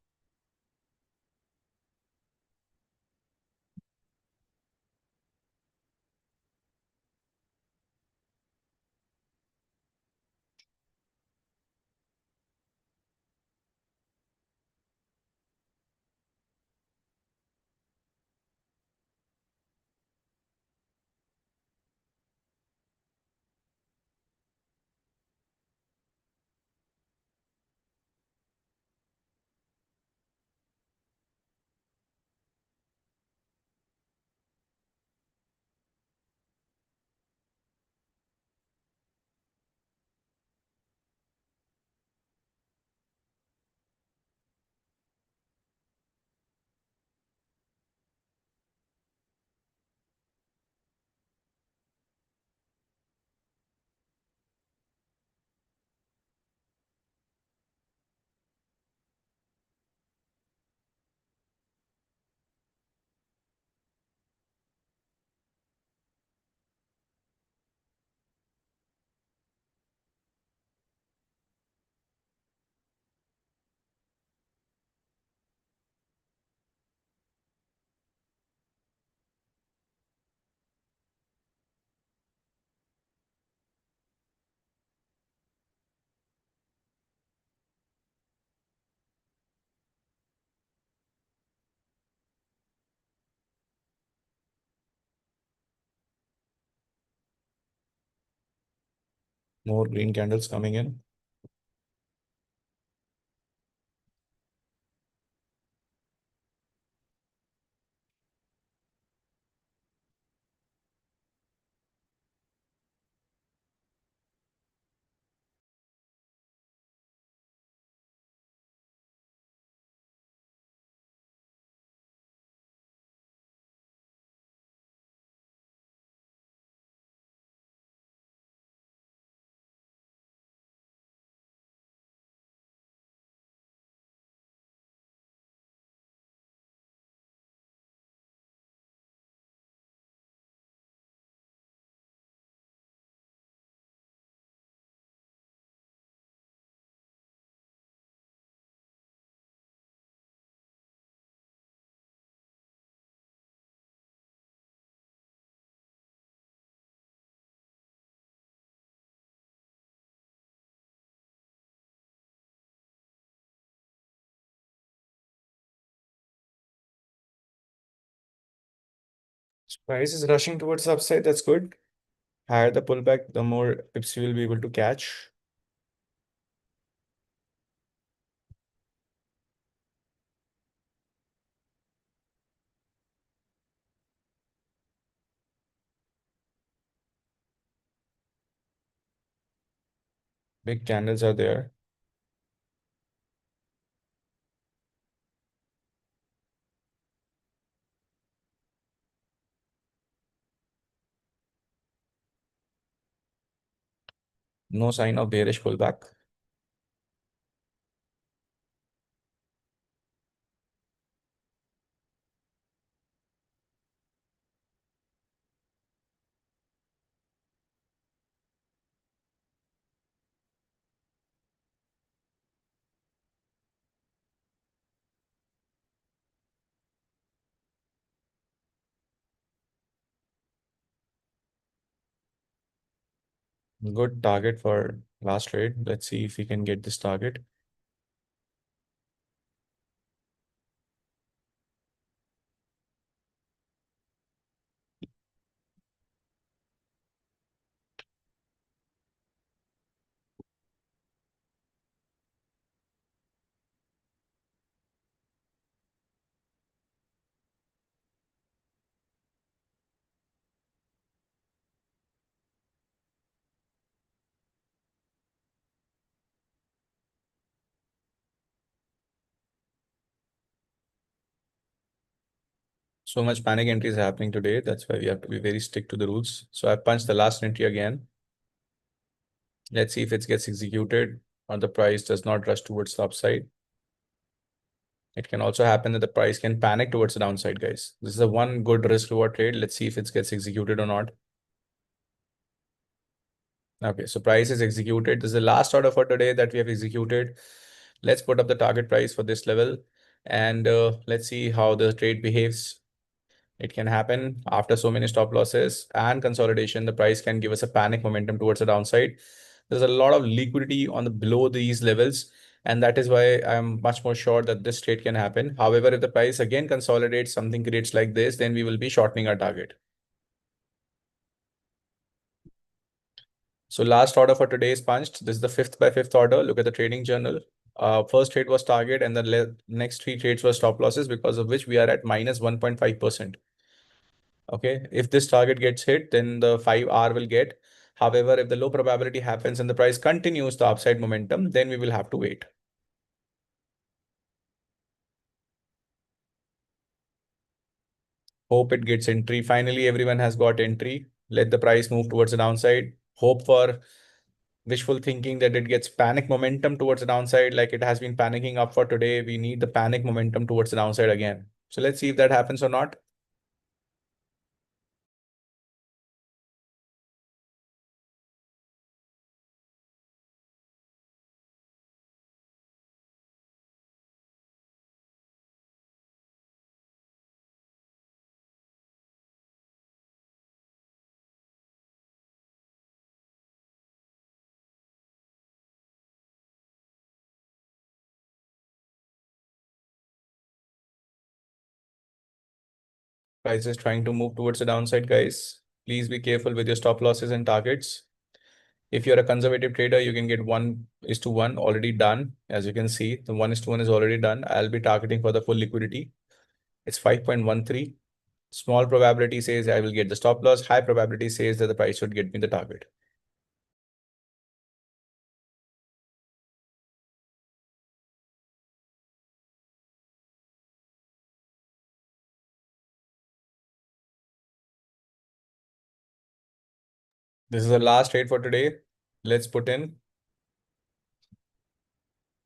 More green candles coming in. Price is rushing towards the upside. That's good. Higher the pullback, the more pips you will be able to catch. Big candles are there. No sign of bearish pullback. Good target for last trade. Let's see if we can get this target. So much panic entry is happening today. That's why we have to be very strict to the rules. So I punched the last entry again. Let's see if it gets executed or the price does not rush towards the upside. It can also happen that the price can panic towards the downside, guys. This is a one good risk reward trade. Let's see if it gets executed or not. Okay, so price is executed. This is the last order for today that we have executed. Let's put up the target price for this level and let's see how the trade behaves. It can happen after so many stop losses and consolidation. The price can give us a panic momentum towards the downside. There's a lot of liquidity on the below these levels, and that is why I'm much more sure that this trade can happen. However, if the price again consolidates, something creates like this, then we will be shortening our target. So last order for today is punched. This is the fifth by fifth order. Look at the trading journal. First trade was target, and the next three trades were stop losses, because of which we are at minus 1.5%. Okay, if this target gets hit, then the 5R will get. However, if the low probability happens and the price continues the upside momentum, then we will have to wait. Hope it gets entry. Finally, everyone has got entry. Let the price move towards the downside. Hope for wishful thinking that it gets panic momentum towards the downside, like it has been panicking up for today. We need the panic momentum towards the downside again. So let's see if that happens or not. Price is trying to move towards the downside, guys. Please be careful with your stop losses and targets. If you're a conservative trader, you can get 1:1 already done. As you can see, the 1:1 is already done. I'll be targeting for the full liquidity. It's 5.13. Small probability says I will get the stop loss. High probability says that the price should get me the target. This is the last trade for today. Let's put in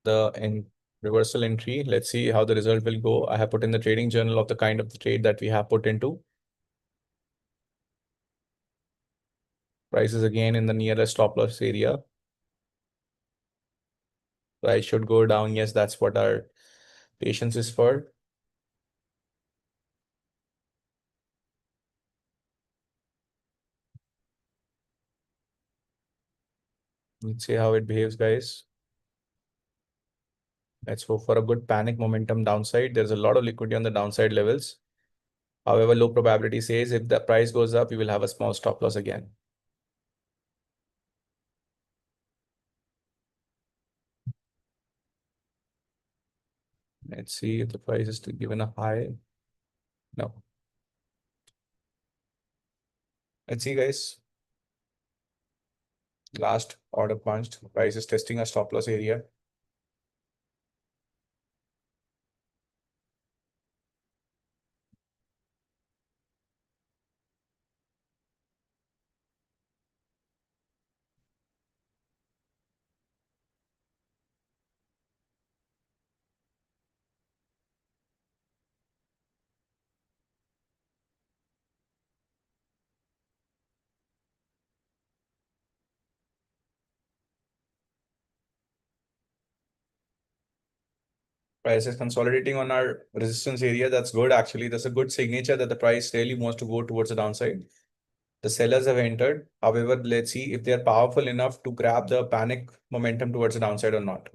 the reversal entry. Let's see how the result will go. I have put in the trading journal of the kind of the trade that we have put into. Price is again in the nearest stop loss area. Price should go down. Yes, that's what our patience is for. Let's see how it behaves, guys. Let's hope for a good panic momentum downside. There's a lot of liquidity on the downside levels. However, low probability says if the price goes up, we will have a small stop loss again. Let's see if the price is still given a high. No. Let's see, guys. Last order punched. Price is testing a stop loss area. Price is consolidating on our resistance area. That's good. Actually, that's a good signature that the price really wants to go towards the downside. The sellers have entered. However, let's see if they are powerful enough to grab the panic momentum towards the downside or not.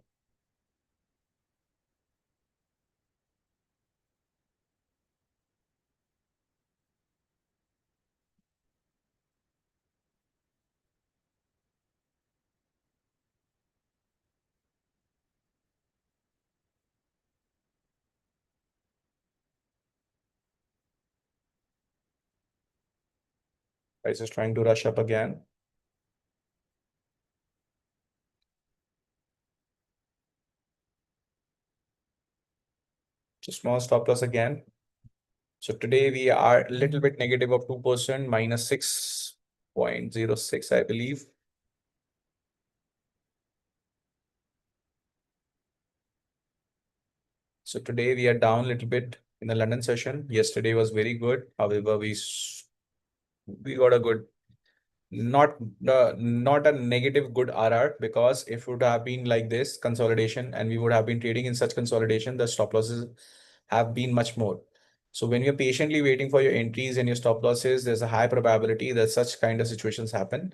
Price is trying to rush up again. So small stop loss again. So today we are a little bit negative of 2%, minus 6.06, I believe. So today we are down a little bit in the London session. Yesterday was very good. However, we got a good, not a negative good RR, because if it would have been like this consolidation and we would have been trading in such consolidation, the stop losses have been much more. So when you're patiently waiting for your entries and your stop losses, there's a high probability that such kind of situations happen.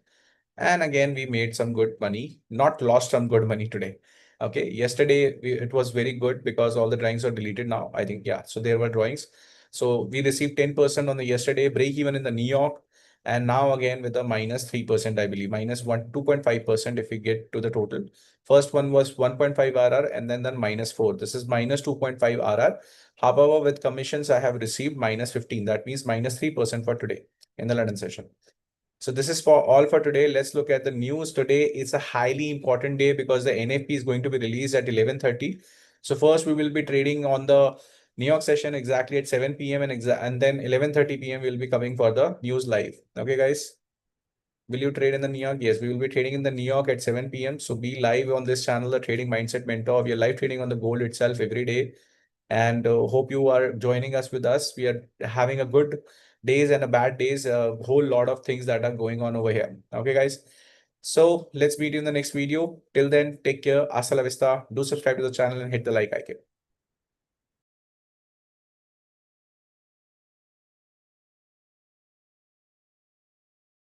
And again, we made some good money, not lost some good money today. Okay, yesterday it was very good because all the drawings are deleted now, I think. Yeah, so there were drawings. So we received 10% on the yesterday, break even in the New York. And now again with a minus 3%, I believe, minus 2.5% if we get to the total. First one was 1.5 RR and then minus 4. This is minus 2.5 RR. However, with commissions, I have received minus 15. That means minus 3% for today in the London session. So this is for all for today. Let's look at the news today. It's a highly important day because the NFP is going to be released at 11:30. So first we will be trading on the New York session exactly at 7 p.m. and then 11:30 p.m. we'll be coming for the news live. Okay, guys. Will you trade in the New York? Yes, we will be trading in the New York at 7 p.m. So be live on this channel, the Trading Mindset Mentor. We are live trading on the gold itself every day, and hope you are joining us with us. We are having a good days and a bad days, a whole lot of things that are going on over here. Okay, guys. So let's meet you in the next video. Till then, take care. Hasta la vista. Do subscribe to the channel and hit the like icon.